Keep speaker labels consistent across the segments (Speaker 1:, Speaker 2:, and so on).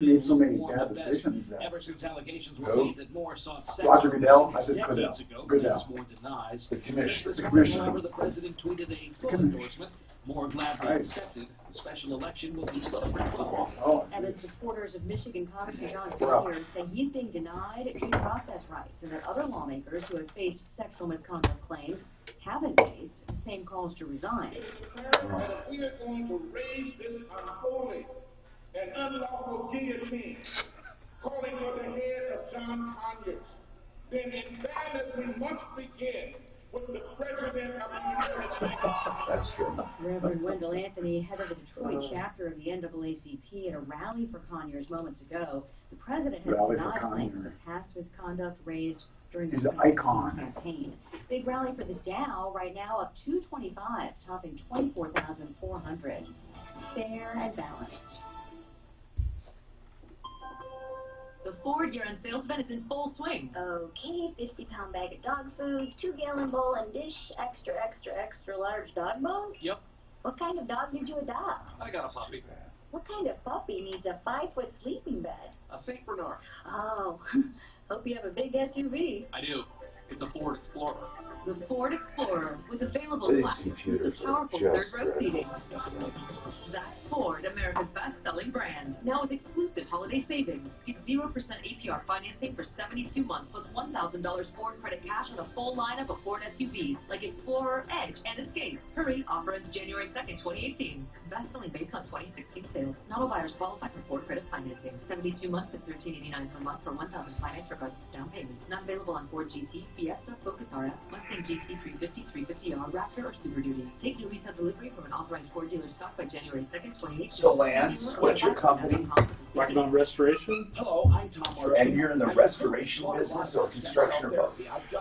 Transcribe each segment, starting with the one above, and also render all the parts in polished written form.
Speaker 1: made so many bad decisions that.
Speaker 2: Ever since allegations were made that Moore sought
Speaker 1: Roger Goodell, I said
Speaker 2: Goodell.
Speaker 1: Goodell.
Speaker 2: Moore denies.
Speaker 1: The commissioner.
Speaker 2: However, the president tweeted a full endorsement. Moore gladly accepted. The special election will be December 12th.
Speaker 3: Evans supporters of Michigan Congressman John Conyers say he's being denied due process rights, and that other lawmakers who have faced sexual misconduct claims haven't faced the same calls to resign.
Speaker 4: We are going to raise this unholy and unlawful guillotine, calling for the head of John Conyers. Then in fairness, we must begin with the President of the United States.
Speaker 1: That's true.
Speaker 3: Reverend Wendell Anthony, head of the Detroit chapter of the NAACP, at a rally for Conyers moments ago. The president has denied claims of past misconduct raised during the campaign. Big rally for the Dow right now up 225, topping 24,400. Fair and balanced.
Speaker 5: The Ford year-end sales event is in full swing.
Speaker 6: Okay, 50-pound bag of dog food, 2-gallon bowl and dish, extra, extra, extra large dog bone?
Speaker 2: Yep.
Speaker 6: What kind of dog did you adopt?
Speaker 2: I got a puppy.
Speaker 6: What kind of puppy needs a 5-foot sleeping bed?
Speaker 2: A St. Bernard.
Speaker 6: Oh, hope you have a big SUV.
Speaker 2: I do. It's a Ford Explorer.
Speaker 5: The Ford Explorer with available platforms with powerful third-row seating. That's Ford, America's best-selling brand. Now with exclusive holiday savings. Get 0% APR financing for 72 months plus $1,000 Ford credit cash on a full lineup of Ford SUVs like Explorer, Edge, and Escape. Hurry, offer ends January 2nd, 2018. Best-selling based on 2016 sales. Not all buyers qualify for Ford credit financing. 72 months at $1,389 per month for $1,000 finance regardless of down payments. Not available on Ford GT, Fiesta, Focus RS, Mustang GT 350, 350R, Raptor, or Super Duty. Take new retail delivery from an authorized Ford dealer stock by January 2nd, 2018.
Speaker 7: So Lance, what's your company?
Speaker 8: Talking about restoration?
Speaker 2: Hello, I'm Tom Morrison.
Speaker 7: And you're in the restoration business or construction or both?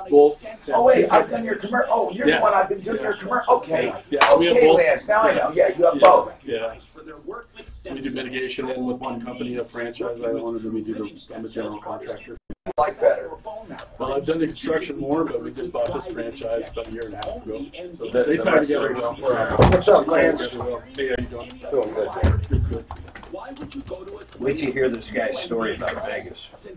Speaker 8: Both.
Speaker 7: Oh wait, I've done your commercial. Oh, you're the one I've been doing your commercial. Okay.
Speaker 8: Yeah, we have
Speaker 7: Okay,
Speaker 8: both.
Speaker 7: Lance. Now I know. Yeah, you have both.
Speaker 8: Yeah. So we do mitigation in with one company, a franchise I own, and then we do I'm a general contractor.
Speaker 7: Like better.
Speaker 8: Well, I've done the construction more, but we just bought this franchise about a year and a half ago. So they tie together well.
Speaker 9: What's up, Lance?
Speaker 8: Hey, how you doing?
Speaker 9: Doing good.
Speaker 8: Good, good.
Speaker 9: Wait till you hear this guy's story about Vegas.
Speaker 1: Hey,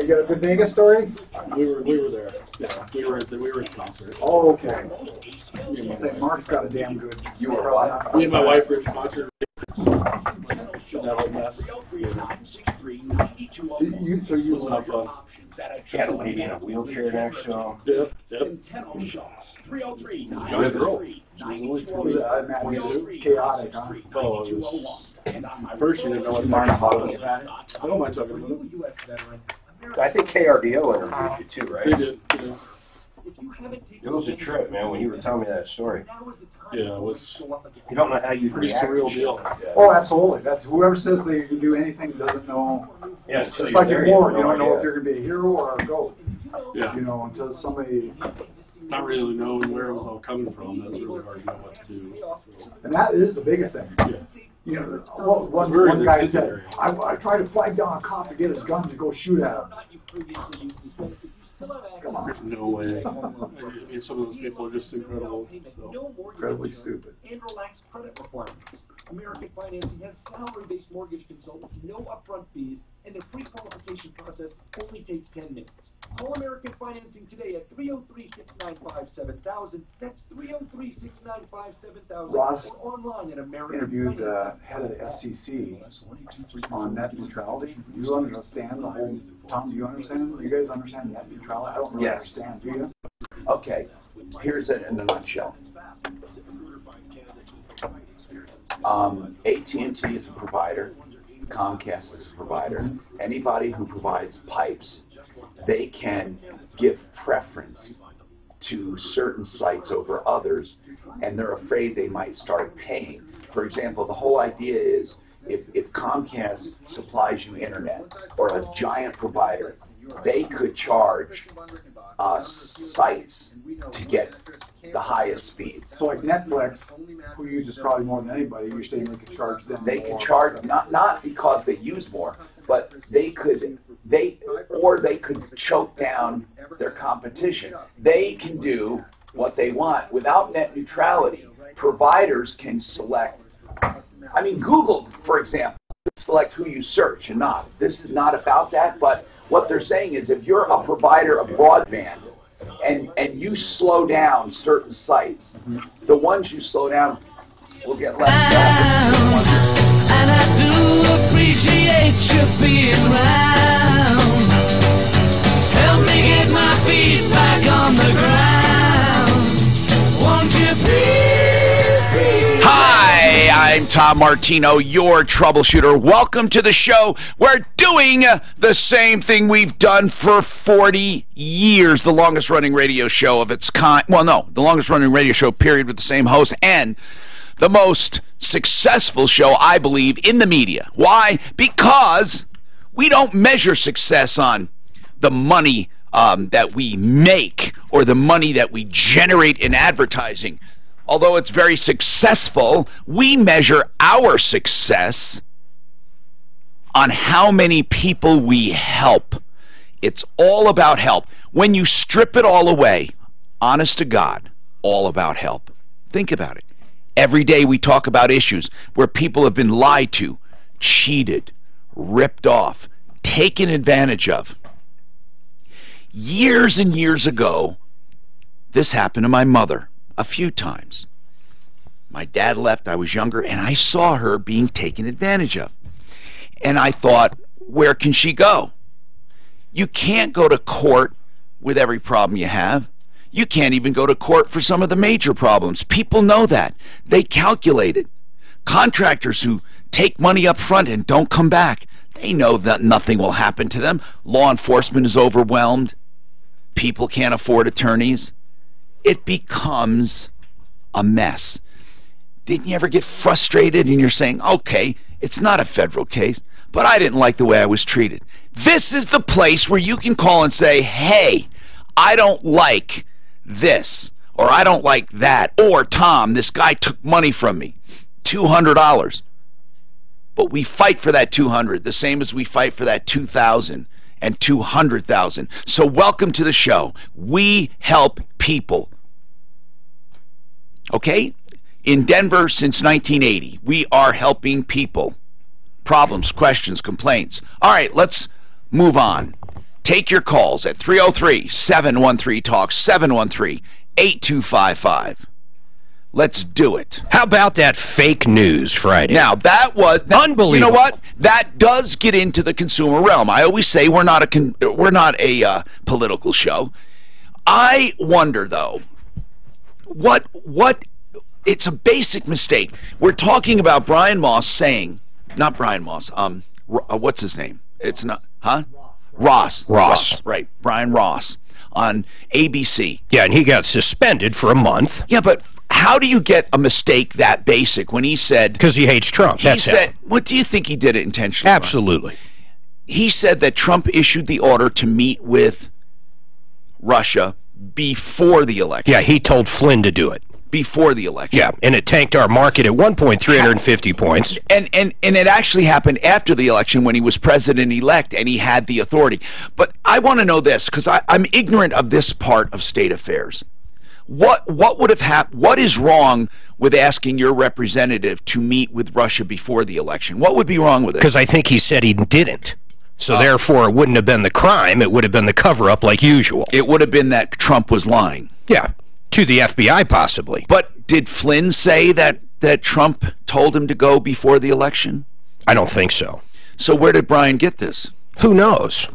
Speaker 1: you got a good Vegas story?
Speaker 8: We were there. Yeah, we were at the concert.
Speaker 1: Oh, okay.
Speaker 8: Me and my
Speaker 1: Say,
Speaker 8: wife.
Speaker 1: Mark's got a damn good.
Speaker 7: You were what?
Speaker 8: Me and my wife were at the concert. That whole mess.
Speaker 1: So you
Speaker 8: Was not fun.
Speaker 9: Had a lady in a wheelchair next to him.
Speaker 8: Yep. Yep. Young girl.
Speaker 1: I imagine it was chaotic, huh?
Speaker 8: Oh, it was. First, you didn't know what to
Speaker 9: Mind
Speaker 8: talk
Speaker 9: talking about it?
Speaker 8: I don't mind talking about it.
Speaker 9: I think KRDO interviewed you too, right?
Speaker 8: They did. Yeah.
Speaker 9: It was a trip, man, when you were telling me that story.
Speaker 8: Yeah, it was
Speaker 9: You don't know how you
Speaker 8: pretty
Speaker 9: react to
Speaker 8: surreal
Speaker 9: shit
Speaker 8: deal.
Speaker 9: like that.
Speaker 1: Oh, absolutely. That's whoever says they can do anything doesn't know.
Speaker 9: Yeah,
Speaker 1: It's
Speaker 9: until
Speaker 1: just
Speaker 9: you're
Speaker 1: like
Speaker 9: there,
Speaker 1: in
Speaker 9: you
Speaker 1: war.
Speaker 9: have
Speaker 1: You
Speaker 9: no
Speaker 1: don't know if
Speaker 9: idea.
Speaker 1: you're going to be a hero or a goat.
Speaker 8: Yeah.
Speaker 1: You know, until somebody.
Speaker 8: Not really knowing where it was all coming from. That's really hard to know what to do. So,
Speaker 1: And that is the biggest thing.
Speaker 8: yeah.
Speaker 1: You know, one guy said, I tried to flag down a cop to get his gun to go shoot at him. Come on.
Speaker 8: There's no way. I mean, some of those people are just incredible. So.
Speaker 1: Incredibly stupid.
Speaker 2: And relaxed credit requirements. American Financing has salary-based mortgage consultants, no upfront fees, and their pre-qualification process only takes 10 minutes. Call American Financing today at 303-695-7000. That's 303-695-7000.
Speaker 1: Ross
Speaker 2: or online at American
Speaker 1: interviewed the head of the SEC on net neutrality. Do you understand the whole, Tom, do you understand? You guys understand net neutrality? I don't really
Speaker 7: Yes.
Speaker 1: understand, do you?
Speaker 7: Okay. Here's it in a nutshell. AT&T is a provider. Comcast is a provider. Anybody who provides pipes, they can give preference to certain sites over others, and they're afraid they might start paying. For example, the whole idea is if Comcast supplies you internet, or a giant provider, they could charge sites to get the highest speeds.
Speaker 1: So like Netflix, who uses probably more than anybody, you're saying they could charge them
Speaker 7: They
Speaker 1: more.
Speaker 7: could charge not because they use more, but they could choke down their competition. They can do what they want without net neutrality. Providers can select. I mean, Google, for example, select who you search and not. This is not about that, but what they're saying is if you're a provider of broadband and you slow down certain sites, the ones you slow down will get less traffic.
Speaker 10: And I do appreciate you being round. Help me get my feet back on the ground. Won't you please?
Speaker 7: Hi, I'm Tom Martino, your troubleshooter. Welcome to the show. We're doing the same thing we've done for 40 years, the longest running radio show of its kind. Well, no, the longest running radio show, period, with the same host, and the most successful show, I believe, in the media. Why? Because we don't measure success on the money that we make or the money that we generate in advertising. Although it's very successful, we measure our success on how many people we help. It's all about help. When you strip it all away, honest to God, all about help. Think about it. Every day we talk about issues where people have been lied to, cheated, ripped off, taken advantage of. Years and years ago, this happened to my mother a few times. My dad left, I was younger, and I saw her being taken advantage of. And I thought, where can she go? You can't go to court with every problem you have. You can't even go to court for some of the major problems. People know that. They calculate it. Contractors who take money up front and don't come back, they know that nothing will happen to them. Law enforcement is overwhelmed. People can't afford attorneys. It becomes a mess. Didn't you ever get frustrated and you're saying, okay, it's not a federal case, but I didn't like the way I was treated. This is the place where you can call and say, hey, I don't like this, or I don't like that, or Tom, this guy took money from me, $200. But we fight for that $200, the same as we fight for that $2,000 and $200,000. So welcome to the show. We help people. Okay? In Denver since 1980, we are helping people. Problems, questions, complaints. All right, let's move on. Take your calls at 303-713-TALK, 713-8255. Let's do it.
Speaker 11: How about that fake news Friday?
Speaker 7: Now, that was
Speaker 11: unbelievable.
Speaker 7: You know what? That does get into the consumer realm. I always say we're not a political show. I wonder, though, what it's a basic mistake. We're talking about Brian Moss saying, not Brian Moss, what's his name? It's not, huh? Ross, right, Brian Ross on ABC.
Speaker 11: Yeah, and he got suspended for a month.
Speaker 7: Yeah, but how do you get a mistake that basic when he said...
Speaker 11: Because he hates Trump, that's it.
Speaker 7: What do you think he did it intentionally?
Speaker 11: Absolutely.
Speaker 7: Brian? He said that Trump issued the order to meet with Russia before the election.
Speaker 11: Yeah, he told Flynn to do it.
Speaker 7: Before the election.
Speaker 11: Yeah, and it tanked our market at 350 points.
Speaker 7: And it actually happened after the election when he was president-elect and he had the authority. But I want to know this, because I'm ignorant of this part of state affairs. What would have happened? What is wrong with asking your representative to meet with Russia before the election? What would be wrong with it?
Speaker 11: Because I think he said he didn't. So therefore, it wouldn't have been the crime. It would have been the cover-up like usual.
Speaker 7: It would have been that Trump was lying.
Speaker 11: Yeah. To the FBI, possibly.
Speaker 7: But did Flynn say that Trump told him to go before the election?
Speaker 11: I don't think so.
Speaker 7: So where did Brian get this?
Speaker 11: Who knows?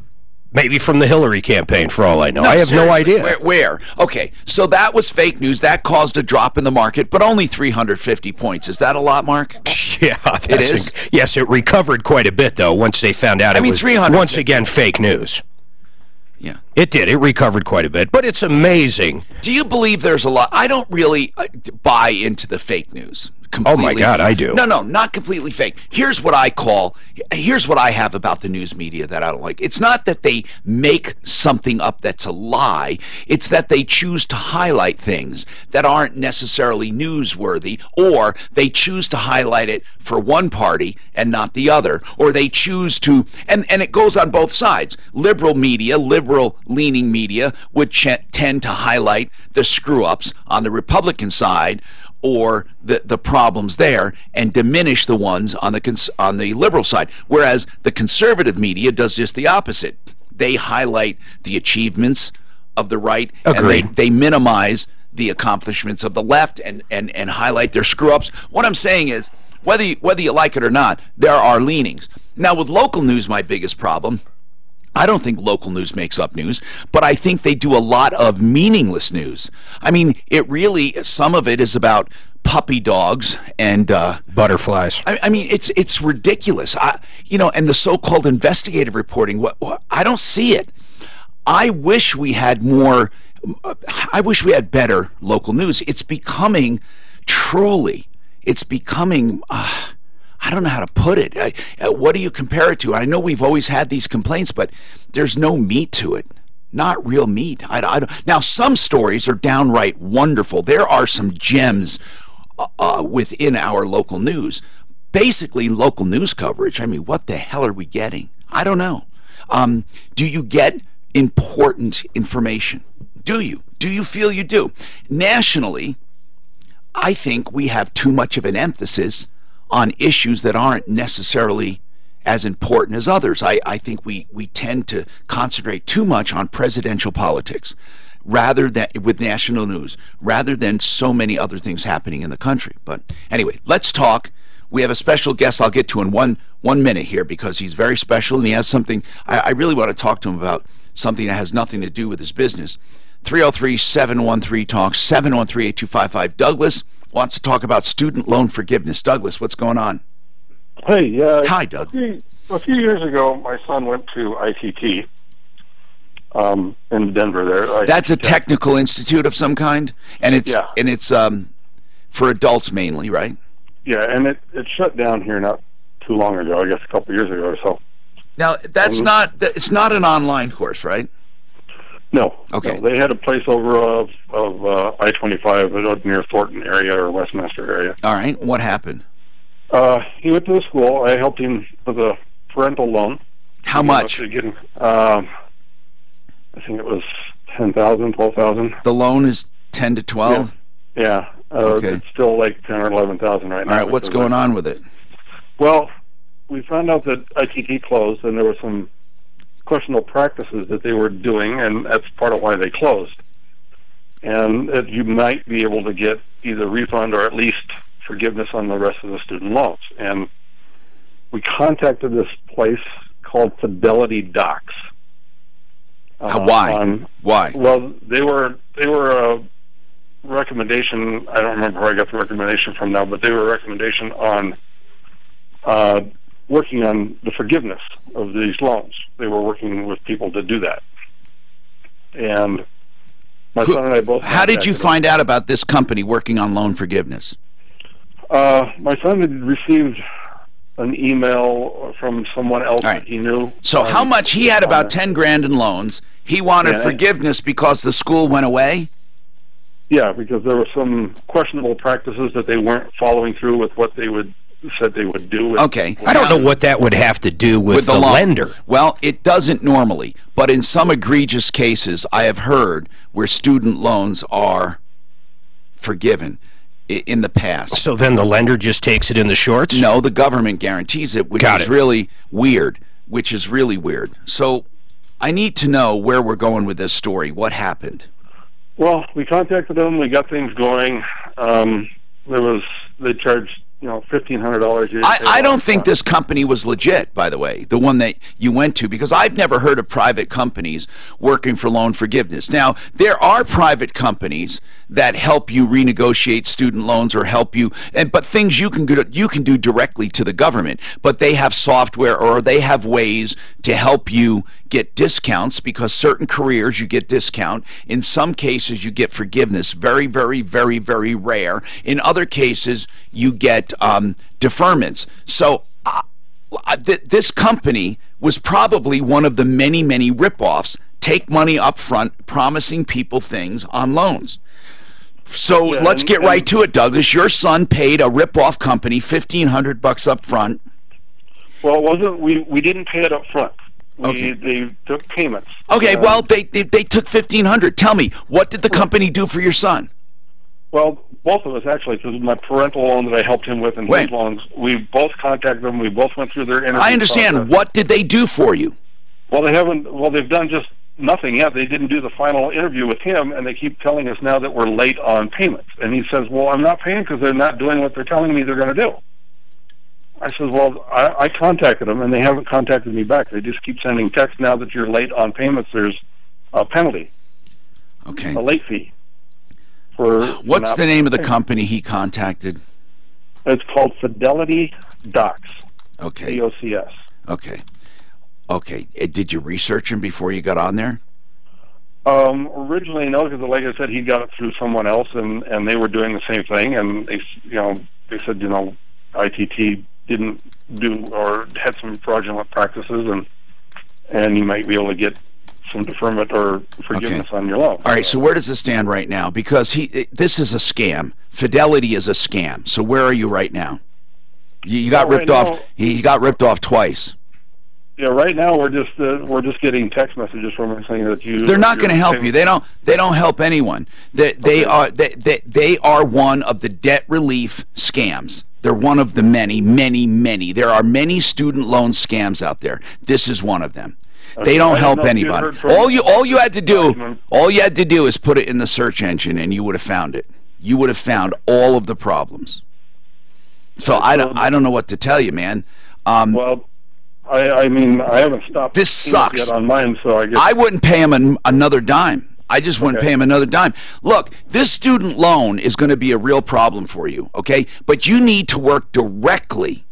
Speaker 11: Maybe from the Hillary campaign, for all I know. I have
Speaker 7: seriously,
Speaker 11: no idea.
Speaker 7: Where? Okay, so that was fake news. That caused a drop in the market, but only 350 points. Is that a lot, Mark?
Speaker 11: Yeah, it is. Yes, it recovered quite a bit, though, once they found out it was, once again, fake news.
Speaker 7: Yeah.
Speaker 11: It did. It recovered quite a bit. But it's amazing.
Speaker 7: Do you believe there's a lot? I don't really buy into the fake news.
Speaker 11: Completely. Oh, my God, I do.
Speaker 7: No, not completely fake. Here's what I have about the news media that I don't like. It's not that they make something up that's a lie. It's that they choose to highlight things that aren't necessarily newsworthy, or they choose to highlight it for one party and not the other, or they choose to, and it goes on both sides. Liberal media, liberal-leaning media would tend to highlight the screw-ups on the Republican side, or the problems there and diminish the ones on the liberal side. Whereas the conservative media does just the opposite. They highlight the achievements of the right,
Speaker 11: Agreed.
Speaker 7: and they minimize the accomplishments of the left and highlight their screw-ups. What I'm saying is, whether you like it or not, there are leanings. Now, with local news, my biggest problem, I don't think local news makes up news, but I think they do a lot of meaningless news. I mean, it really, some of it is about puppy dogs and
Speaker 11: butterflies.
Speaker 7: I mean, it's ridiculous. You know, and the so-called investigative reporting. I don't see it. I wish we had more. I wish we had better local news. It's becoming truly. It's becoming. I don't know how to put it. What do you compare it to? I know we've always had these complaints, but there's no meat to it. Not real meat. Now, some stories are downright wonderful. There are some gems within our local news. Basically, local news coverage. I mean, what the hell are we getting? I don't know. Do you get important information? Do you? Do you feel you do? Nationally, I think we have too much of an emphasis on issues that aren't necessarily as important as others. I think we tend to concentrate too much on presidential politics rather than with national news, rather than so many other things happening in the country. But anyway, let's talk. We have a special guest I'll get to in one minute here because he's very special and he has something. I really want to talk to him about something that has nothing to do with his business. 303-713-TALK, 713-8255. Douglas wants to talk about student loan forgiveness. Douglas, what's going on?
Speaker 12: Hey,
Speaker 7: hi, Doug.
Speaker 12: A few years ago, my son went to ITT in Denver. There,
Speaker 7: that's a technical institute of some kind, and it's for adults mainly, right?
Speaker 12: Yeah, and it shut down here not too long ago. I guess a couple of years ago or so.
Speaker 7: Now it's not an online course, right?
Speaker 12: No.
Speaker 7: Okay.
Speaker 12: No, they had a place over of I-25 near Thornton area or Westminster area.
Speaker 7: All right. What happened?
Speaker 12: He went to the school. I helped him with a parental loan.
Speaker 7: How much?
Speaker 12: I think it was $10,000, $12,000.
Speaker 7: The loan is 10 to 12.
Speaker 12: Yeah.
Speaker 7: Okay.
Speaker 12: It's still like 10 or 11,000 right now.
Speaker 7: All right. What's going on with it?
Speaker 12: Well, we found out that ITT closed, and there were some questionable practices that they were doing, and that's part of why they closed. And that you might be able to get either refund or at least forgiveness on the rest of the student loans. And we contacted this place called Fidelity Docs.
Speaker 7: Why? Why?
Speaker 12: Well, they were a recommendation. I don't remember where I got the recommendation from now, but they were a recommendation on working on the forgiveness of these loans. They were working with people to do that. And my son and I both...
Speaker 7: How did you find out about this company working on loan forgiveness?
Speaker 12: My son had received an email from someone else that he knew.
Speaker 7: So how much? He had about 10 grand in loans. He wanted forgiveness because the school went away?
Speaker 12: Yeah, because there were some questionable practices that they weren't following through with what they said they would do.
Speaker 7: Okay.
Speaker 11: I don't know what that would have to do with the lender.
Speaker 7: Well, it doesn't normally, but in some egregious cases, I have heard where student loans are forgiven in the past.
Speaker 11: So then the lender just takes it in the shorts?
Speaker 7: No, the government guarantees it, which is really weird. So I need to know where we're going with this story. What happened?
Speaker 12: Well, we contacted them. We got things going. They charged $1,500.
Speaker 7: I don't think this company was legit, by the way, the one that you went to, because I've never heard of private companies working for loan forgiveness. Now, there are private companies that help you renegotiate student loans or help you, but things you can do directly to the government, but they have software or they have ways to help you get discounts, because certain careers you get discount. In some cases you get forgiveness, very, very, very, very rare. In other cases you get deferments. So this company was probably one of the many, many rip-offs. Take money up front, promising people things on loans. So let's get right to it, Douglas. Your son paid a rip-off company $1,500 up front.
Speaker 12: Well, it wasn't. We didn't pay it up front. They took payments.
Speaker 7: Okay, well, they took $1,500. Tell me, what did the company do for your son?
Speaker 12: Well, both of us actually, because my parental loan that I helped him with and his loans, we both contacted them. We both went through their interview
Speaker 11: I understand.
Speaker 12: process.
Speaker 11: What did they do for you?
Speaker 12: Well, they haven't. Well, they've done just nothing yet. They didn't do the final interview with him, and they keep telling us now that we're late on payments. And he says, "Well, I'm not paying because they're not doing what they're telling me they're going to do." I said, "Well, I contacted them, and they haven't contacted me back. They just keep sending texts now that you're late on payments. There's a penalty,
Speaker 11: okay,
Speaker 12: a late fee."
Speaker 11: What's the name of the company he contacted?
Speaker 12: It's called Fidelity Docs.
Speaker 11: Okay.
Speaker 12: DOCS.
Speaker 11: Okay. Okay. Did you research him before you got on there?
Speaker 12: Originally, no, because like I said, he got it through someone else, and they were doing the same thing, and they said, ITT didn't do or had some fraudulent practices, and you might be able to get some deferment or forgiveness on your loan.
Speaker 11: All right, so where does it stand right now? Because this is a scam. Fidelity is a scam. So where are you right now? You got ripped off. He got ripped off twice.
Speaker 12: Yeah, right now we're just getting text messages from him saying that
Speaker 11: they're not going to help you. They don't help anyone. They are one of the debt relief scams. They're one of the many. There are many student loan scams out there. This is one of them. They don't help anybody. All you had to do is put it in the search engine, and you would have found it. You would have found all of the problems. So I don't know what to tell you, man.
Speaker 12: Well, I mean, I haven't stopped.
Speaker 11: This sucks.
Speaker 12: Yet on mine, so I guess
Speaker 11: I wouldn't pay him another dime. I just wouldn't pay him another dime. Look, this student loan is going to be a real problem for you, okay? But you need to work directly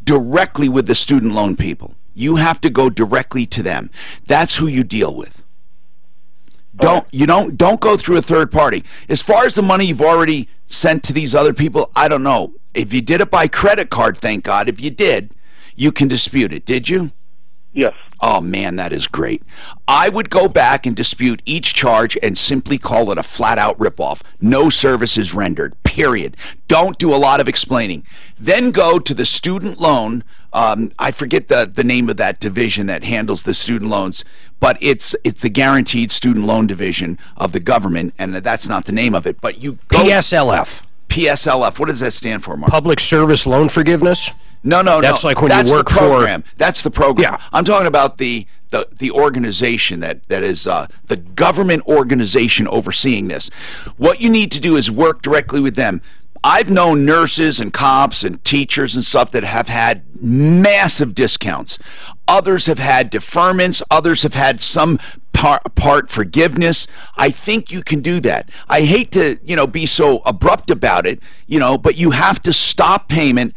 Speaker 11: with the student loan people. You have to go directly to them. That's who you deal with. Don't go through a third party. As far as the money you've already sent to these other people, I don't know. If you did it by credit card, thank God. If you did, you can dispute it. Did you?
Speaker 12: Yes.
Speaker 11: Oh, man, that is great. I would go back and dispute each charge and simply call it a flat-out ripoff. No services rendered, period. Don't do a lot of explaining. Then go to the student loan. I forget the name of that division that handles the student loans, but it's the Guaranteed Student Loan Division of the government, and that's not the name of it. But you go PSLF. PSLF. What does that stand for, Mark?
Speaker 13: Public Service Loan Forgiveness?
Speaker 11: No.
Speaker 13: That's like when you work
Speaker 11: for... That's the program.
Speaker 13: Yeah.
Speaker 11: I'm talking about the organization that is the government organization overseeing this. What you need to do is work directly with them. I've known nurses and cops and teachers and stuff that have had massive discounts. Others have had deferments. Others have had some part forgiveness. I think you can do that. I hate to, be so abrupt about it, but you have to stop payment.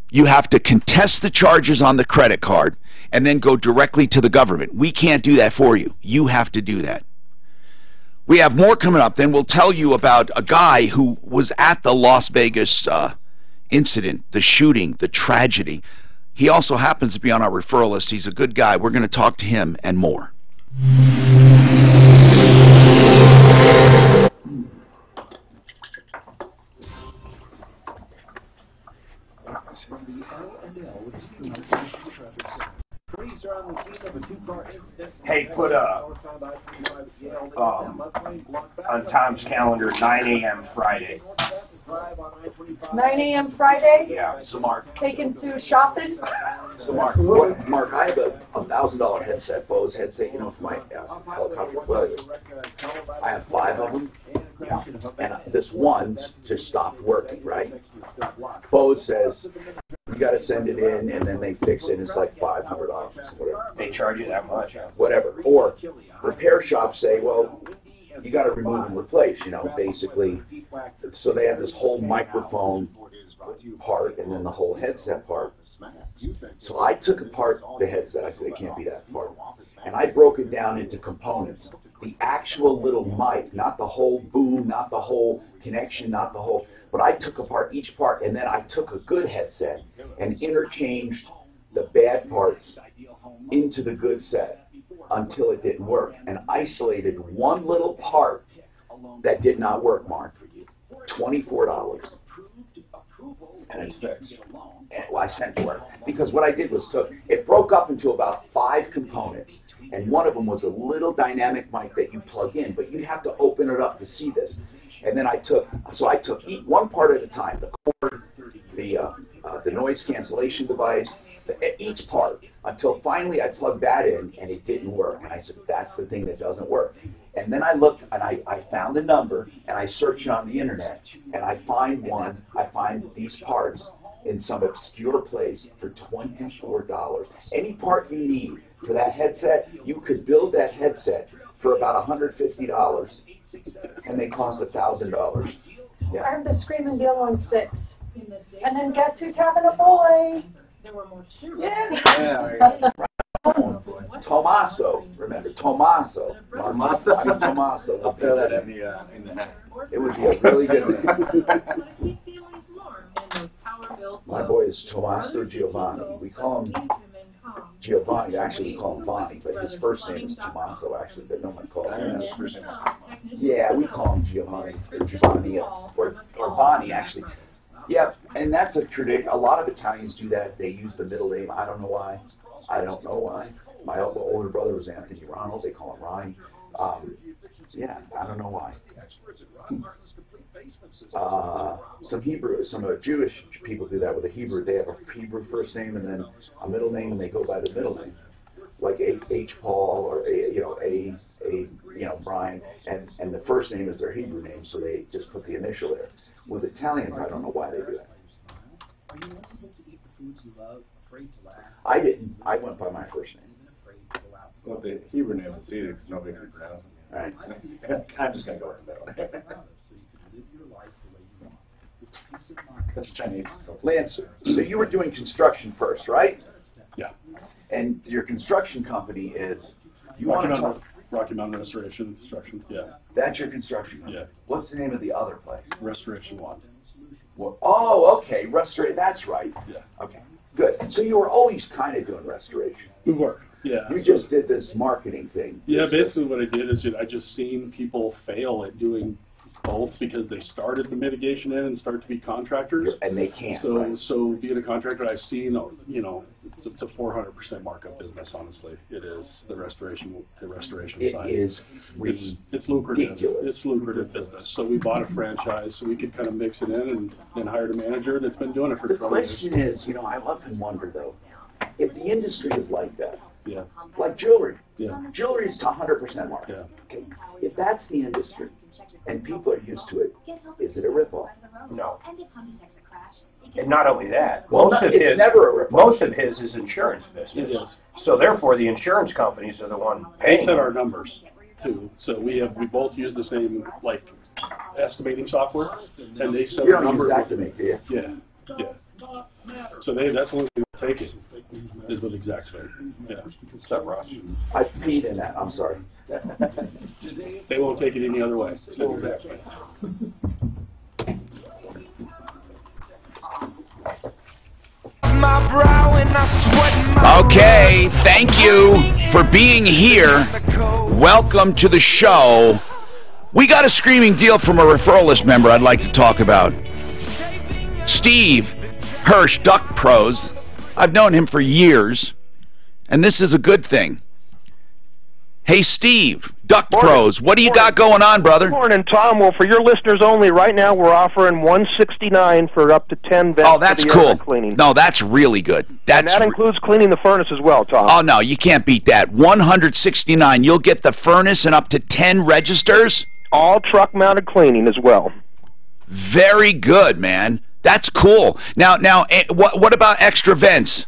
Speaker 11: You have to contest the charges on the credit card and then go directly to the government. We can't do that for you. You have to do that. We have more coming up. Then we'll tell you about a guy who was at the Las Vegas incident, the shooting, the tragedy. He also happens to be on our referral list. He's a good guy. We're going to talk to him and more.
Speaker 9: Hey, put on Tom's calendar 9 a.m. Friday.
Speaker 14: 9 a.m. Friday?
Speaker 9: Yeah.
Speaker 7: So Mark.
Speaker 14: Taken to shopping?
Speaker 7: So Mark, I have a $1,000 headset, Bose headset, for my helicopter failure. I have 5 of them. Yeah. And this one just stopped working, right? Bose says, you got to send it in, and then they fix it. It's like $500, whatever.
Speaker 9: They charge you that much?
Speaker 7: Whatever. Or repair shops say, well, you got to remove and replace, basically. So they have this whole microphone part and then the whole headset part. So I took apart the headset. I said, it can't be that part. And I broke it down into components. The actual little mic, not the whole boom, not the whole connection, not the whole... But I took apart each part, and then I took a good headset and interchanged the bad parts into the good set until it didn't work, and isolated one little part that did not work, Mark. $24. And it's fixed. And I sent to her. Because what I did was it broke up into about 5 components, and one of them was a little dynamic mic that you plug in, but you have to open it up to see this. And then I took one part at a time, the cord, the noise cancellation device, each part, until finally I plugged that in and it didn't work. And I said, that's the thing that doesn't work. And then I looked and I found a number and I searched on the internet and I find these parts in some obscure place for $24. Any part you need for that headset, you could build that headset for about $150 and they cost $1,000. Yeah.
Speaker 14: I have the screaming deal on 6. And then guess who's having a boy?
Speaker 5: There were more
Speaker 7: Yeah. Tommaso, remember, Tommaso. Tommaso.
Speaker 8: I'll throw that in the hat.
Speaker 7: It would be a really good name. My boy is Tommaso Giovanni. We call him Giovanni. Actually, we call him Bonnie, but his first name is Tommaso, actually, but no one calls him that. Yeah, we call him Giovanni, or Giovanni, or Bonnie, actually. Yeah, and that's a tradition. A lot of Italians do that. They use the middle name. I don't know why. My older brother was Anthony Ronald. They call him Ronnie. Yeah, I don't know why. Some Jewish people do that with a Hebrew. They have a Hebrew first name and then a middle name, and they go by the middle name, like H. Paul or Brian, and the first name is their Hebrew name, so they just put the initial there. With Italians, I don't know why they do that. I didn't. I went by my first name.
Speaker 1: Well, the Hebrew name is easy because nobody can pronounce it.
Speaker 7: All right.
Speaker 1: I'm just going to go with the middle. That's Chinese.
Speaker 7: Lance, so you were doing construction first, right?
Speaker 8: Yeah.
Speaker 7: And your construction company is...
Speaker 8: Rocky Mountain Restoration and Construction, yeah.
Speaker 7: That's your construction company?
Speaker 8: Yeah.
Speaker 7: What's the name of the other place?
Speaker 8: Restoration 1.
Speaker 7: Well, oh, okay. That's right.
Speaker 8: Yeah.
Speaker 7: Okay, good. So you were always kind of doing restoration.
Speaker 8: We were, yeah.
Speaker 7: You just did this marketing thing.
Speaker 8: Yeah, basically what I did is I just seen people fail at doing both because they started the mitigation in and start to be contractors.
Speaker 7: And they can't,
Speaker 8: So,
Speaker 7: right?
Speaker 8: so being a contractor, I've seen, it's a 400% markup business, honestly. It is, the restoration side.
Speaker 7: It is
Speaker 8: It's lucrative.
Speaker 7: ridiculous.
Speaker 8: It's lucrative business. So we bought a franchise so we could kind of mix it in and hired a manager that's been doing it for 12 years.
Speaker 7: The question is, I often wonder, though, if the industry is like that,
Speaker 8: Yeah.
Speaker 7: like jewelry.
Speaker 8: Yeah.
Speaker 7: Jewelry is 100% markup.
Speaker 8: Yeah.
Speaker 7: Okay. If that's the industry and people are used to it, is it a ripoff?
Speaker 9: No. And not only that,
Speaker 7: Well, it's never a ripoff.
Speaker 9: most of his is insurance business.
Speaker 8: It is.
Speaker 9: So therefore, the insurance companies are the one
Speaker 8: They
Speaker 9: paying.
Speaker 8: set our numbers too. So we both use the same estimating software, and they set
Speaker 7: You
Speaker 8: our
Speaker 7: don't use
Speaker 8: numbers.
Speaker 7: Xactimate, do you?
Speaker 8: Yeah. So that's the only thing they take it is with Xactimate. Yeah.
Speaker 9: What's up, Ross?
Speaker 7: I peed in that. I'm sorry.
Speaker 8: They won't take it any other way. Just Xactimate.
Speaker 11: Okay, thank you for being here. Welcome to the show. We got a screaming deal from a referral list member I'd like to talk about. Steve Hirsch, Duck Pros. I've known him for years, and this is a good thing. Hey, Steve, Duck Pros, what do you got going on, brother?
Speaker 15: Morning, Tom. Well, for your listeners only, right now we're offering $169 for up to 10 vents.
Speaker 11: Oh, that's
Speaker 15: for the
Speaker 11: cool.
Speaker 15: air cleaning.
Speaker 11: No, that's really good.
Speaker 15: And that includes cleaning the furnace as well, Tom.
Speaker 11: Oh, no, you can't beat that. $169. You'll get the furnace and up to 10 registers?
Speaker 15: All truck-mounted cleaning as well.
Speaker 11: Very good, man. That's cool. Now, what about extra vents?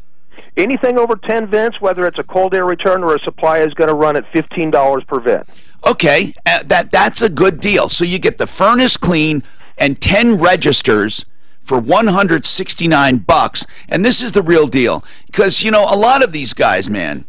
Speaker 15: Anything over 10 vents, whether it's a cold air return or a supply, is going to run at $15 per vent.
Speaker 11: Okay, that's a good deal. So you get the furnace clean and 10 registers for $169, and this is the real deal. Because, a lot of these guys, man,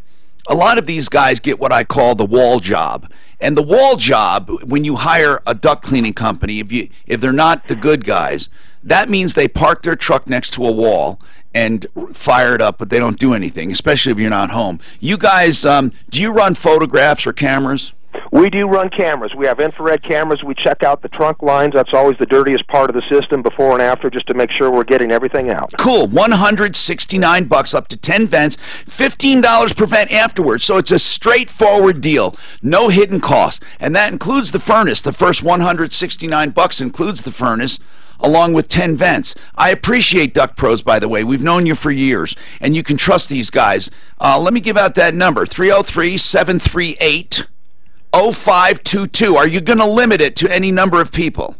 Speaker 11: get what I call the wall job. And the wall job, when you hire a duct cleaning company, if they're not the good guys, that means they park their truck next to a wall and fire it up, but they don't do anything, especially if you're not home. You guys, do you run photographs or cameras?
Speaker 15: We do run cameras. We have infrared cameras. We check out the trunk lines. That's always the dirtiest part of the system, before and after, just to make sure we're getting everything out.
Speaker 11: Cool. $169 up to 10 vents, $15 per vent afterwards. So it's a straightforward deal. No hidden costs. And that includes the furnace. The first $169 includes the furnace, along with 10 vents. I appreciate Duct Pros, by the way. We've known you for years, and you can trust these guys. Let me give out that number, 303-738-0522. Are you going to limit it to any number of people?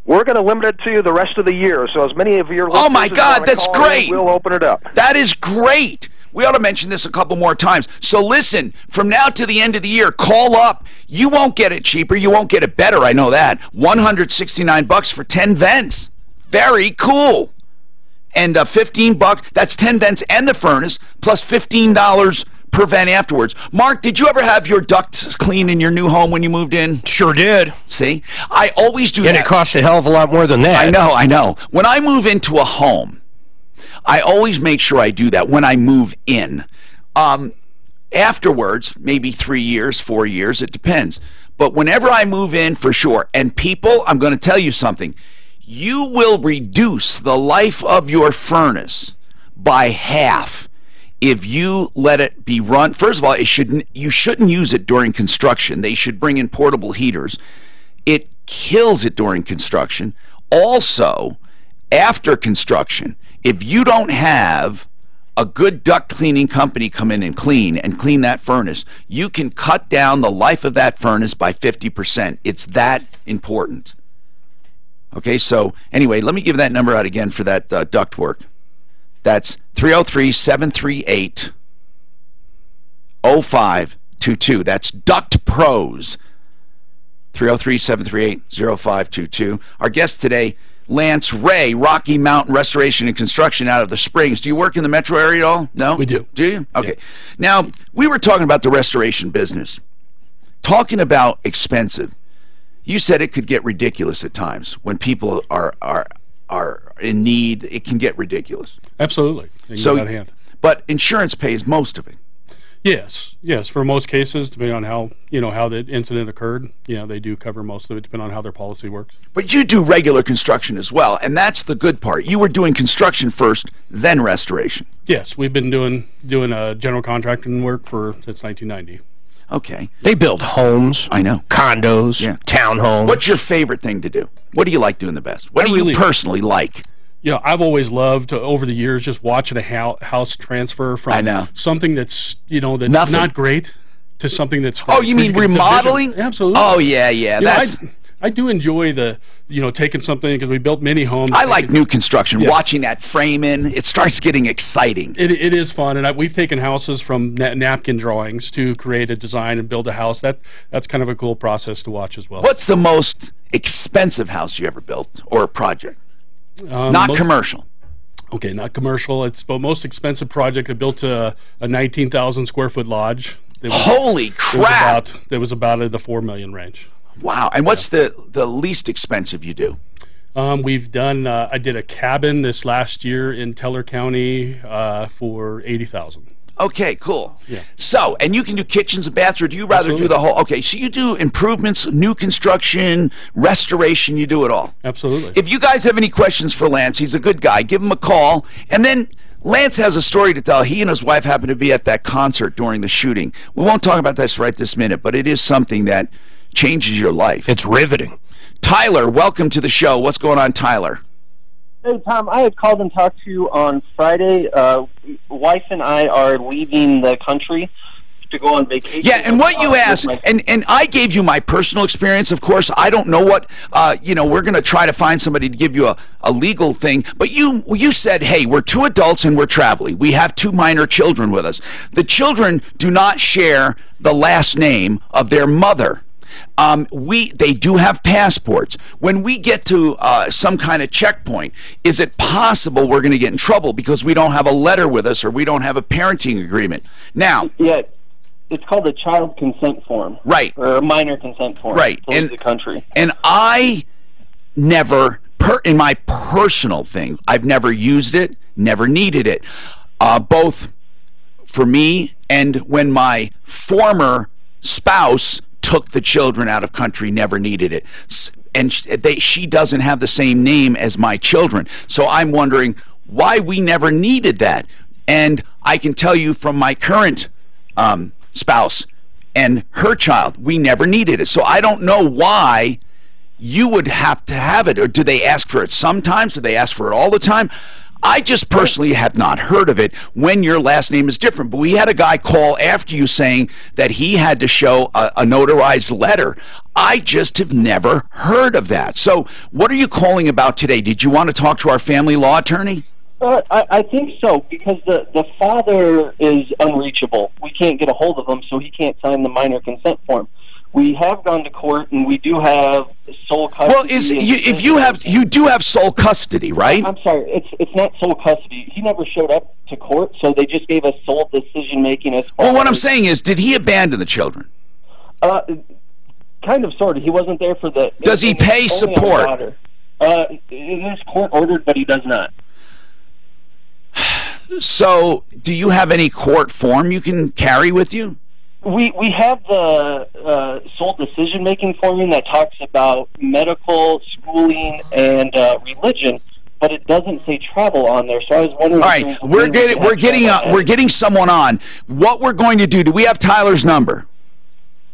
Speaker 15: We're going to limit it to the rest of the year, so as many of your listeners
Speaker 11: Oh, my God, that's great.
Speaker 15: We'll open it up.
Speaker 11: That is great. We ought to mention this a couple more times. So listen, from now to the end of the year, call up. You won't get it cheaper. You won't get it better. I know that. $169 for 10 vents. Very cool. And $15, that's 10 vents and the furnace, plus $15 per vent afterwards. Mark, did you ever have your ducts cleaned in your new home when you moved in?
Speaker 13: Sure did.
Speaker 11: See? I always do that.
Speaker 13: And it costs a hell of a lot more than that.
Speaker 11: I know. When I move into a home, I always make sure I do that when I move in. Afterwards, maybe 3 years, 4 years, it depends. But whenever I move in, for sure. And people, I'm going to tell you something. You will reduce the life of your furnace by half if you let it be run. First of all, you shouldn't use it during construction. They should bring in portable heaters. It kills it during construction. Also, after construction, if you don't have a good duct cleaning company come in and clean that furnace, you can cut down the life of that furnace by 50%. It's that important. Okay, so anyway, let me give that number out again for that duct work. That's 303-738-0522. That's Duct Pros. 303-738-0522. Our guest today, Lance Ray, Rocky Mountain Restoration and Construction out of the Springs. Do you work in the metro area at all? No?
Speaker 8: We do.
Speaker 11: Do you? Okay.
Speaker 8: Yeah.
Speaker 11: Now, we were talking about the restoration business. Talking about expensive. You said it could get ridiculous at times. When people are in need, it can get ridiculous.
Speaker 8: Absolutely. It can get out of hand.
Speaker 11: But insurance pays most of it.
Speaker 8: Yes. For most cases, depending on how the incident occurred, they do cover most of it, depending on how their policy works.
Speaker 11: But you do regular construction as well, and that's the good part. You were doing construction first, then restoration.
Speaker 8: Yes, we've been doing general contracting work since 1990.
Speaker 11: Okay.
Speaker 13: They build homes.
Speaker 11: I know.
Speaker 13: Condos.
Speaker 11: Yeah.
Speaker 13: Townhomes.
Speaker 11: What's your favorite thing to do? What do you like doing the best? What do you personally like?
Speaker 8: I've always loved, over the years, just watching a house transfer from something that's, that's not great to something that's great.
Speaker 11: Oh, you mean remodeling?
Speaker 8: Absolutely.
Speaker 11: Oh, yeah.
Speaker 8: I do enjoy taking something, because we built many homes.
Speaker 11: I like new construction. Yeah. Watching that frame in, it starts getting exciting.
Speaker 8: It is fun, and we've taken houses from napkin drawings to create a design and build a house. That's kind of a cool process to watch as well.
Speaker 11: What's the most expensive house you ever built, or a project? Not commercial.
Speaker 8: Okay, not commercial. It's the most expensive project. I built a 19,000 square foot lodge.
Speaker 11: Holy crap!
Speaker 8: It was about in the $4 million range.
Speaker 11: Wow. And what's the least expensive you do?
Speaker 8: We've done. I did a cabin this last year in Teller County for $80,000.
Speaker 11: Okay, cool.
Speaker 8: Yeah.
Speaker 11: So, and you can do kitchens and baths, or do you rather do the whole? Okay, so you do improvements, new construction, restoration, you do it all.
Speaker 8: Absolutely.
Speaker 11: If you guys have any questions for Lance, he's a good guy. Give him a call. And then Lance has a story to tell. He and his wife happened to be at that concert during the shooting. We won't talk about this right this minute, but it is something that changes your life.
Speaker 13: It's riveting.
Speaker 11: Tyler, welcome to the show. What's going on, Tyler?
Speaker 16: Hey, Tom, I had called and talked to you on Friday. Wife and I are leaving the country to go on vacation.
Speaker 11: Yeah, and what you asked, and I gave you my personal experience, of course. I don't know what, we're going to try to find somebody to give you a legal thing. But you said, hey, we're two adults and we're traveling. We have two minor children with us. The children do not share the last name of their mother. They do have passports. When we get to some kind of checkpoint, is it possible we're going to get in trouble because we don't have a letter with us or we don't have a parenting agreement? Now,
Speaker 16: yeah, it's called a child consent form,
Speaker 11: right,
Speaker 16: or a minor consent form,
Speaker 11: right,
Speaker 16: in the country.
Speaker 11: And I never, in my personal thing, I've never used it, never needed it, both for me and when my former spouse took the children out of country never needed it. And she doesn't have the same name as my children. So I'm wondering why we never needed that. And I can tell you from my current spouse and her child, we never needed it. So I don't know why you would have to have it. Or do they ask for it sometimes? Do they ask for it all the time? I just personally have not heard of it when your last name is different. But we had a guy call after you saying that he had to show a notarized letter. I just have never heard of that. So what are you calling about today? Did you want to talk to our family law attorney?
Speaker 16: I think so, because the father is unreachable. We can't get a hold of him, so he can't sign the minor consent form. We have gone to court, and we do have sole custody.
Speaker 11: Well, you do have sole custody, right?
Speaker 16: I'm sorry, it's not sole custody. He never showed up to court, so they just gave us sole decision making as far.
Speaker 11: Well, what I'm saying is, did he abandon the children?
Speaker 16: Kind of, sort of. He wasn't there for the.
Speaker 11: Does he pay support?
Speaker 16: It is court ordered, but he does not.
Speaker 11: So, do you have any court form you can carry with you?
Speaker 16: We have the sole decision-making form that talks about medical, schooling, and religion, but it doesn't say travel on there. So I was wondering.
Speaker 11: All right, we're getting someone on. What we're going to do we have Tyler's number?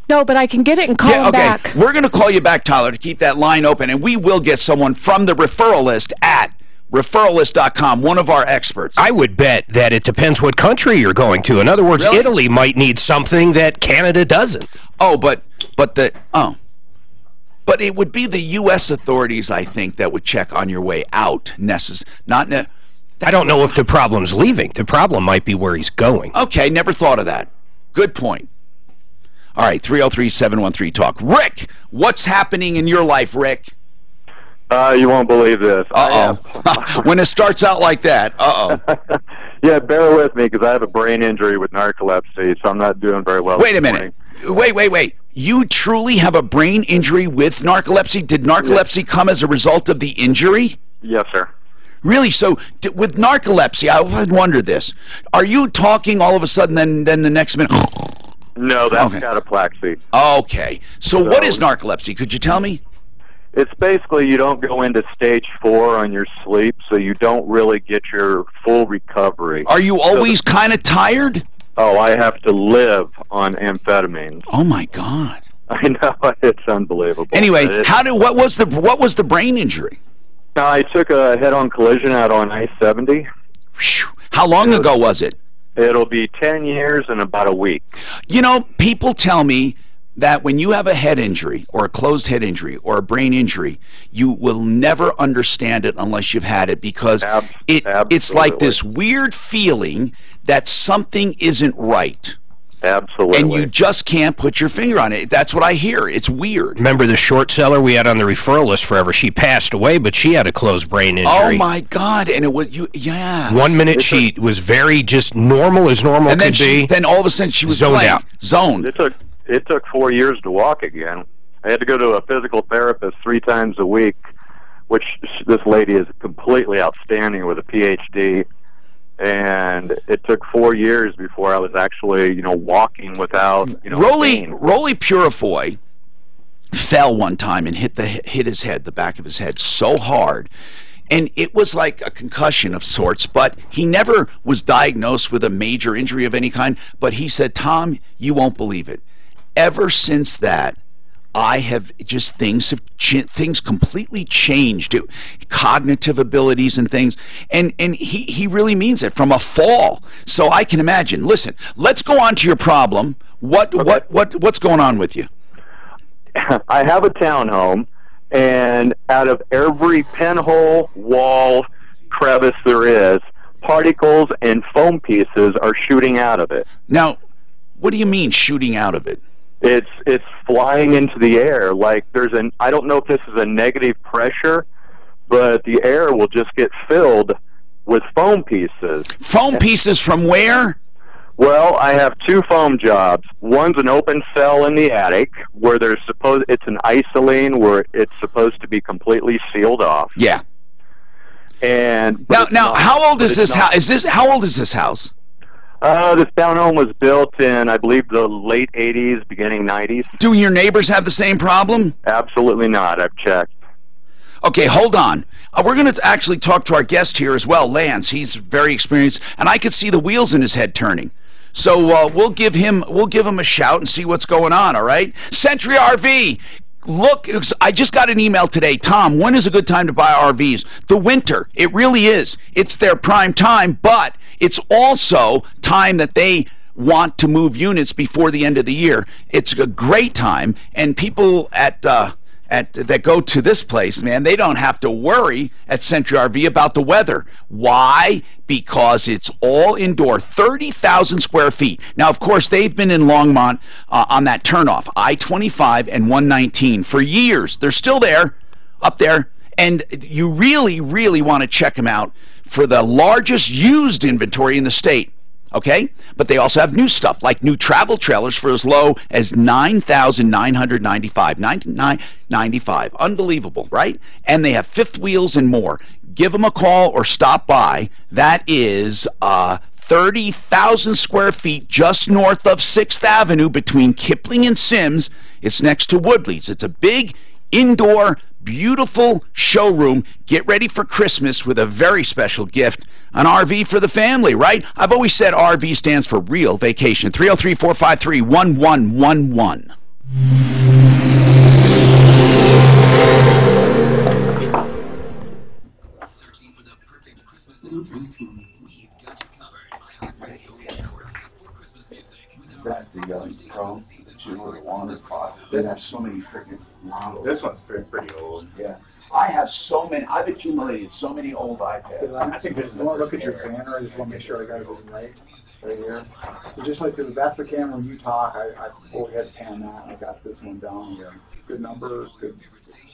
Speaker 17: No, but I can get it and call him back.
Speaker 11: We're going to call you back, Tyler, to keep that line open, and we will get someone from the referral list at referralist.com, one of our experts.
Speaker 13: I would bet that it depends what country you're going to. In other words,
Speaker 11: really?
Speaker 13: Italy might need something that Canada doesn't.
Speaker 11: Oh, but it would be the U.S. authorities, I think, that would check on your way out.
Speaker 13: I don't know if the problem's leaving. The problem might be where he's going.
Speaker 11: Okay, never thought of that. Good point. All right, 303-713-TALK. Rick, what's happening in your life, Rick?
Speaker 18: You won't believe this.
Speaker 11: Uh-oh. When it starts out like that, uh-oh.
Speaker 18: Yeah, bear with me because I have a brain injury with narcolepsy, so I'm not doing very well.
Speaker 11: Wait a minute. Wait. You truly have a brain injury with narcolepsy? Did narcolepsy come as a result of the injury?
Speaker 18: Yes, sir.
Speaker 11: Really? So with narcolepsy, I've wondered this. Are you talking all of a sudden, then the next minute?
Speaker 18: No, that's cataplexy.
Speaker 11: Okay. So what is narcolepsy? Could you tell me?
Speaker 18: It's basically you don't go into stage 4 on your sleep, so you don't really get your full recovery.
Speaker 11: Are you always kind of tired?
Speaker 18: Oh, I have to live on amphetamines.
Speaker 11: Oh my God!
Speaker 18: I know, it's unbelievable.
Speaker 11: Anyway, what was the brain injury?
Speaker 18: I took a head-on collision out on I-70.
Speaker 11: How long ago was it?
Speaker 18: It'll be 10 years and about a week.
Speaker 11: You know, people tell me that when you have a head injury or a closed head injury or a brain injury, you will never understand it unless you've had it, because it's like this weird feeling that something isn't right.
Speaker 18: Absolutely.
Speaker 11: And you just can't put your finger on it. That's what I hear. It's weird.
Speaker 13: Remember the short seller we had on the referral list forever? She passed away, but she had a closed brain injury.
Speaker 11: Oh my God! And it was yeah.
Speaker 13: 1 minute she was very just normal as normal could be.
Speaker 11: Then all of a sudden she was
Speaker 13: zoned out.
Speaker 11: Zoned.
Speaker 18: It took 4 years to walk again. I had to go to a physical therapist 3 times a week, which this lady is completely outstanding with a PhD. And it took 4 years before I was actually, walking without,
Speaker 11: Rolly Purifoy fell one time and hit his head, the back of his head, so hard. And it was like a concussion of sorts, but he never was diagnosed with a major injury of any kind. But he said, Tom, you won't believe it. Ever since that, I have just things completely changed, cognitive abilities and things, and he really means it, from a fall. So I can imagine. Listen, let's go on to your problem. What's going on with you?
Speaker 18: I have a townhome, and out of every pinhole, wall, crevice there is, particles and foam pieces are shooting out of it.
Speaker 11: Now, what do you mean shooting out of it?
Speaker 18: It's flying into the air like I don't know if this is a negative pressure, but the air will just get filled with foam pieces.
Speaker 11: Foam pieces from where?
Speaker 18: Well, I have 2 foam jobs. One's an open cell in the attic where it's an isoline where it's supposed to be completely sealed off.
Speaker 11: Yeah.
Speaker 18: And
Speaker 11: now how old is this house? How old is this house?
Speaker 18: This townhome was built in, I believe, the late 80s, beginning 90s.
Speaker 11: Do your neighbors have the same problem?
Speaker 18: Absolutely not. I've checked.
Speaker 11: Okay, hold on. We're going to actually talk to our guest here as well, Lance. He's very experienced, and I could see the wheels in his head turning. So we'll give him a shout and see what's going on. All right, Century RV. Look, I just got an email today. Tom, when is a good time to buy RVs? The winter. It really is. It's their prime time, but it's also time that they want to move units before the end of the year. It's a great time, and people that go to this place, man, they don't have to worry at Century RV about the weather. Why? Because it's all indoor, 30,000 square feet. Now, of course, they've been in Longmont on that turnoff, I-25 and 119 for years. They're still there, up there, and you really, really want to check them out for the largest used inventory in the state. Okay? But they also have new stuff, like new travel trailers for as low as $9,995. $9,995. Unbelievable, right? And they have fifth wheels and more. Give them a call or stop by. That is 30,000 square feet just north of 6th Avenue between Kipling and Sims. It's next to Woodley's. It's a big, indoor, beautiful showroom. Get ready for Christmas with a very special gift. An RV for the family, right? I've always said RV stands for real vacation. 303-453-1111.
Speaker 10: Searching for the perfect Christmas soundtrack? We've got you covered. iHeartRadio is your home for Christmas music.
Speaker 7: Is that the Pro? The water pot? They have so many freaking models. This one's pretty old. Yeah. I have so many. I've accumulated so many old iPads.
Speaker 1: I think this. You want to look at your banner? I just want to make sure I got everything right here. So just like that's the camera when you talk. I go ahead and pan that. I got this one down here. Good number. Good.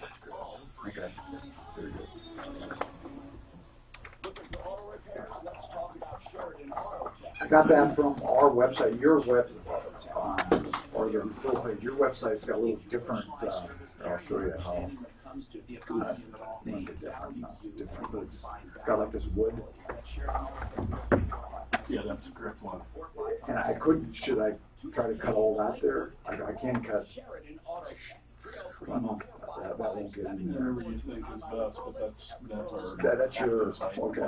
Speaker 1: That's good. Okay. Very good. I got that from our website. Your web, or the full page. Your website's got a little different. I'll show you how. Different, but it's got like this wood.
Speaker 9: Yeah, that's the correct one.
Speaker 1: And I couldn't. Should I try to cut all that there? I can't cut. Well, that won't get in there.
Speaker 9: Whatever you think is best, but that's our.
Speaker 1: That's your okay.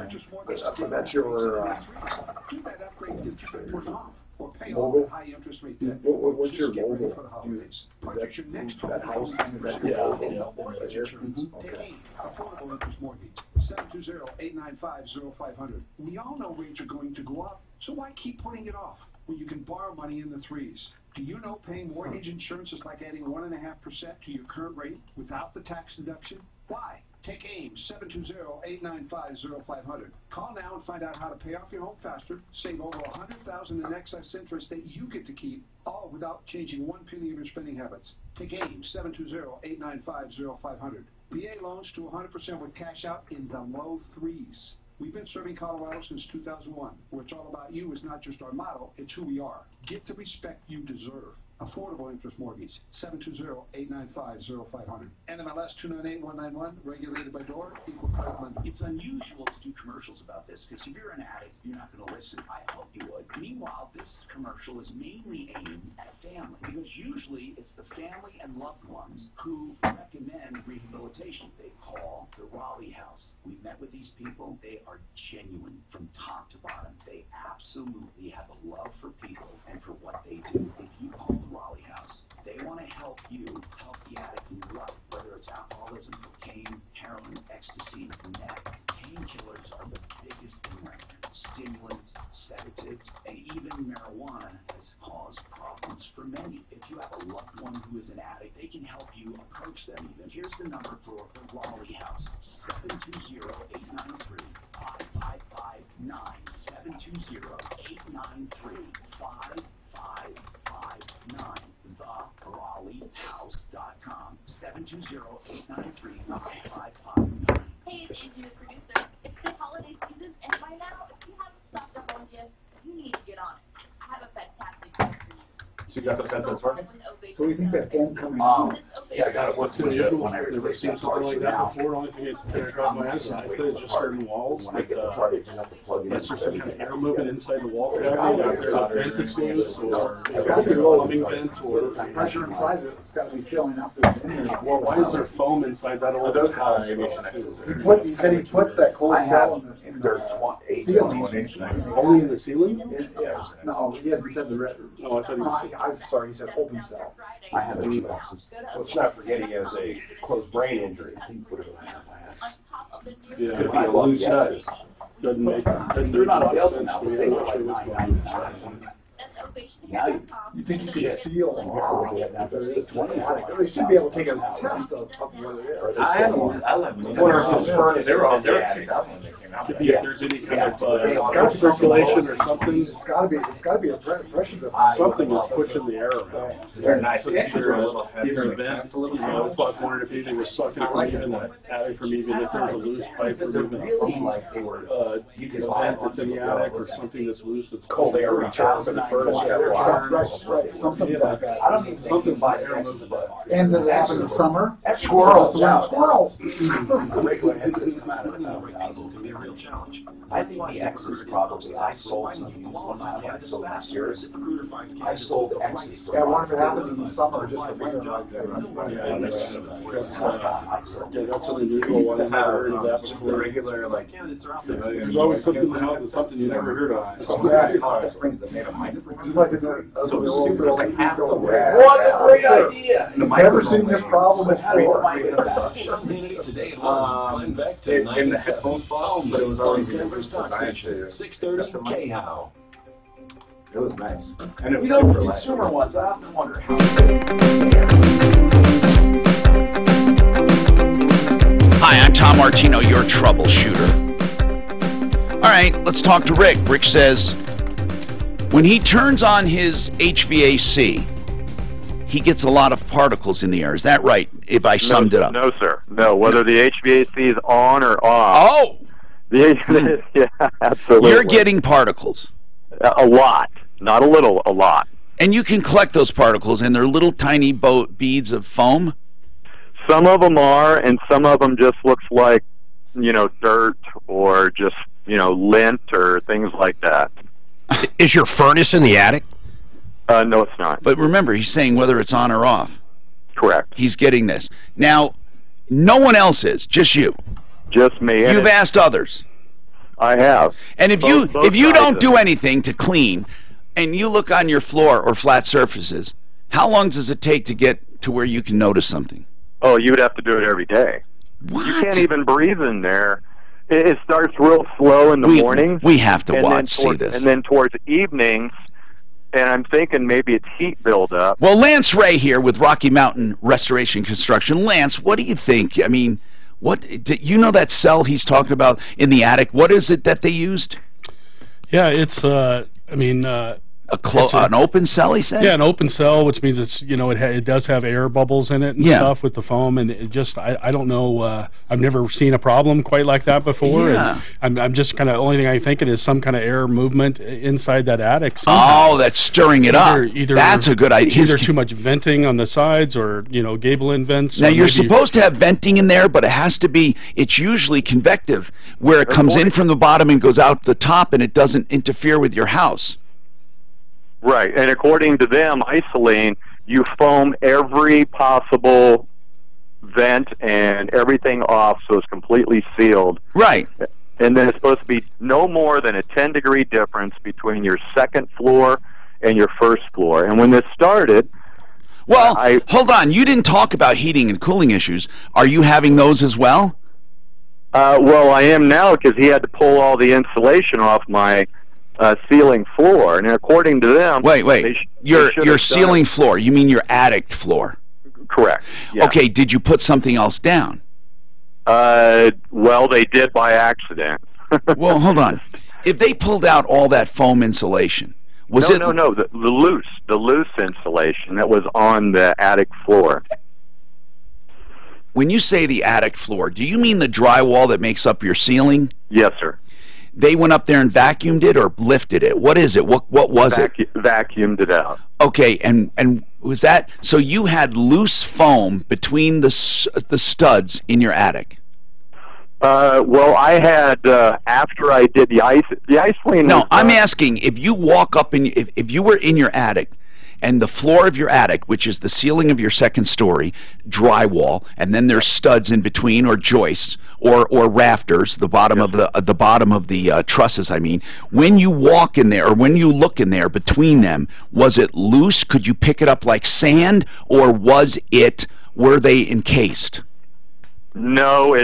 Speaker 1: But that's your logo. What's your logo? Is that house thing? Is that your logo? Right here? Okay.
Speaker 2: Affordable interest mortgage, 720-895-0500. We all know rates are going to go up, so why keep putting it off when you can borrow money in the threes? Do you know paying mortgage insurance is like adding 1.5% to your current rate without the tax deduction? Why? Take AIM, 720-895-0500. Call now and find out how to pay off your home faster, save over $100,000 in excess interest that you get to keep, all without changing one penny of your spending habits. Take AIM, 720-895-0500. VA loans to 100% with cash out in the low threes. We've been serving Colorado since 2001. Where it's all about you is not just our motto, it's who we are. Get the respect you deserve. Affordable interest mortgage, 720-895-0500. NMLS 298191, regulated by DOR, equal credit lender.
Speaker 7: It's unusual to do commercials about this because if you're an addict, you're not going to listen. I hope you would. Meanwhile, this commercial is mainly aimed at family because usually it's the family and loved ones who recommend rehabilitation. They call the Raleigh House. We met with these people. They are genuine from top to bottom. They absolutely have a love for people and for what they do. If you call the Raleigh House, they want to help you help the addict in your life, whether it's alcoholism, cocaine, heroin, ecstasy, meth. Painkillers are the biggest thing right now. Stimulants, sedatives, and even marijuana has caused problems for many. If you have a loved one who is an addict, they can help you approach them even. Here's the number for the Raleigh House, 720-893-5559. 720-893-5559. TheRaleighHouse.com. 720-893-5559.
Speaker 6: Hey, it's Angie, the producer. It's the holiday season, and by now, if you haven't stocked up on gifts, you need to get on it. I have a fantastic gift for you.
Speaker 9: So you got those headsets working?
Speaker 1: So we think that foam coming
Speaker 7: Yeah, I got it. What's
Speaker 8: It's unusual.
Speaker 7: when I
Speaker 8: I've never
Speaker 7: replace
Speaker 8: seen
Speaker 7: that
Speaker 8: something like that
Speaker 7: now?
Speaker 8: before. The only thing that kind of caught my eye is I said it's just certain walls.
Speaker 7: When I get the part, I just have to plug it in.
Speaker 8: Is there some kind of air movement inside the wall cavity? If there's a vent that's loose, or
Speaker 1: It's got to be low.
Speaker 8: plumbing vent, or
Speaker 1: Pressure inside it, it's got to be filling up the in there.
Speaker 8: well, why is there foam inside that?
Speaker 9: Are those high aviation exits?
Speaker 1: He said he put that closed cell in the ceiling.
Speaker 8: Only in the ceiling?
Speaker 1: No, he hasn't said the red.
Speaker 8: Oh, I thought he was.
Speaker 1: I'm sorry, he said open cell.
Speaker 7: I have a boxes.
Speaker 9: Let's not forget he has a closed brain injury.
Speaker 8: Yeah,
Speaker 9: Could be a loose nut.
Speaker 8: doesn't make doesn't
Speaker 7: They're
Speaker 8: make a
Speaker 7: not
Speaker 8: lot of
Speaker 7: available
Speaker 8: sense
Speaker 7: now,
Speaker 8: to
Speaker 7: but
Speaker 8: me.
Speaker 7: they
Speaker 8: I'm
Speaker 7: were
Speaker 8: not
Speaker 7: like
Speaker 8: sure what's going on.
Speaker 7: Now
Speaker 1: You think you could seal they should be able to take a test of whether it is.
Speaker 9: I wonder if those furnace, they were on there in 2000 when they came out.
Speaker 8: Could be if there's any kind of circulation or something.
Speaker 1: It's got to be a pressure difference.
Speaker 8: Something is pushing the air around.
Speaker 9: They're nice.
Speaker 8: So either a vent, you know, that's why I was wondering if anything was sucking from even the attic, from even if there's a loose pipe, or even a vent that's in the attic, or something that's loose that's
Speaker 9: Cold air return for the furnace.
Speaker 1: Right, something like that.
Speaker 7: I don't even think
Speaker 8: something's
Speaker 7: buy
Speaker 8: air movement.
Speaker 1: And does it happen in summer?
Speaker 7: Squirrels.
Speaker 1: Squirrels.
Speaker 7: Regular headsets come out of $1,000. I think the X is probably, I sold some used one now, I sold my series. I sold X's for
Speaker 1: Yeah, I wonder if it happens in the summer, just the winter, I'd say.
Speaker 8: That's an unusual one. I've never heard of that
Speaker 9: Just the
Speaker 8: before.
Speaker 9: regular, like,
Speaker 8: There's always something in the house that's something you never heard of.
Speaker 1: Just like the
Speaker 7: What a great idea!
Speaker 1: Never seen this problem before.
Speaker 10: Today,
Speaker 9: in the headphone phone, but it was already
Speaker 10: Denver stock station, 630 K-How.
Speaker 9: It was nice. And it was
Speaker 7: You know,
Speaker 9: super light.
Speaker 7: consumer ones, I often wonder how.
Speaker 11: Hi, I'm Tom Martino, your troubleshooter. All right, let's talk to Rick. Rick says, when he turns on his HVAC, he gets a lot of particles in the air. Is that right, if I summed it up?
Speaker 18: No, sir. No, whether the HVAC is on or off.
Speaker 11: Oh!
Speaker 18: Yeah, absolutely.
Speaker 11: You're getting particles.
Speaker 18: A lot. Not a little, a lot.
Speaker 11: And you can collect those particles, and they're little tiny beads of foam?
Speaker 18: Some of them are, and some of them just looks like, dirt or just, lint or things like that.
Speaker 13: Is your furnace in the attic?
Speaker 18: No, it's not.
Speaker 11: But remember, he's saying whether it's on or off.
Speaker 18: Correct.
Speaker 11: He's getting this. Now, no one else is, just you.
Speaker 18: Just me.
Speaker 11: You've asked others.
Speaker 18: I have.
Speaker 11: And if
Speaker 18: Both
Speaker 11: you
Speaker 18: sides
Speaker 11: don't
Speaker 18: of
Speaker 11: do
Speaker 18: it.
Speaker 11: anything to clean, and you look on your floor or flat surfaces, how long does it take to get to where you can notice something?
Speaker 18: Oh, you would have to do it every day.
Speaker 11: What?
Speaker 18: You can't even breathe in there. It starts real slow in the mornings.
Speaker 11: We have to see this.
Speaker 18: And then towards evenings, and I'm thinking maybe it's heat buildup.
Speaker 11: Well, Lance Ray here with Rocky Mountain Restoration Construction. Lance, what do you think? I mean, you know that cell he's talking about in the attic? What is it that they used?
Speaker 8: Yeah, it's
Speaker 11: an open cell, he said?
Speaker 8: Yeah, an open cell, which means it's it does have air bubbles in it and stuff with the foam, and it just I don't know, I've never seen a problem quite like that before.
Speaker 11: Yeah.
Speaker 8: And I'm just kind of, only thing I'm thinking is some kind of air movement inside that attic somehow.
Speaker 11: Oh, that's stirring it up. That's a good idea.
Speaker 8: Either too much venting on the sides, or gable in vents.
Speaker 11: Now you're supposed to have venting in there, but it's usually convective, where it comes in from the bottom and goes out the top, and it doesn't interfere with your house.
Speaker 18: Right, and according to them, isolene, you foam every possible vent and everything off so it's completely sealed.
Speaker 11: Right.
Speaker 18: And then it's supposed to be no more than a 10-degree difference between your second floor and your first floor. And when this started...
Speaker 11: Well, hold on. You didn't talk about heating and cooling issues. Are you having those as well?
Speaker 18: Well, I am now, because he had to pull all the insulation off my... ceiling floor, and according to them...
Speaker 11: Wait. Your ceiling floor, you mean your attic floor?
Speaker 18: Correct. Yeah.
Speaker 11: Okay, did you put something else down?
Speaker 18: Well, they did by accident.
Speaker 11: Well, hold on. If they pulled out all that foam insulation,
Speaker 18: No, the loose insulation that was on the attic floor.
Speaker 11: When you say the attic floor, do you mean the drywall that makes up your ceiling?
Speaker 18: Yes, sir.
Speaker 11: They went up there and vacuumed it or lifted it? What is it? What was it?
Speaker 18: Vacuumed it out.
Speaker 11: Okay, and was that, so you had loose foam between the studs in your attic?
Speaker 18: Well, I had, after I did the ice clean.
Speaker 11: No, I'm asking, if you walk up in, if you were in your attic, and the floor of your attic, which is the ceiling of your second story, drywall, and then there's studs in between, or joists, or rafters, the bottom of the trusses, I mean, when you walk in there, or when you look in there between them, was it loose? Could you pick it up like sand, or were they encased?
Speaker 18: No,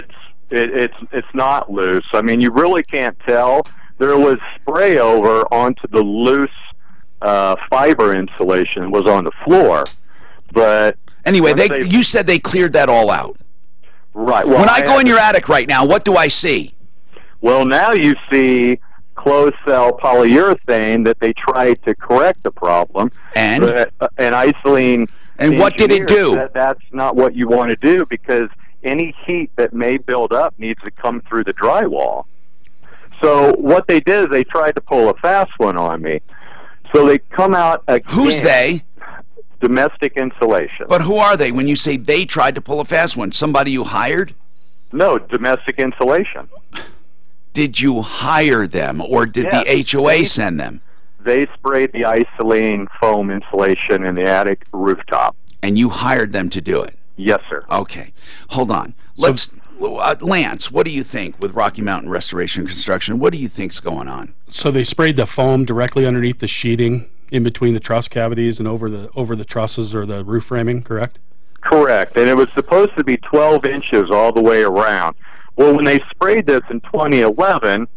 Speaker 18: it's not loose. I mean, you really can't tell. There was spray over onto the loose fiber insulation was on the floor, but
Speaker 11: anyway, you said they cleared that all out.
Speaker 18: Right. Well,
Speaker 11: when I go in your attic right now, what do I see?
Speaker 18: Well, now you see closed cell polyurethane that they tried to correct the problem,
Speaker 11: and
Speaker 18: isolene.
Speaker 11: And what did it do?
Speaker 18: That's not what you want to do, because any heat that may build up needs to come through the drywall. So what they did is they tried to pull a fast one on me. So they come out again.
Speaker 11: Who's they?
Speaker 18: Domestic Insulation.
Speaker 11: But who are they? When you say they tried to pull a fast one, somebody you hired?
Speaker 18: No, Domestic Insulation.
Speaker 11: Did you hire them, or did the HOA send them?
Speaker 18: They sprayed the isolene foam insulation in the attic rooftop.
Speaker 11: And you hired them to do it?
Speaker 18: Yes, sir.
Speaker 11: Okay. Hold on. Let's... Lance, what do you think with Rocky Mountain Restoration Construction? What do you think's going on?
Speaker 8: So they sprayed the foam directly underneath the sheeting, in between the truss cavities and over the trusses or the roof framing, correct?
Speaker 18: Correct, and it was supposed to be 12 inches all the way around. Well, when they sprayed this in 2011,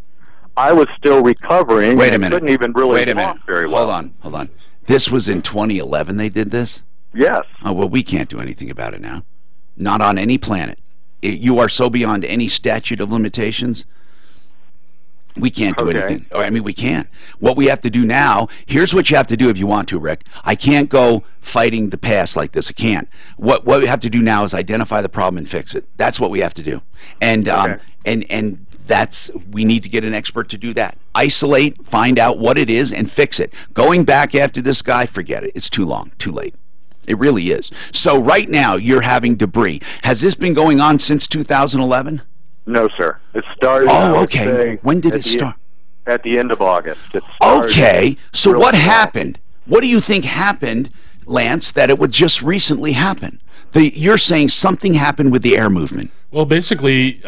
Speaker 18: I was still recovering.
Speaker 11: Wait a minute.
Speaker 18: Couldn't even really walk very well.
Speaker 11: Hold on. This was in 2011 they did this?
Speaker 18: Yes.
Speaker 11: Oh, well, we can't do anything about it now. Not on any planet. You are so beyond any statute of limitations, we can't do anything. I mean, we can't. What we have to do now, here's what you have to do if you want to, Rick. I can't go fighting the past like this. I can't. What we have to do now is identify the problem and fix it. That's what we have to do. And and that's, we need to get an expert to do that. Isolate, find out what it is, and fix it. Going back after this guy, forget it. It's too long, too late. It really is. So right now, you're having debris. Has this been going on since 2011?
Speaker 18: No, sir. It started...
Speaker 11: Oh, okay. When did it start?
Speaker 18: At the end of August.
Speaker 11: Okay. So what happened? What do you think happened, Lance, that it would just recently happen? You're saying something happened with the air movement.
Speaker 8: Well, basically,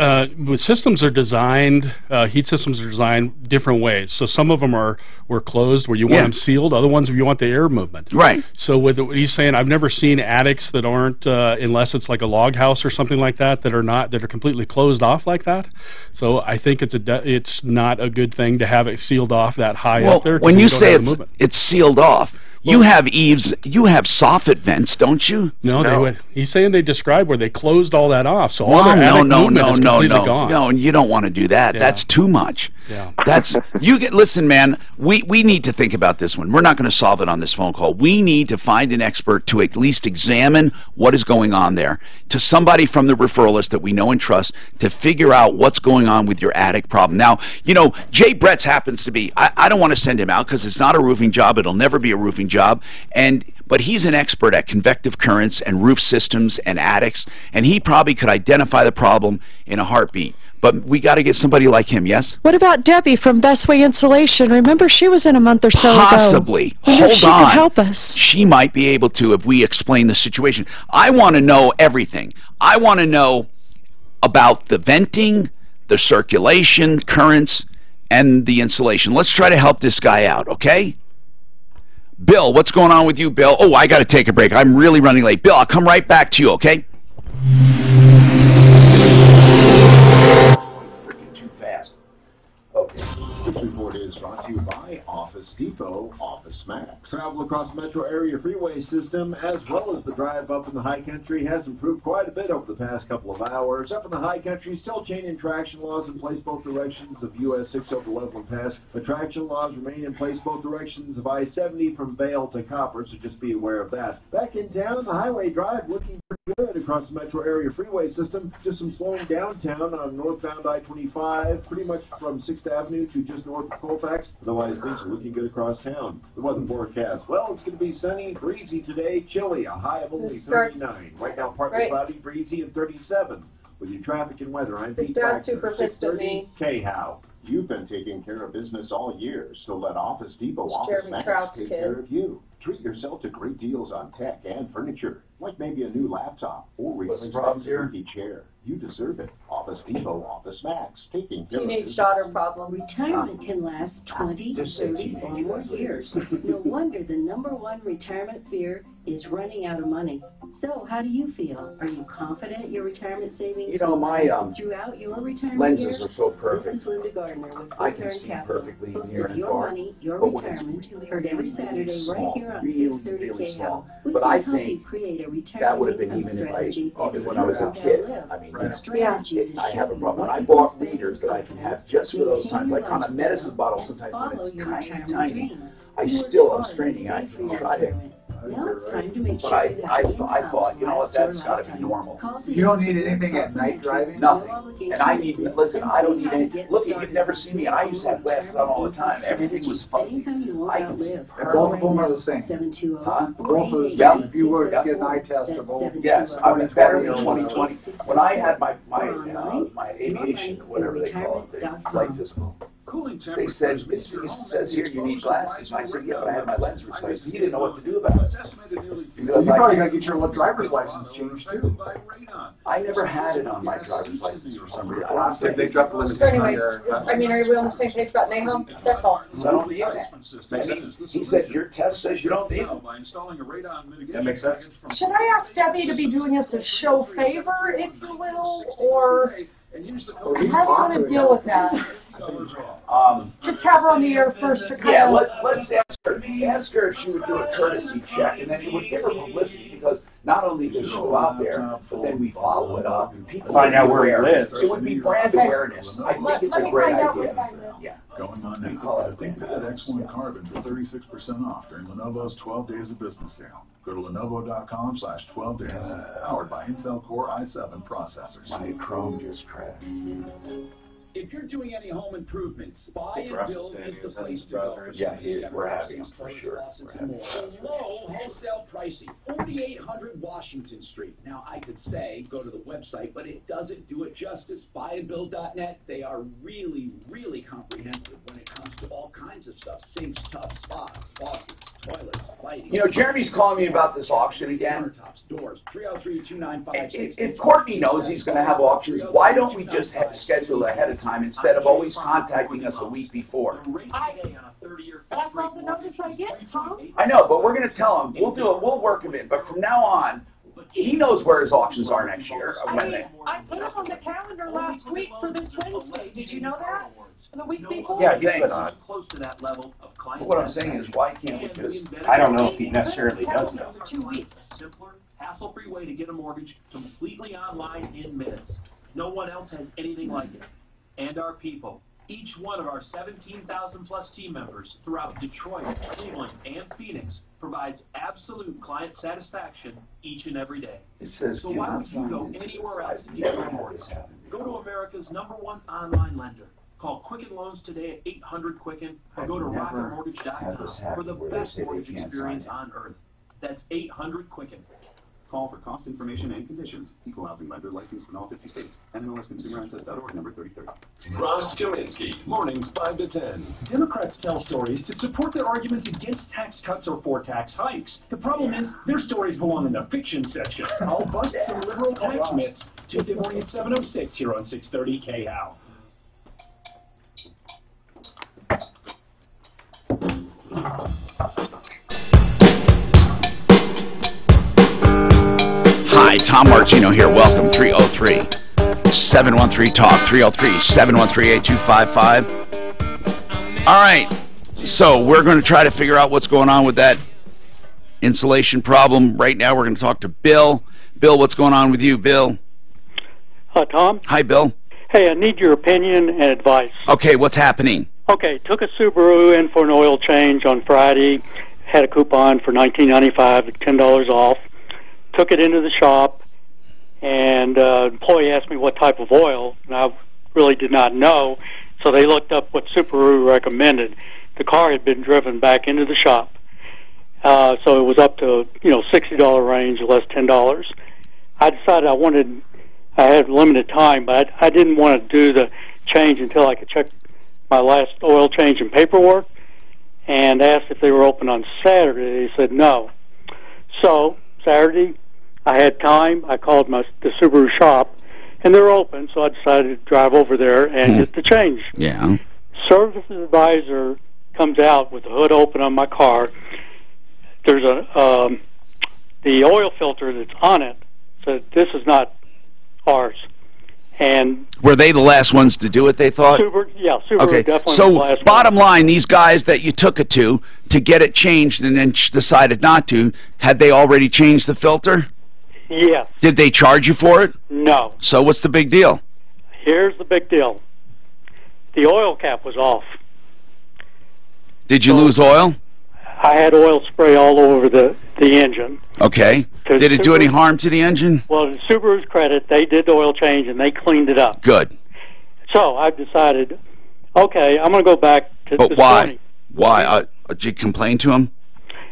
Speaker 8: systems are designed, heat systems are designed different ways. So some of them were closed where you want them sealed, other ones where you want the air movement.
Speaker 11: Right.
Speaker 8: So with what he's saying, I've never seen attics that aren't, unless it's like a log house or something like that, that are completely closed off like that. So I think it's not a good thing to have it sealed off that high up there.
Speaker 11: When you say it's sealed off, you have eaves, you have soffit vents, don't you?
Speaker 8: No, he's saying they described where they closed all that off, so all their attic movement is completely gone.
Speaker 11: No, you don't want to do that.
Speaker 8: Yeah.
Speaker 11: That's too much.
Speaker 8: Yeah.
Speaker 11: Listen, man, we need to think about this one. We're not going to solve it on this phone call. We need to find an expert to at least examine what is going on there, to somebody from the referral list that we know and trust, to figure out what's going on with your attic problem. Now, you know, Jay Bretz happens to be, I don't want to send him out because it's not a roofing job. It'll never be a roofing job. But he's an expert at convective currents and roof systems and attics, and he probably could identify the problem in a heartbeat. But we got to get somebody like him, yes?
Speaker 17: What about Debbie from Best Way Insulation? Remember, she was in a month or so ago.
Speaker 11: Possibly.
Speaker 17: Hold she
Speaker 11: on.
Speaker 17: Could help us.
Speaker 11: She might be able to if we explain the situation. I want to know everything. I want to know about the venting, the circulation, currents, and the insulation. Let's try to help this guy out, okay? Bill, what's going on with you, Bill? Oh, I got to take a break. I'm really running late. Bill, I'll come right back to you, okay?
Speaker 7: Freaking too fast. Okay.
Speaker 19: This report is brought to you by Office Depot Office Max. Travel across the metro area freeway system as well as the drive up in the high country has improved quite a bit over the past couple of hours. Up in the high country, still chain and traction laws in place both directions of US 6 over Loveland Pass. The traction laws remain in place both directions of I-70 from Vail to Copper, so just be aware of that. Back in town, the highway drive looking pretty good across the metro area freeway system. Just some slowing downtown on northbound I-25, pretty much from 6th Avenue to just north of Colfax. Otherwise, things are looking good across town. The weather forecast. Well, it's going to be sunny, breezy today, chilly, a high of only 39. Right now, partly cloudy, breezy, and 37. With your traffic and weather, I'm Pete Baxter,
Speaker 14: super pissed at me.
Speaker 19: K-How.
Speaker 18: You've been taking care of business all year, so let Office Depot Office
Speaker 14: Jeremy
Speaker 18: Max
Speaker 14: Trout's
Speaker 18: take
Speaker 14: kid.
Speaker 18: care of you. Treat yourself to great deals on tech and furniture, like maybe a new laptop or replace that squeaky chair. You deserve it. Office Depot Office Max, taking care of
Speaker 14: Teenage
Speaker 18: business.
Speaker 14: daughter problem.
Speaker 20: Retirement can last 20, 30, or more years. No wonder the #1 retirement fear is running out of money. So, how do you feel? Are you confident your retirement savings will last throughout your retirement
Speaker 11: lenses
Speaker 20: years?
Speaker 11: are so perfect.
Speaker 20: This is Linda Gardner with
Speaker 11: I
Speaker 20: Full
Speaker 11: can
Speaker 20: Turn
Speaker 11: see
Speaker 20: Capital.
Speaker 11: perfectly
Speaker 20: Host
Speaker 11: near
Speaker 20: of
Speaker 11: and
Speaker 20: Your
Speaker 11: far.
Speaker 20: Money, Your
Speaker 11: But when it's
Speaker 20: Retirement, heard every Saturday right here on
Speaker 11: really
Speaker 20: 630
Speaker 11: small.
Speaker 20: KHL. We
Speaker 11: But
Speaker 20: can
Speaker 11: I
Speaker 20: help you
Speaker 11: think
Speaker 20: create a retirement
Speaker 11: that would have been
Speaker 20: income
Speaker 11: even if
Speaker 20: strategy
Speaker 11: even when I was a
Speaker 20: that
Speaker 11: kid.
Speaker 20: live.
Speaker 11: I mean,
Speaker 20: A strategy to
Speaker 11: I have a
Speaker 20: show
Speaker 11: problem. When
Speaker 20: you
Speaker 11: I
Speaker 20: what
Speaker 11: bought
Speaker 20: you can
Speaker 11: readers
Speaker 20: spend
Speaker 11: that I can have just for those times, like on a medicine bottle, sometimes when
Speaker 20: follow
Speaker 11: it's
Speaker 20: your
Speaker 11: tiny,
Speaker 20: retirement
Speaker 11: tiny,
Speaker 20: dreams.
Speaker 11: I
Speaker 20: Work
Speaker 11: still am
Speaker 20: hard
Speaker 11: straining.
Speaker 20: and
Speaker 11: I
Speaker 20: save for your
Speaker 11: try to.
Speaker 20: retirement. Now it's time to make
Speaker 11: But
Speaker 20: sure you have income
Speaker 11: I thought, you know what,
Speaker 20: to last
Speaker 11: that's
Speaker 20: your
Speaker 11: got to be
Speaker 20: lifetime.
Speaker 11: normal.
Speaker 20: Call
Speaker 1: You don't need anything at night driving?
Speaker 11: Nothing. And I need, listen, I don't need any, look, you've never seen me, and I used to have glasses on all the time. Everything was fuzzy. I can see
Speaker 1: And both of them are the same.
Speaker 11: Huh?
Speaker 1: Both are the
Speaker 11: Yep.
Speaker 1: same. If you were to get an eye test, they're both.
Speaker 11: Yes, I've been better than 2020. When I had my aviation, whatever they call it, flight physical, they said, it says here you need glasses. And I said, yeah, but I had my lens replaced. He didn't know what to do about it. Because
Speaker 1: You probably got to get your driver's license changed too.
Speaker 11: I never had it on my driver's license for some reason. I don't
Speaker 14: So
Speaker 11: think they dropped the limit.
Speaker 14: anyway, I mean, are we on the same page about Nahum? That's all.
Speaker 11: I don't need it. He said, your test says you don't need it.
Speaker 9: That makes sense.
Speaker 14: Should I ask Debbie to be doing us a show favor, if you will, or how do you want to deal with that? Just have her on the air first to kind
Speaker 11: Yeah,
Speaker 14: of...
Speaker 11: let's ask her if she would do a courtesy check, and then it would give her publicity, because not only does she go out there, but then we follow it up, and people
Speaker 9: Find out where he
Speaker 11: aware.
Speaker 9: lives.
Speaker 11: It would be brand awareness. I think it's
Speaker 14: Let
Speaker 11: a
Speaker 14: me
Speaker 11: great
Speaker 14: find out where
Speaker 11: idea.
Speaker 14: I live.
Speaker 11: Yeah.
Speaker 21: Going on now. The ThinkPad X1 Carbon for 36% off during Lenovo's 12 Days of Business sale. Go to Lenovo.com/12 days. Powered by Intel Core i7 processors.
Speaker 11: My Chrome just crashed.
Speaker 22: If you're doing any home improvements, buy and build is the place to go.
Speaker 11: Yeah, we're having them for sure.
Speaker 22: Low wholesale pricing, 4800 Washington Street. Now, I could say go to the website, but it doesn't do it justice. Buyandbuild.net, they are really, really comprehensive when it comes to all kinds of stuff. Sinks, tubs, spas, faucets, toilets, lighting.
Speaker 11: You know, Jeremy's calling me about this auction again.
Speaker 22: Countertops, doors, 303-295-60.
Speaker 11: If Courtney knows he's going to have auctions, why don't we just schedule ahead of time instead of always contacting us a week before?
Speaker 14: That's all the notice I get, Tom.
Speaker 11: I know, but we're going to tell him. We'll do it. We'll work him in. But from now on, he knows where his auctions are next year.
Speaker 14: I put them on the calendar last week for this Wednesday. Did you know that? And the week before?
Speaker 9: Yeah, he's been on.
Speaker 22: Close to that level of client
Speaker 11: But what I'm saying is, why can't we just...
Speaker 9: I don't know if he necessarily does know.
Speaker 22: 2 weeks. Simpler, hassle-free way to get a mortgage completely online in minutes. No one else has anything like it. And our people. Each one of our 17,000 plus team members throughout Detroit, Cleveland, and Phoenix provides absolute client satisfaction each and every day.
Speaker 11: It says,
Speaker 22: so why would you go anywhere else to get your mortgage? Go to America's #1 online lender. Call Quicken Loans today at 800-QUICKEN or go to RocketMortgage.com for the best mortgage experience on earth. That's 800-QUICKEN.
Speaker 23: Call for cost information and conditions. Equal housing lender licensed in all 50 states. NMLSConsumerAccess.org, number 3030.
Speaker 24: Ross Kaminsky, mornings 5 to 10.
Speaker 2: Democrats tell stories to support their arguments against tax cuts or for tax hikes. The problem is, their stories belong in the fiction section. I'll bust some liberal tax myths. Tuesday morning at 7:06 here on 630 KHOW.
Speaker 11: Hi, Tom Martino here. Welcome, 303-713-TALK, 303-713-8255. All right, so we're going to try to figure out what's going on with that insulation problem. Right now, we're going to talk to Bill. Bill, what's going on with you, Bill?
Speaker 25: Tom?
Speaker 11: Hi, Bill.
Speaker 25: Hey, I need your opinion and advice.
Speaker 11: Okay, what's happening?
Speaker 25: Okay, took a Subaru in for an oil change on Friday. Had a coupon for $19.95, $10 off. Took it into the shop, and employee asked me what type of oil, and I really did not know, so they looked up what Subaru recommended. The car had been driven back into the shop, so it was up to, $60 range, less $10. I decided I had limited time, but I didn't want to do the change until I could check my last oil change and paperwork, and asked if they were open on Saturday. They said no. So Saturday, I had time. I called the Subaru shop, and they're open, so I decided to drive over there and get the change.
Speaker 11: Yeah.
Speaker 25: Service advisor comes out with the hood open on my car. There's the oil filter that's on it, so this is not ours. And
Speaker 11: were they the last ones to do it, they thought?
Speaker 25: Subaru
Speaker 11: okay.
Speaker 25: definitely
Speaker 11: So
Speaker 25: was the last
Speaker 11: bottom line, these guys that you took it to get it changed and then decided not to, had they already changed the filter?
Speaker 25: Yes.
Speaker 11: Did they charge you for it?
Speaker 25: No.
Speaker 11: So what's the big deal?
Speaker 25: Here's the big deal. The oil cap was off.
Speaker 11: Did you lose oil?
Speaker 25: I had oil spray all over the engine.
Speaker 11: Okay. Did it do any harm to the engine?
Speaker 25: Well, to Subaru's credit, they did the oil change and they cleaned it up.
Speaker 11: Good.
Speaker 25: So I decided, okay, I'm going to go back to
Speaker 11: But
Speaker 25: this
Speaker 11: why?
Speaker 25: morning.
Speaker 11: Why? Did you complain to him?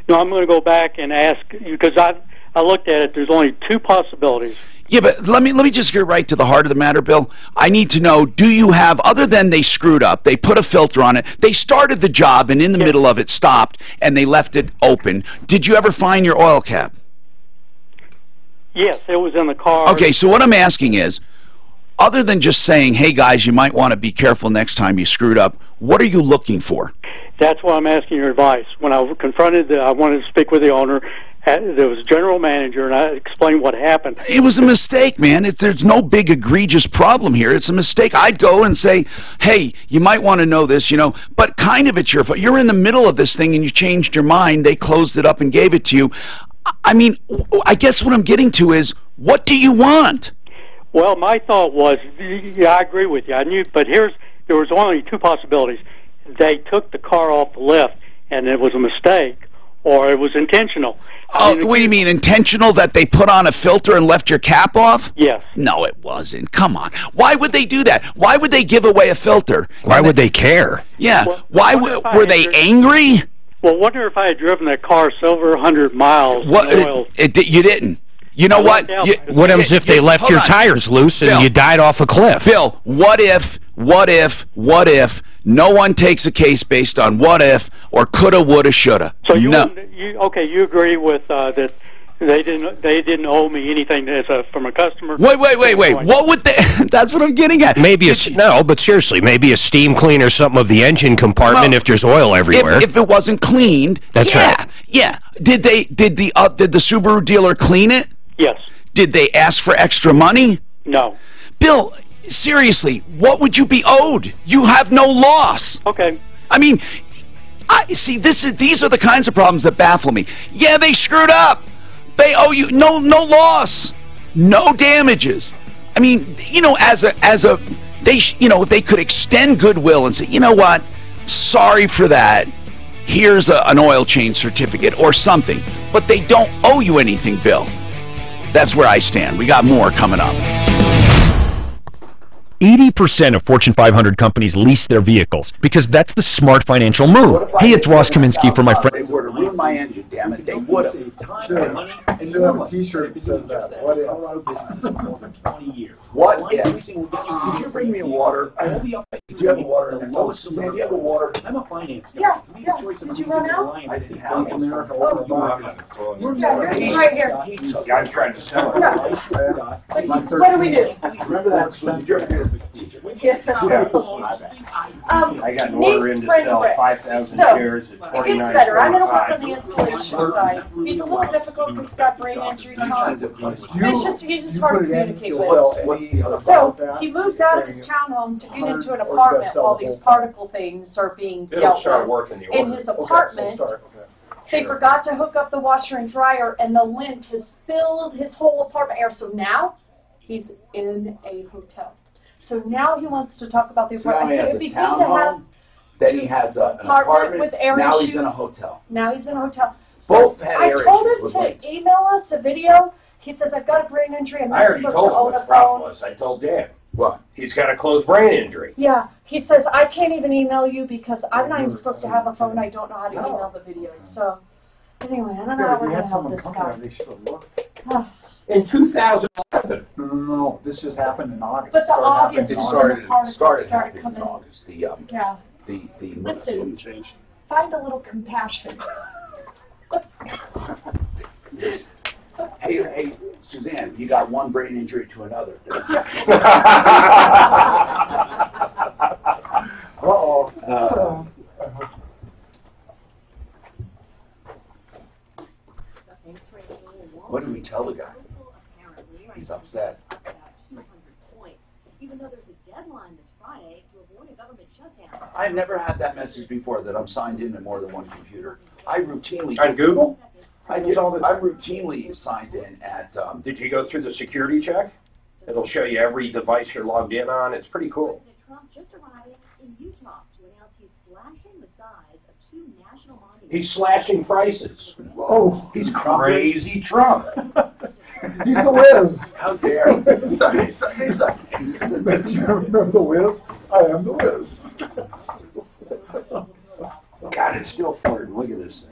Speaker 25: No, I'm going to go back and ask, because I looked at it, there's only two possibilities.
Speaker 11: Yeah, but let me just get right to the heart of the matter, Bill. I need to know, do you have, other than they screwed up, they put a filter on it, they started the job and in the middle of it stopped and they left it open. Did you ever find your oil cap?
Speaker 25: Yes, it was in the car.
Speaker 11: Okay, so what I'm asking is, other than just saying, hey guys, you might want to be careful next time you screwed up, what are you looking for?
Speaker 25: That's why I'm asking your advice. When I confronted, I wanted to speak with the owner. There was a general manager, and I explained what happened.
Speaker 11: It was a mistake, man. There's no big egregious problem here. It's a mistake. I'd go and say, hey, you might want to know this, but kind of it's your fault. You're in the middle of this thing, and you changed your mind. They closed it up and gave it to you. I mean, I guess what I'm getting to is, what do you want?
Speaker 25: Well, my thought was, yeah, I agree with you. I knew, but there was only two possibilities. They took the car off the lift, and it was a mistake, or it was intentional.
Speaker 11: What do you mean, intentional, that they put on a filter and left your cap off?
Speaker 25: Yes.
Speaker 11: No, it wasn't. Come on. Why would they do that? Why would they give away a filter?
Speaker 13: Why would they care?
Speaker 11: Yeah.
Speaker 25: Well,
Speaker 11: were they angry?
Speaker 25: Well, wonder if I had driven that car over 100 miles.
Speaker 11: You didn't. You know what?
Speaker 13: What happens if they left your tires loose and you died off a cliff?
Speaker 11: Bill, what if no one takes a case based on what if or coulda, woulda, shoulda?
Speaker 25: So you agree with that they didn't owe me anything from a customer?
Speaker 11: Wait. What would they? That's what I'm getting at.
Speaker 13: Maybe but seriously, maybe a steam cleaner or something of the engine compartment if there's oil everywhere.
Speaker 11: If it wasn't cleaned,
Speaker 13: that's right.
Speaker 11: Yeah. Did the Subaru dealer clean it?
Speaker 25: Yes.
Speaker 11: Did they ask for extra money?
Speaker 25: No.
Speaker 11: Bill, seriously, what would you be owed? You have no loss.
Speaker 25: Okay.
Speaker 11: I mean, these are the kinds of problems that baffle me. Yeah, they screwed up. They owe you no loss, no damages. I mean, they could extend goodwill and say, you know what, sorry for that. Here's an oil change certificate or something. But they don't owe you anything, Bill. That's where I stand. We got more coming up.
Speaker 3: 80% of Fortune 500 companies lease their vehicles because that's the smart financial move. Hey, it's Ross Kaminsky for my friend.
Speaker 7: They would have ruined my engine, damn it. They would have.
Speaker 1: And you have a T-shirt that says that. What if?
Speaker 7: What if? Could you bring me water? Do you have water in there? Oh, Suzanne, do you have water?
Speaker 22: I'm a finance guy.
Speaker 14: Yeah. Did you run out?
Speaker 7: I didn't have it.
Speaker 14: Yeah, here's right here.
Speaker 9: Yeah, I'm trying to sell it.
Speaker 14: What do we do?
Speaker 7: Remember that, Suzanne?
Speaker 9: I got an order in to sell 5,000 shares at $49.25.
Speaker 14: It gets better. I'm going to work on the installation side. He's a little difficult because he's got brain injury, Tom. He's just hard to communicate with. So he moves out of his townhome to get into an apartment while these particle things are being dealt with. In his apartment, they forgot to hook up the washer and dryer, and the lint has filled his whole apartment air. So now he's in a hotel. So now he wants to talk about the apartment.
Speaker 7: It'd be good to have. Then he has an apartment
Speaker 14: with air
Speaker 7: now
Speaker 14: issues.
Speaker 7: He's in a hotel.
Speaker 14: Now he's in a hotel.
Speaker 7: Both had air
Speaker 14: I told
Speaker 7: issues
Speaker 14: him to email us a video He says, I've got a brain injury, I'm
Speaker 9: I
Speaker 14: not
Speaker 9: already
Speaker 14: supposed
Speaker 9: told
Speaker 14: to
Speaker 9: him
Speaker 14: own
Speaker 9: what
Speaker 14: a
Speaker 9: the problem
Speaker 14: phone.
Speaker 9: was. I told Dan. What? He's got a closed brain injury.
Speaker 14: Yeah, he says, I can't even email you because I'm not even supposed to have a phone, I don't know how to email the videos. So, anyway, I don't know how we're going to help this guy.
Speaker 1: They should have looked.
Speaker 9: In 2011.
Speaker 1: No, this just happened in August.
Speaker 14: But the August is when the particles started
Speaker 7: happening
Speaker 14: coming.
Speaker 7: in August.
Speaker 14: Yeah. Listen, find a little compassion.
Speaker 7: Hey, Suzanne, you got one brain injury to another.
Speaker 1: Uh-oh.
Speaker 7: What do we tell the guy? He's upset.
Speaker 6: Even though there's a deadline this Friday to avoid a government shutdown.
Speaker 7: I've never had that message before that I'm signed into more than one computer. I routinely
Speaker 9: On Google?
Speaker 7: I routinely signed in at.
Speaker 9: Did you go through the security check? It'll show you every device you're logged in on. It's pretty cool.
Speaker 6: Trump just arriving in Utah to announce he's slashing the size of 2 national monuments.
Speaker 9: He's slashing prices.
Speaker 1: Oh,
Speaker 9: he's crazy Trump.
Speaker 1: He's the Wiz.
Speaker 7: How dare you?
Speaker 1: Do you remember the Wiz? I am the Wiz.
Speaker 9: God, it's still flirting. Look at this thing.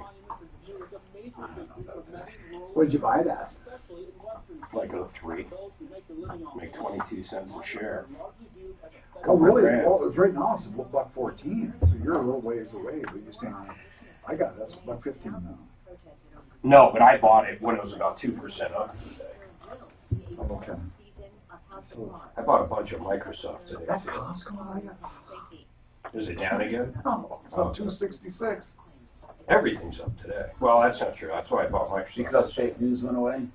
Speaker 1: Where'd you buy that?
Speaker 9: Like a 3. Make 22 cents a share.
Speaker 1: Oh, really? Well, right now it's $1.14, so you're a little ways away. But you're saying, I got it. That's $1.15 now.
Speaker 9: No, but I bought it when it was about 2% up today.
Speaker 1: Oh, okay. So,
Speaker 9: I bought a bunch of Microsoft today.
Speaker 1: that
Speaker 9: too.
Speaker 1: Costco, I got.
Speaker 9: Is it down again?
Speaker 1: No, it's up 266.
Speaker 9: Everything's up today. Well, that's not true. That's why I bought Microsoft.
Speaker 7: Because fake news went away.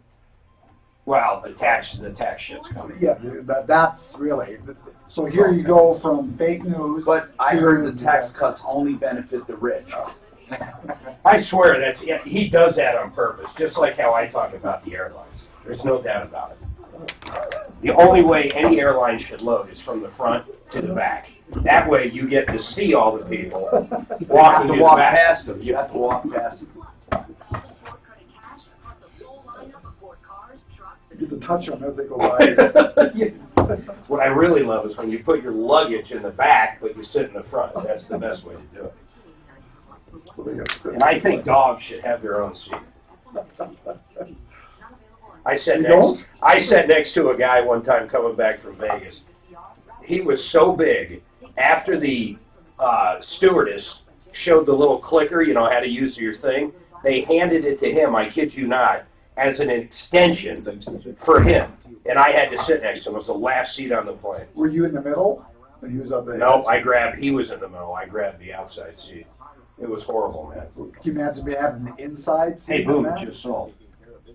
Speaker 9: Well, the tax shit's coming.
Speaker 1: Yeah, that's really. So here you go from fake news.
Speaker 7: But I heard the tax cuts only benefit the rich.
Speaker 9: I swear he does that on purpose, just like how I talk about the airlines. There's no doubt about it. The only way any airline should load is from the front to the back. That way you get to see all the people walking
Speaker 7: You have to
Speaker 9: to
Speaker 7: walk
Speaker 9: the back.
Speaker 7: past them. You have to walk past them.
Speaker 1: You get to touch them as they go by.
Speaker 9: What I really love is when you put your luggage in the back, but you sit in the front. That's the best way to do it.
Speaker 1: So they got
Speaker 9: And I think dogs should have their own seat. I sat next to a guy one time coming back from Vegas. He was so big. After the stewardess showed the little clicker, you know, how to use your thing, they handed it to him, I kid you not, as an extension for him. And I had to sit next to him. It was the last seat on the plane.
Speaker 1: Were you in the middle? When he was up there?
Speaker 9: No, he was in the middle. I grabbed the outside seat. It was horrible, man.
Speaker 1: Can you imagine me having the inside seat?
Speaker 9: Hey, boom,
Speaker 1: in that?
Speaker 9: just sold.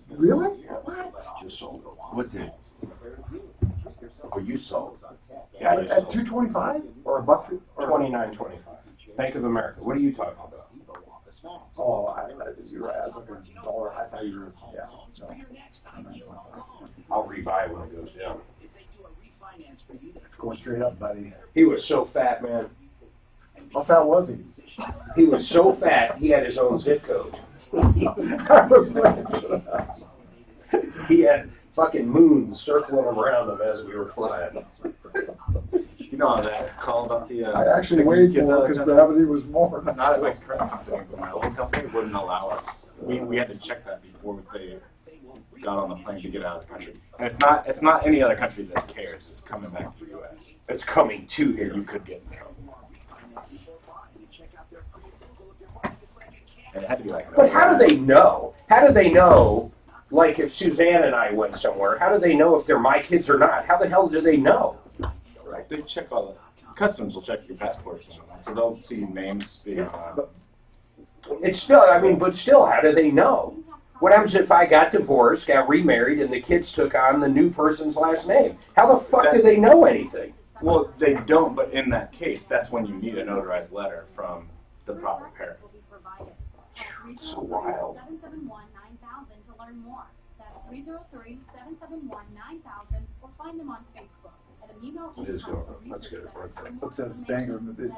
Speaker 1: Really? What?
Speaker 9: Just sold.
Speaker 7: What did? Oh, you sold.
Speaker 9: Yeah, I
Speaker 1: At
Speaker 9: just sold.
Speaker 1: $2.25 or $1.50?
Speaker 9: $29.25. Bank of America. What are you talking about?
Speaker 1: Oh, you were asking a dollar. I thought you were. Yeah. No.
Speaker 9: I'll rebuy when it goes down.
Speaker 1: It's going straight up, buddy.
Speaker 9: He was so fat, man.
Speaker 1: How fat was he?
Speaker 9: He was so fat, he had his own zip code.
Speaker 1: I was waiting.
Speaker 9: He had fucking moons circling around him as we were flying.
Speaker 4: You know that call about the...
Speaker 1: I actually weighed more because gravity was more.
Speaker 4: Not at my current company, but my old company wouldn't allow us. We had to check that before they got on the plane to get out of the country. And it's not any other country that cares. It's coming back to the U.S.
Speaker 9: It's coming to here.
Speaker 4: You could get in trouble. And it had to be like...
Speaker 9: But how do they know? How do they know, like if Suzanne and I went somewhere, how do they know if they're my kids or not? How the hell do they know?
Speaker 4: Right. They check all the... Customs will check your passports, so they'll see names being...
Speaker 9: It's still, I mean, but still, how do they know? What happens if I got divorced, got remarried, and the kids took on the new person's last name? How the fuck do they know anything?
Speaker 4: Well, they don't, but in that case, that's when you need a notarized letter from the proper parent.
Speaker 9: So wild.
Speaker 6: 771-9000 to learn more. That's 303-771-9000 or find them on Facebook.
Speaker 9: It is going on. Let's get it right there.
Speaker 1: It says Bangor, this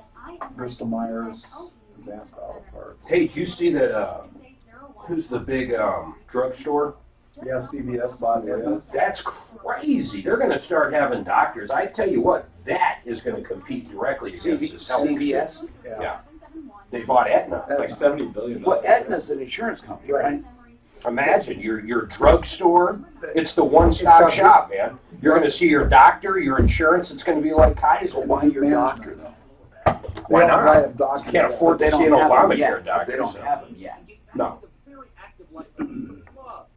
Speaker 1: Bristol Myers Advanced Auto Parts.
Speaker 9: Hey, did you see that, who's the big drugstore
Speaker 1: Yeah, CVS bought Aetna.
Speaker 9: That's crazy. They're going to start having doctors. I tell you what, that is going to compete directly against this health
Speaker 7: CVS?
Speaker 9: Yeah. They bought Aetna.
Speaker 4: Like $70 billion.
Speaker 7: Well, Aetna's an insurance company, right?
Speaker 9: Imagine your drugstore. It's the one-stop shop, man. You're going to see your doctor, your insurance. It's going to be like Kaiser.
Speaker 7: Why your doctor, though?
Speaker 9: Why not? You can't afford to see an Obamacare doctor.
Speaker 7: They don't have them yet.
Speaker 9: No.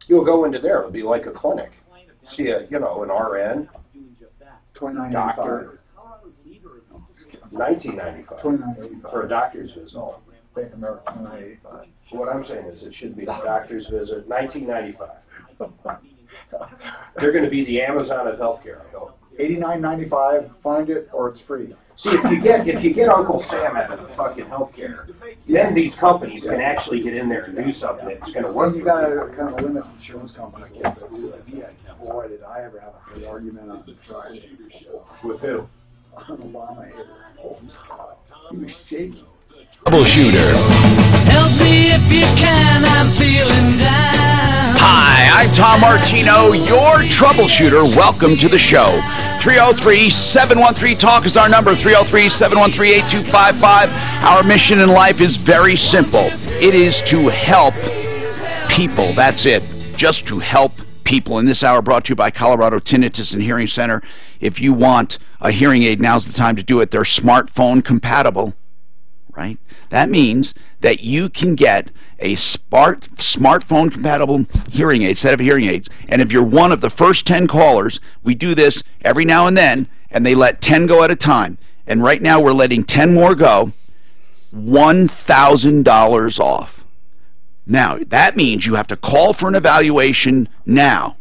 Speaker 9: You'll go into there. It'll be like a clinic. See an RN, doctor. $19.95 for a doctor's visit.
Speaker 1: Bank of America, $19.85.
Speaker 9: What I'm saying is it should be a doctor's visit, $19.95. They're going to be the Amazon of healthcare, I hope.
Speaker 1: $89.95. Find it or it's free.
Speaker 9: See, if you get Uncle Sam out of the fucking healthcare, then these companies can actually get in there and do something that's going to work.
Speaker 1: Well, you got to kind of limit insurance companies. Boy, did I ever have a good argument on the Friday.
Speaker 9: With who?
Speaker 1: On Obama. Oh, God. He was shaking.
Speaker 3: Troubleshooter.
Speaker 5: Help me if you can, I'm feeling down.
Speaker 11: Hi, I'm Tom Martino, your troubleshooter. Welcome to the show. 303-713-TALK is our number, 303-713-8255. Our mission in life is very simple. It is to help people. That's it. Just to help people. In this hour brought to you by Colorado Tinnitus and Hearing Center. If you want a hearing aid, now's the time to do it. They're smartphone compatible. Right? That means that you can get a smartphone compatible hearing aid, set of hearing aids, and if you're one of the first 10 callers, we do this every now and then, and they let 10 go at a time. And right now we're letting 10 more go, $1,000 off. Now, that means you have to call for an evaluation now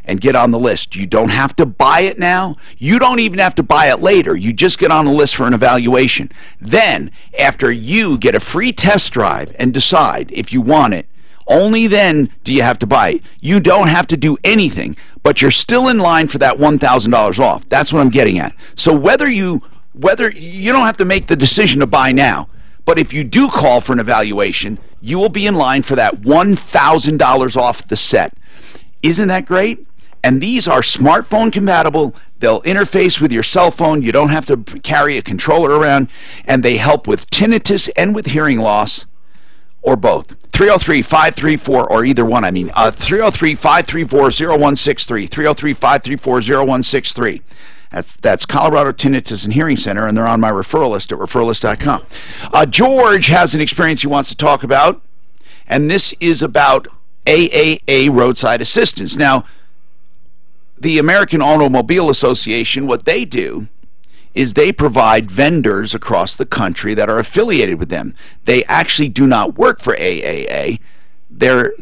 Speaker 11: and get on the list. You don't have to buy it now. You don't even have to buy it later. You just get on the list for an evaluation. Then, after you get a free test drive and decide if you want it, only then do you have to buy it. You don't have to do anything, but you're still in line for that $1,000 off. That's what I'm getting at. So whether you don't have to make the decision to buy now, but if you do call for an evaluation, you will be in line for that $1,000 off the set. Isn't that great? And these are smartphone compatible. They'll interface with your cell phone. You don't have to carry a controller around. And they help with tinnitus and with hearing loss, or both. 303-534, or either one, 303-534-0163. 303-534-0163. That's Colorado Tinnitus and Hearing Center, and they're on my referral list at referralist.com. George has an experience he wants to talk about, and this is about AAA roadside assistance. Now, the American Automobile Association, what they do is they provide vendors across the country that are affiliated with them. They actually do not work for AAA. They're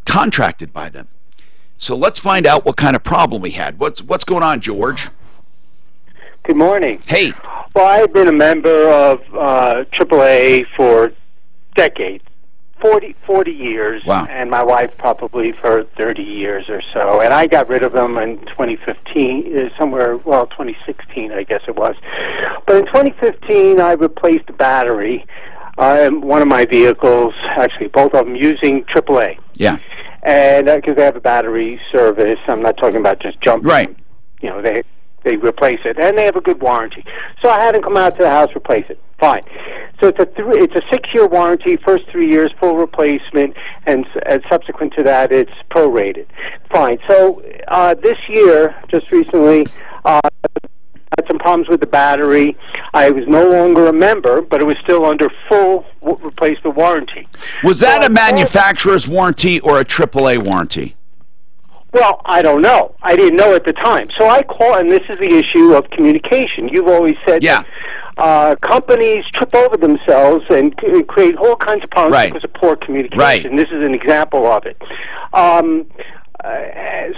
Speaker 11: contracted by them. So let's find out what kind of problem we had. What's going on, George?
Speaker 10: Good morning.
Speaker 11: Hey.
Speaker 10: Well, I've been a member of AAA for decades. 40 years,
Speaker 11: wow.
Speaker 10: And my wife probably for 30 years or so. And I got rid of them in 2015, 2016, I guess it was. But in 2015, I replaced the battery in one of my vehicles, actually both of them, using AAA.
Speaker 11: Yeah.
Speaker 10: And because they have a battery service, I'm not talking about just jumping.
Speaker 11: Right.
Speaker 10: You know, they replace it, and they have a good warranty. So I had them come out to the house, replace it. Fine. So it's a 6-year warranty, first 3 years full replacement, and subsequent to that, it's prorated. Fine. So this year, just recently, I had some problems with the battery. I was no longer a member, but it was still under full replacement warranty.
Speaker 11: Was that a manufacturer's warranty or a AAA warranty?
Speaker 10: Well, I don't know. I didn't know at the time. So I call, and this is the issue of communication. You've always said that companies trip over themselves and create all kinds of problems because of poor communication.
Speaker 11: Right.
Speaker 10: This is an example of it.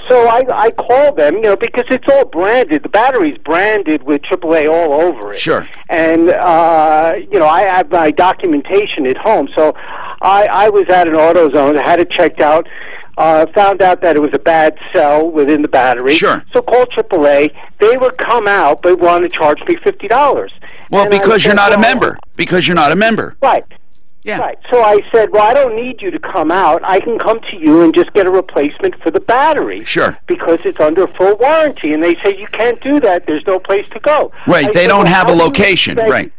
Speaker 10: So I call them, because it's all branded. The battery's branded with AAA all over it.
Speaker 11: Sure.
Speaker 10: And, I have my documentation at home. So I was at an AutoZone. I had it checked out. Found out that it was a bad cell within the battery.
Speaker 11: Sure.
Speaker 10: So called AAA. They would come out, but wanted to charge me $50.
Speaker 11: Well, because you're not a member. Because you're not a member.
Speaker 10: Right.
Speaker 3: Yeah.
Speaker 10: Right. So I said, well, I don't need you to come out. I can come to you and just get a replacement for the battery.
Speaker 3: Sure.
Speaker 10: Because it's under full warranty. And they say, you can't do that. There's no place to go.
Speaker 3: Right. They don't have a location. Right.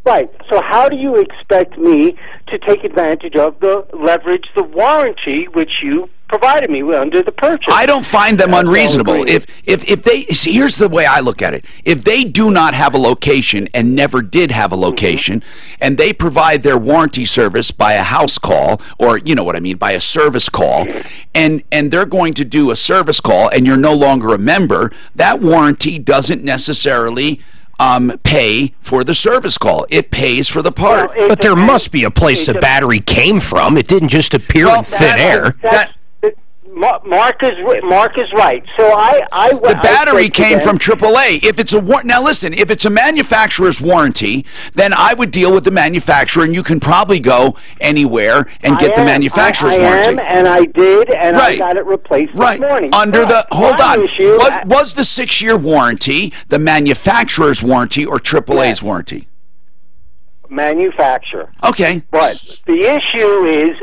Speaker 10: Right. So how do you expect me to take advantage of leverage the warranty which you provided me with under the purchase?
Speaker 3: I don't find them unreasonable. If they see, here's the way I look at it. If they do not have a location and never did have a location, and they provide their warranty service by a house call, or you know what I mean, by a service call, and they're going to do a service call and you're no longer a member, that warranty doesn't necessarily pay for the service call. It pays for the part.
Speaker 13: But there must be a place the battery came from. It didn't just appear in thin air.
Speaker 10: Mark is right. So
Speaker 3: the battery came from AAA. If it's now listen, if it's a manufacturer's warranty, then I would deal with the manufacturer, and you can probably go anywhere and get the manufacturer's warranty.
Speaker 10: And I did, and I got it replaced this morning.
Speaker 3: Under hold on. Was the 6-year warranty the manufacturer's warranty or AAA's warranty?
Speaker 10: Manufacturer.
Speaker 3: Okay.
Speaker 10: But the issue is,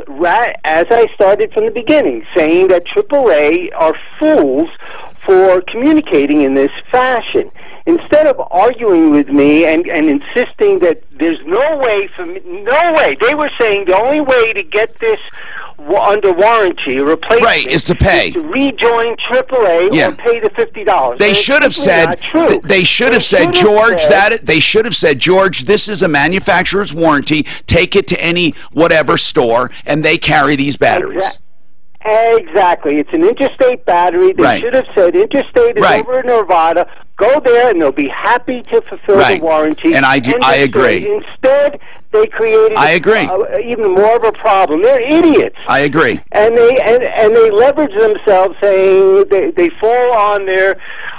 Speaker 10: as I started from the beginning, saying that AAA are fools for communicating in this fashion. Instead of arguing with me and insisting that there's no way for me, no way. They were saying the only way to get this under warranty, replacement,
Speaker 3: is to pay.
Speaker 10: Is to rejoin AAA or pay the $50.
Speaker 3: They should have said. They should have said, George. They should have said, George, this is a manufacturer's warranty. Take it to any whatever store, and they carry these batteries.
Speaker 10: Exactly. It's an interstate battery. They should have said interstate is over in Nevada. Go there, and they'll be happy to fulfill the warranty.
Speaker 3: And I agree.
Speaker 10: Instead, they created even more of a problem. They're idiots.
Speaker 3: I agree.
Speaker 10: And they leverage themselves, saying they fall on their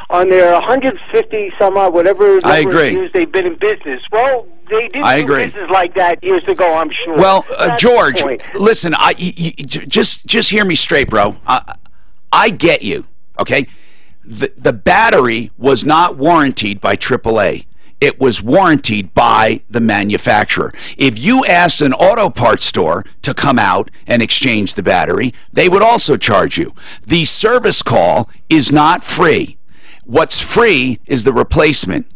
Speaker 10: 150 some odd whatever number of years they've been in business. Well, they did business like that years ago, I'm sure.
Speaker 3: Well, George, listen, just hear me straight, bro. I get you, okay? The battery was not warrantied by AAA. It was warrantied by the manufacturer. If you asked an auto parts store to come out and exchange the battery, they would also charge you. The service call is not free. What's free is the replacement.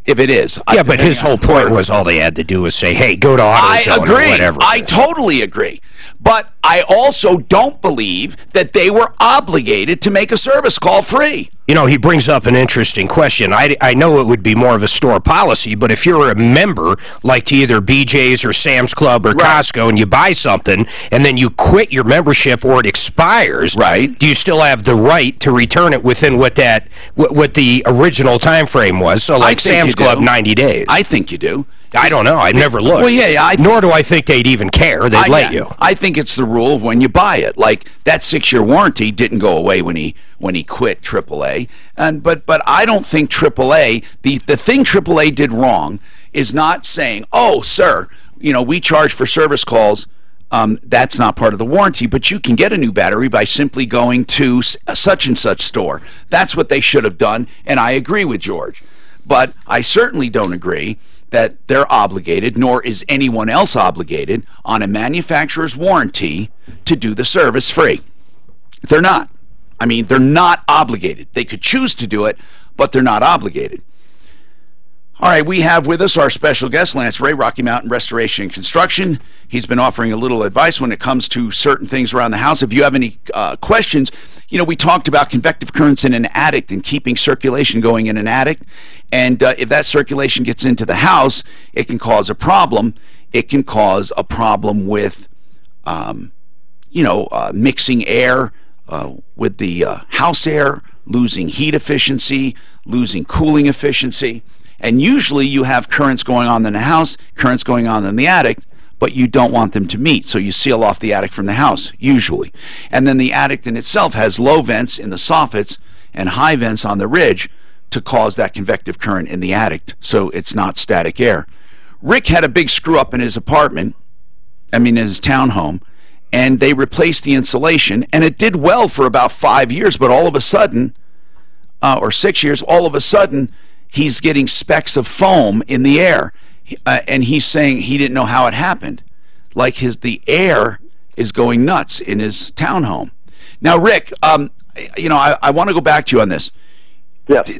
Speaker 3: If it is.
Speaker 13: Yeah, but his whole point was all they had to do was say, hey, go to AutoZone or whatever.
Speaker 3: I totally agree. But I also don't believe that they were obligated to make a service call free.
Speaker 13: You know, he brings up an interesting question. I know it would be more of a store policy, but if you're a member, like to either BJ's or Sam's Club or Costco, and you buy something, and then you quit your membership or it expires, do you still have the right to return it within what the original time frame was? So like Sam's Club, 90 days.
Speaker 3: I think you do.
Speaker 13: I don't know. I've never looked.
Speaker 3: Well, yeah,
Speaker 13: nor do I think they'd even care. They'd let you.
Speaker 3: I think it's the rule of when you buy it. Like that 6-year warranty didn't go away when he quit AAA. But I don't think AAA. The thing AAA did wrong is not saying, oh, sir, you know, we charge for service calls. That's not part of the warranty, but you can get a new battery by simply going to such and such store. That's what they should have done, and I agree with George. But I certainly don't agree that they're obligated, nor is anyone else obligated, on a manufacturer's warranty to do the service free. They're not. I mean, they're not obligated. They could choose to do it, but they're not obligated. All right, we have with us our special guest, Lance Ray, Rocky Mountain Restoration and Construction. He's been offering a little advice when it comes to certain things around the house. If you have any questions, you know, we talked about convective currents in an attic and keeping circulation going in an attic. And if that circulation gets into the house, it can cause a problem. It can cause a problem with, mixing air with the house air, losing heat efficiency, losing cooling efficiency. And usually you have currents going on in the house, currents going on in the attic, but you don't want them to meet, so you seal off the attic from the house, usually. And then the attic in itself has low vents in the soffits and high vents on the ridge to cause that convective current in the attic, so it's not static air. Rick had a big screw-up in his apartment, in his townhome, and they replaced the insulation, and it did well for about 5 years, but all of a sudden, or 6 years, all of a sudden, he's getting specks of foam in the air, and he's saying he didn't know how it happened. like the air is going nuts in his townhome. Now, Rick, you know, I want to go back to you on this.
Speaker 18: Yes.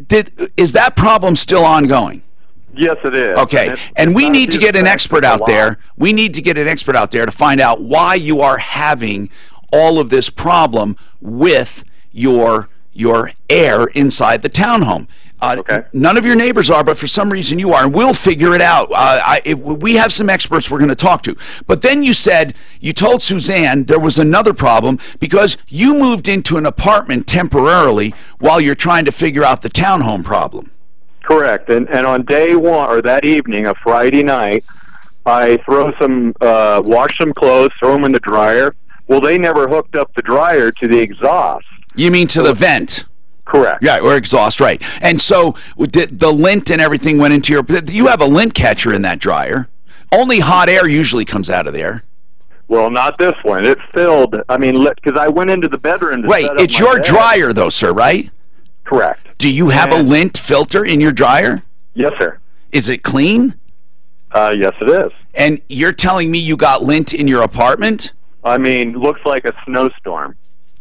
Speaker 3: Is that problem still ongoing?
Speaker 18: Yes, it is.
Speaker 3: Okay, and we need to get an expert out there. We need to get an expert out there to find out why you are having all of this problem with your air inside the townhome. None of your neighbors are, but for some reason you are, and we'll figure it out. We have some experts we're going to talk to. But then you said, you told Suzanne there was another problem because you moved into an apartment temporarily while you're trying to figure out the townhome problem.
Speaker 18: Correct. And on day one, or that evening, a Friday night, I wash some clothes, throw them in the dryer. Well, they never hooked up the dryer to the exhaust.
Speaker 3: You mean to the vent?
Speaker 18: Correct.
Speaker 3: Yeah, or exhaust, right. And so the lint and everything went into you have a lint catcher in that dryer. Only hot air usually comes out of there.
Speaker 18: Well, not this one. It filled, because I went into the bedroom to
Speaker 3: Wait,
Speaker 18: set up
Speaker 3: it's
Speaker 18: my
Speaker 3: your
Speaker 18: bed.
Speaker 3: dryer though, sir, right?
Speaker 18: Correct.
Speaker 3: Do you have a lint filter in your dryer?
Speaker 18: Yes, sir.
Speaker 3: Is it clean?
Speaker 18: Yes, it is.
Speaker 3: And you're telling me you got lint in your apartment?
Speaker 18: Looks like a snowstorm.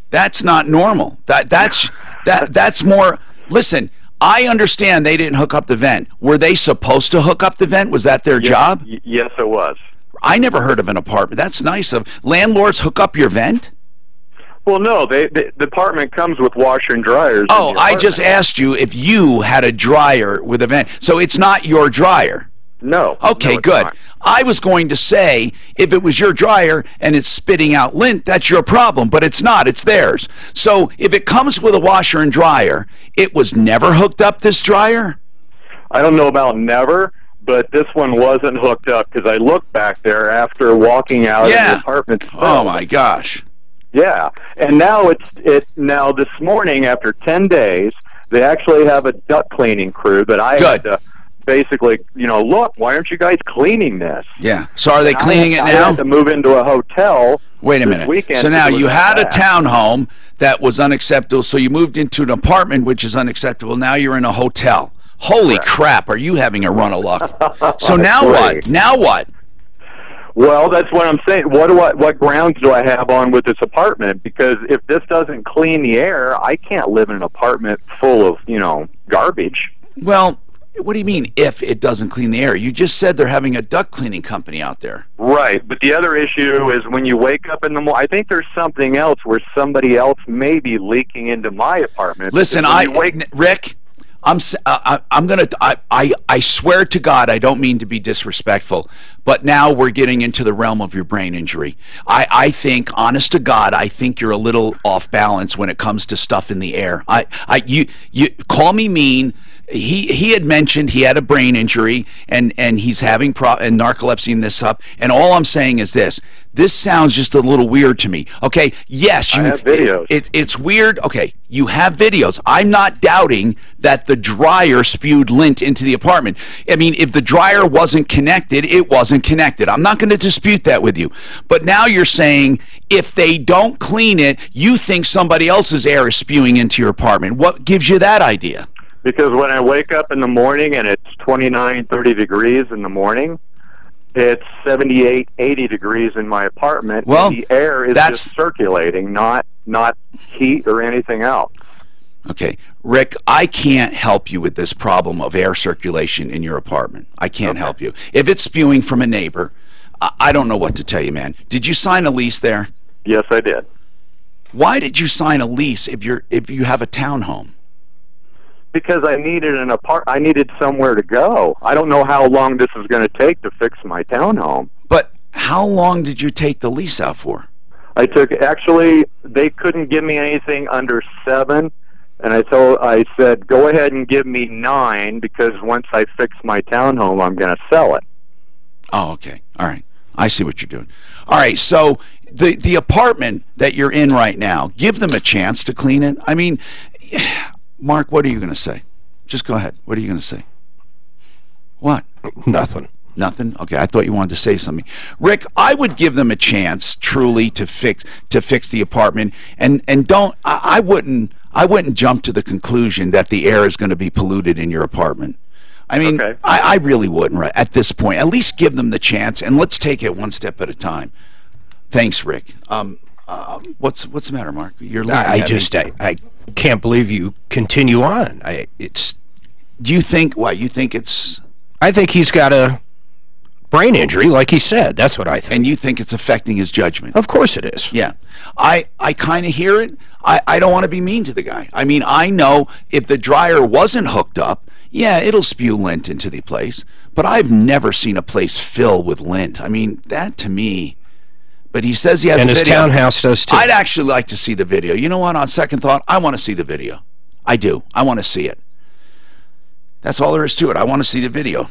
Speaker 3: That's not normal. That's more. Listen, I understand they didn't hook up the vent. Were they supposed to hook up the vent? Was that their job?
Speaker 18: Yes, it was.
Speaker 3: I never heard of an apartment. That's nice of landlords hook up your vent.
Speaker 18: Well, no, the apartment comes with washer and dryers.
Speaker 3: Oh, I just asked you if you had a dryer with a vent. So it's not your dryer.
Speaker 18: No.
Speaker 3: Okay,
Speaker 18: no,
Speaker 3: good.
Speaker 18: Not.
Speaker 3: I was going to say, if it was your dryer and it's spitting out lint, that's your problem, but it's not. It's theirs. So if it comes with a washer and dryer, it was never hooked up, this dryer?
Speaker 18: I don't know about never, but this one wasn't hooked up because I looked back there after walking out of the apartment.
Speaker 3: Oh, my gosh.
Speaker 18: Yeah. And now now this morning, after 10 days, they actually have a duct cleaning crew that I had to basically, look, why aren't you guys cleaning this?
Speaker 3: Yeah. So are they cleaning it now?
Speaker 18: I had to move into a hotel.
Speaker 3: Wait a minute. So now you had a townhome that was unacceptable, so you moved into an apartment which is unacceptable. Now you're in a hotel. Holy crap, are you having a run of luck? So now what? Now what?
Speaker 18: Well, that's what I'm saying. What grounds do I have on with this apartment? Because if this doesn't clean the air, I can't live in an apartment full of, garbage.
Speaker 3: Well, what do you mean, if it doesn't clean the air? You just said they're having a duct cleaning company out there.
Speaker 18: Right, but the other issue is when you wake up in the morning, I think there's something else where somebody else may be leaking into my apartment.
Speaker 3: Listen, Rick, I swear to God, I don't mean to be disrespectful, but now we're getting into the realm of your brain injury. I think, honest to God, I think you're a little off balance when it comes to stuff in the air. You call me mean. He had mentioned he had a brain injury and he's having and narcolepsy and this up, and all I'm saying is this. This sounds just a little weird to me. Okay, yes,
Speaker 18: I have videos.
Speaker 3: It's weird. Okay, you have videos. I'm not doubting that the dryer spewed lint into the apartment. I mean, if the dryer wasn't connected, it wasn't connected. I'm not going to dispute that with you. But now you're saying if they don't clean it, you think somebody else's air is spewing into your apartment. What gives you that idea?
Speaker 18: Because when I wake up in the morning and it's 29, 30 degrees in the morning, it's 78, 80 degrees in my apartment, and the air is just circulating, not heat or anything else.
Speaker 3: Okay. Rick, I can't help you with this problem of air circulation in your apartment. I can't help you. If it's spewing from a neighbor, I don't know what to tell you, man. Did you sign a lease there?
Speaker 18: Yes, I did.
Speaker 3: Why did you sign a lease if you have a townhome?
Speaker 18: Because I needed I needed somewhere to go. I don't know how long this is going to take to fix my townhome.
Speaker 3: But how long did you take the lease out for?
Speaker 18: Actually, they couldn't give me anything under 7, and I said, go ahead and give me 9, because once I fix my townhome, I'm going to sell it.
Speaker 3: Oh, okay. All right. I see what you're doing. All right, so the apartment that you're in right now, give them a chance to clean it. I mean, Mark, what are you going to say? Just go ahead. What are you going to say? What?
Speaker 13: Nothing.
Speaker 3: Nothing? Okay, I thought you wanted to say something. Rick, I would give them a chance, truly, to fix the apartment, and don't. I wouldn't jump to the conclusion that the air is going to be polluted in your apartment. I mean, I really wouldn't right at this point. At least give them the chance, and let's take it one step at a time. Thanks, Rick. What's the matter, Mark? You're
Speaker 13: I can't believe you continue on.
Speaker 3: Do you think what? You think it's?
Speaker 13: I think he's got a brain injury, like he said. That's what I think.
Speaker 3: And you think it's affecting his judgment?
Speaker 13: Of course it is.
Speaker 3: Yeah. I kind of hear it. I don't want to be mean to the guy. I mean, I know if the dryer wasn't hooked up, yeah, it'll spew lint into the place. But I've never seen a place fill with lint. I mean, that to me... But he says he has a video.
Speaker 13: And his townhouse does too.
Speaker 3: I'd actually like to see the video. You know what? On second thought, I want to see the video. I do. I want to see it. That's all there is to it. I want to see the video.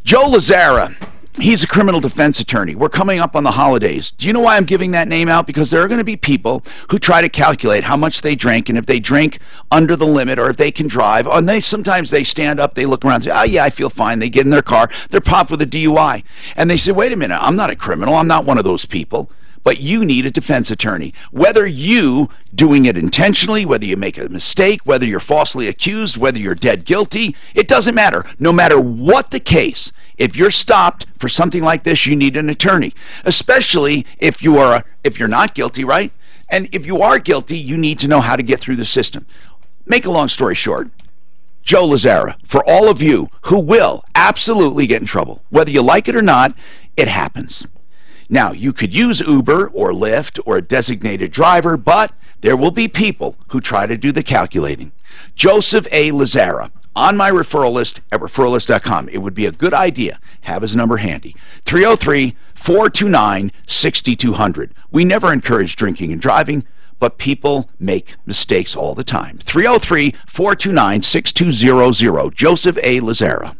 Speaker 3: Joe Lazzara. He's a criminal defense attorney. We're coming up on the holidays. Do you know why I'm giving that name out? Because there are going to be people who try to calculate how much they drink, and if they drink under the limit, or if they can drive, and sometimes they stand up, they look around and say, oh yeah, I feel fine. They get in their car, they're popped with a DUI. And they say, wait a minute, I'm not a criminal, I'm not one of those people. But you need a defense attorney. Whether you doing it intentionally, whether you make a mistake, whether you're falsely accused, whether you're dead guilty, it doesn't matter. No matter what the case, if you're stopped for something like this, you need an attorney. Especially if you're not guilty, right? And if you are guilty, you need to know how to get through the system. Make a long story short, Joe Lazzara, for all of you who will absolutely get in trouble, whether you like it or not, it happens. Now, you could use Uber or Lyft or a designated driver, but there will be people who try to do the calculating. Joseph A. Lazzara, on my referral list at referrallist.com. It would be a good idea. Have his number handy. 303-429-6200. We never encourage drinking and driving, but people make mistakes all the time. 303-429-6200. Joseph A. Lazzara.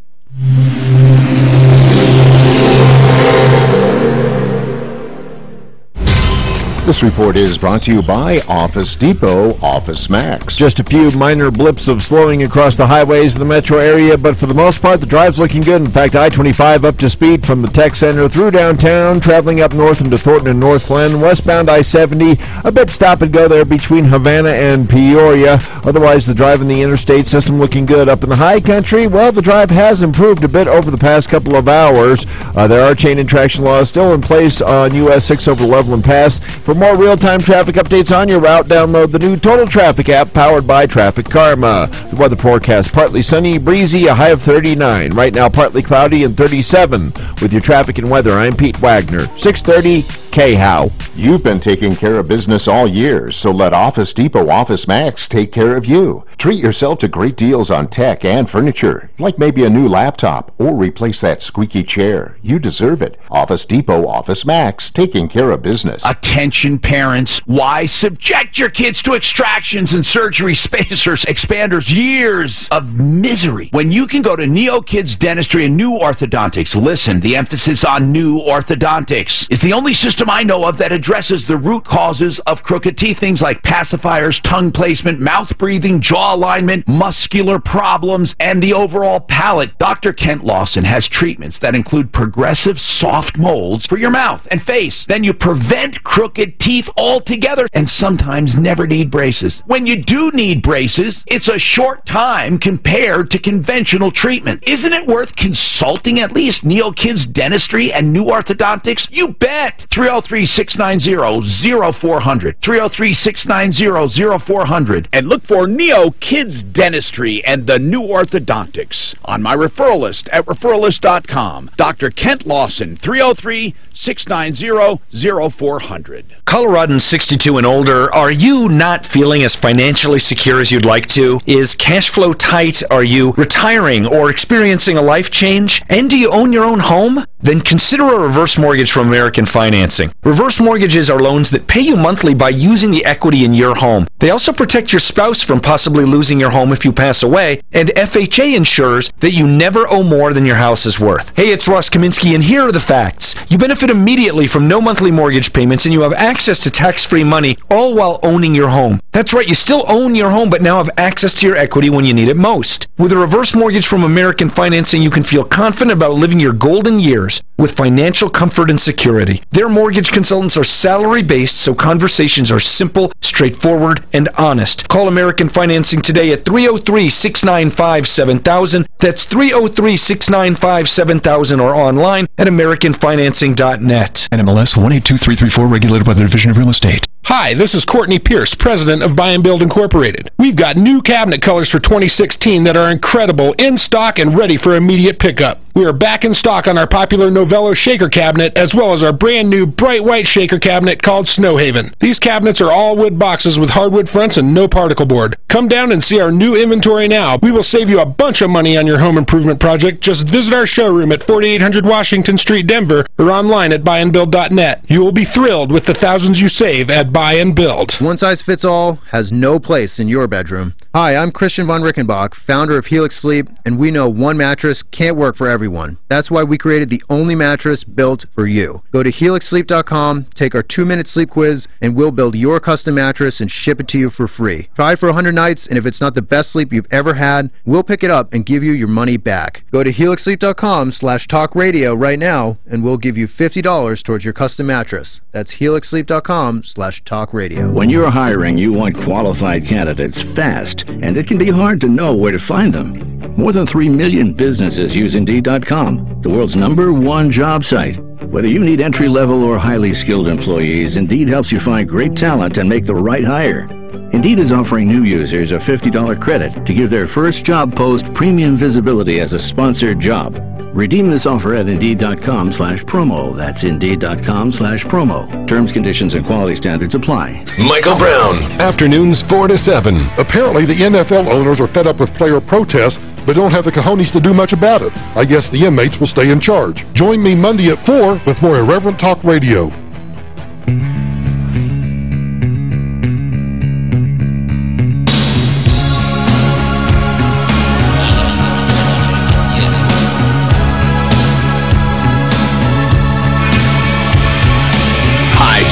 Speaker 8: This report is brought to you by Office Depot Office Max.
Speaker 19: Just a few minor blips of slowing across the highways of the metro area, but for the most part, the drive's looking good. In fact, I-25 up to speed from the tech center through downtown, traveling up north into Thornton and North Glen. Westbound I-70, a bit stop and go there between Havana and Peoria. Otherwise, the drive in the interstate system looking good. Up in the high country, well, the drive has improved a bit over the past couple of hours. There are chain and traction laws still in place on US 6 over Loveland Pass. For more real-time traffic updates on your route, download the new Total Traffic app powered by Traffic Karma. The weather forecast, partly sunny, breezy, a high of 39. Right now, partly cloudy and 37. With your traffic and weather, I'm Pete Wagner, 630 KHOW.
Speaker 8: You've been taking care of business all year, so let Office Depot Office Max take care of you. Treat yourself to great deals on tech and furniture, like maybe a new laptop or replace that squeaky chair. You deserve it. Office Depot Office Max, taking care of business.
Speaker 3: Attention parents, why subject your kids to extractions and surgery spacers, expanders, years of misery when you can go to Neo Kids Dentistry and New Orthodontics? Listen, the emphasis on New Orthodontics is the only system I know of that addresses the root causes of crooked teeth, things like pacifiers, tongue placement, mouth breathing, jaw alignment, muscular problems, and the overall palate. Dr. Kent Lawson has treatments that include progressive soft molds for your mouth and face. Then you prevent crooked teeth altogether and sometimes never need braces. When you do need braces, it's a short time compared to conventional treatment. Isn't it worth consulting at least Neo Kids Dentistry and New Orthodontics? You bet! 303-690-0400. 303-690-0400. And look for Neo Kids Dentistry and the New Orthodontics on my referral list at referrallist.com. Dr. Kent Lawson, 303-690-0400.
Speaker 12: Coloradans 62 and older, are you not feeling as financially secure as you'd like to? Is cash flow tight? Are you retiring or experiencing a life change? And do you own your own home? Then consider a reverse mortgage from American Financing. Reverse mortgages are loans that pay you monthly by using the equity in your home. They also protect your spouse from possibly losing your home if you pass away, and FHA ensures that you never owe more than your house is worth. Hey, it's Ross Kaminsky, and here are the facts. You benefit immediately from no monthly mortgage payments, and you have access to tax-free money, all while owning your home. That's right, you still own your home, but now have access to your equity when you need it most. With a reverse mortgage from American Financing, you can feel confident about living your golden years. customers with financial comfort and security. Their mortgage consultants are salary-based, so conversations are simple, straightforward, and honest. Call American Financing today at 303-695-7000. That's 303-695-7000 or online at AmericanFinancing.net.
Speaker 8: NMLS 182334, regulated by the Division of Real Estate.
Speaker 13: Hi, this is Courtney Pierce, president of Buy and Build Incorporated. We've got new cabinet colors for 2016 that are incredible, in stock and ready for immediate pickup. We are back in stock on our popular Novello shaker cabinet, as well as our brand new bright white shaker cabinet called Snowhaven. These cabinets are all wood boxes with hardwood fronts and no particle board. Come down and see our new inventory now. We will save you a bunch of money on your home improvement project. Just visit our showroom at 4800 Washington Street, Denver, or online at buyandbuild.net. You will be thrilled with the thousands you save at Buy and Build.
Speaker 15: One size fits all has no place in your bedroom. Hi, I'm Christian von Rickenbach, founder of Helix Sleep, and we know one mattress can't work for everyone. That's why we created the only mattress built for you. Go to helixsleep.com, take our 2-minute sleep quiz, and we'll build your custom mattress and ship it to you for free. Try it for 100 nights, and if it's not the best sleep you've ever had, we'll pick it up and give you your money back. Go to helixsleep.com/talkradio right now, and we'll give you $50 towards your custom mattress. That's helixsleep.com/talkradio.
Speaker 16: When you're hiring, you want qualified candidates fast, and it can be hard to know where to find them. More than 3 million businesses use Indeed.com, the world's #1 job site. Whether you need entry-level or highly skilled employees, Indeed helps you find great talent and make the right hire. Indeed is offering new users a $50 credit to give their first job post premium visibility as a sponsored job. Redeem this offer at Indeed.com/promo. That's Indeed.com/promo. Terms, conditions, and quality standards apply.
Speaker 8: Michael Brown, afternoons 4 to 7.
Speaker 17: Apparently, the NFL owners are fed up with player protests, but don't have the cojones to do much about it. I guess the inmates will stay in charge. Join me Monday at 4 with more Irreverent Talk Radio.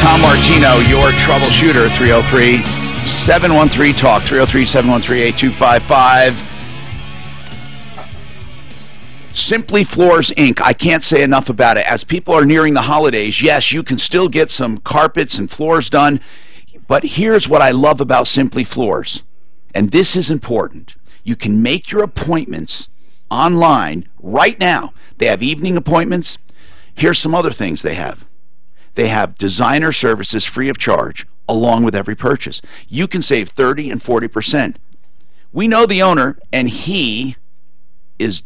Speaker 3: Tom Martino, your troubleshooter, 303-713-TALK, 303-713-8255. Simply Floors, Inc. I can't say enough about it. As people are nearing the holidays, yes, you can still get some carpets and floors done, but here's what I love about Simply Floors, and this is important. You can make your appointments online right now. They have evening appointments. Here's some other things they have. They have designer services free of charge along with every purchase. You can save 30 and 40%. We know the owner, and he is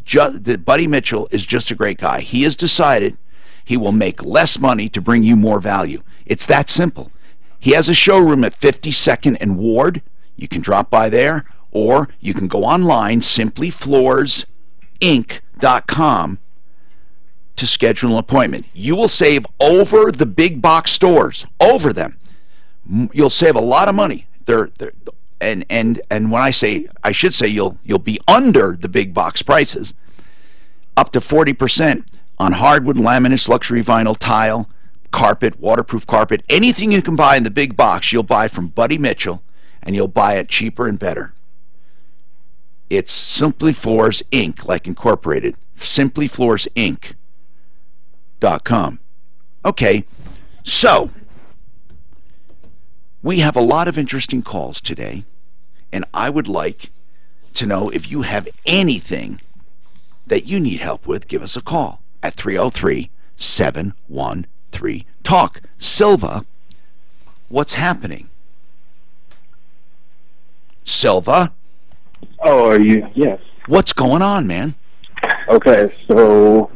Speaker 3: Buddy Mitchell is just a great guy. He has decided he will make less money to bring you more value. It's that simple. He has a showroom at 52nd and Ward. You can drop by there, or you can go online, simplyfloorsinc.com, to schedule an appointment. You will save over the big box stores, over them. You'll save a lot of money. And when I should say you'll be under the big box prices, up to 40% on hardwood, laminates, luxury vinyl, tile, carpet, waterproof carpet, anything you can buy in the big box, you'll buy from Buddy Mitchell, and you'll buy it cheaper and better. It's Simply Floors Inc., like Incorporated. simplyfloorsinc.com. Okay, so we have a lot of interesting calls today, and I would like to know if you have anything that you need help with. Give us a call at 303-713-TALK. Silva, what's happening? Silva?
Speaker 20: Oh, are you? Yes.
Speaker 3: What's going on, man?
Speaker 20: Okay, so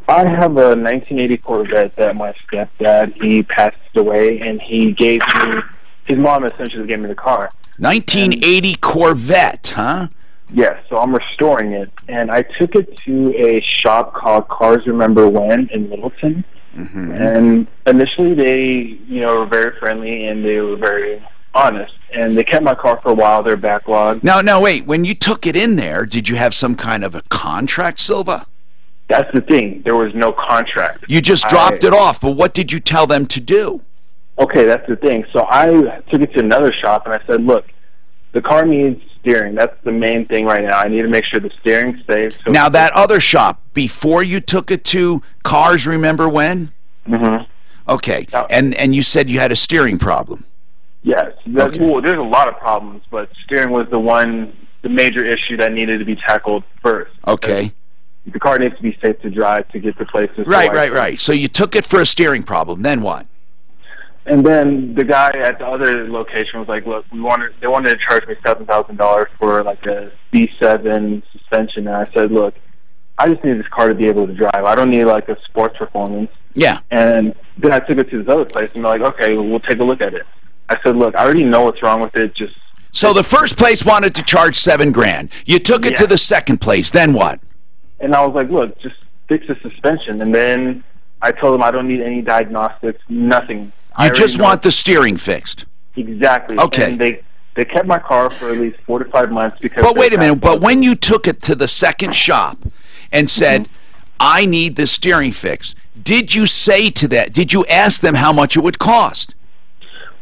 Speaker 20: I have a 1980 Corvette that my stepdad, he passed away, and he gave me, his mom essentially gave me the car.
Speaker 3: 1980 Corvette, huh?
Speaker 20: Yes, so I'm restoring it, and I took it to a shop called Cars Remember When in Middleton, and initially they, were very friendly, and they were very honest, and they kept my car for a while, their backlog.
Speaker 3: Now, wait, when you took it in there, did you have some kind of a contract, Silva?
Speaker 20: That's the thing. There was no contract.
Speaker 3: You just dropped it off, but what did you tell them to do?
Speaker 20: Okay, that's the thing. So I took it to another shop, and I said, look, the car needs steering. That's the main thing right now. I need to make sure the steering's safe. So
Speaker 11: now, that other shop, before you took it to Cars Remember When?
Speaker 20: Mm-hmm.
Speaker 11: Okay, and you said you had a steering problem.
Speaker 20: Yes. Well, there's a lot of problems, but steering was the major issue that needed to be tackled first.
Speaker 11: Okay.
Speaker 20: The car needs to be safe to drive to get to places.
Speaker 11: Right. So you took it for a steering problem. Then what?
Speaker 20: And then the guy at the other location was like, "Look, they wanted to charge me $7,000 for like a B7 suspension." And I said, "Look, I just need this car to be able to drive. I don't need like a sports performance."
Speaker 11: Yeah.
Speaker 20: And then I took it to this other place, and they're like, "Okay, well, we'll take a look at it." I said, "Look, I already know what's wrong with it. Just."
Speaker 11: So the first place wanted to charge $7,000. You took it to the second place. Then what?
Speaker 20: And I was like, "Look, just fix the suspension." And then I told them I don't need any diagnostics, nothing.
Speaker 11: You just want the steering fixed.
Speaker 20: Exactly.
Speaker 11: Okay.
Speaker 20: And they kept my car for at least 4 to 5 months because.
Speaker 11: But wait a minute. But when you took it to the second shop and said, "I need the steering fixed," did you say to that? Did you ask them how much it would cost?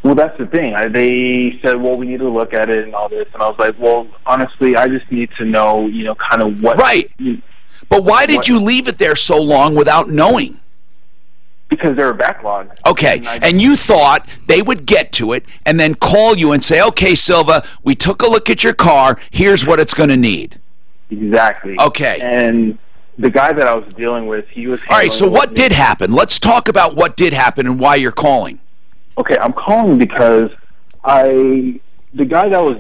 Speaker 20: Well, that's the thing. They said, "Well, we need to look at it and all this," and I was like, "Well, honestly, I just need to know, kind of what."
Speaker 11: Right. But why did you leave it there so long without knowing?
Speaker 20: Because they were backlogged.
Speaker 11: Okay, and you thought they would get to it and then call you and say, "Okay, Silva, we took a look at your car. Here's what it's going to need."
Speaker 20: Exactly.
Speaker 11: Okay.
Speaker 20: And the guy that I was dealing with, he was.
Speaker 11: All right. So what did happen? Let's talk about what did happen and why you're calling.
Speaker 20: Okay, I'm calling because the guy that I was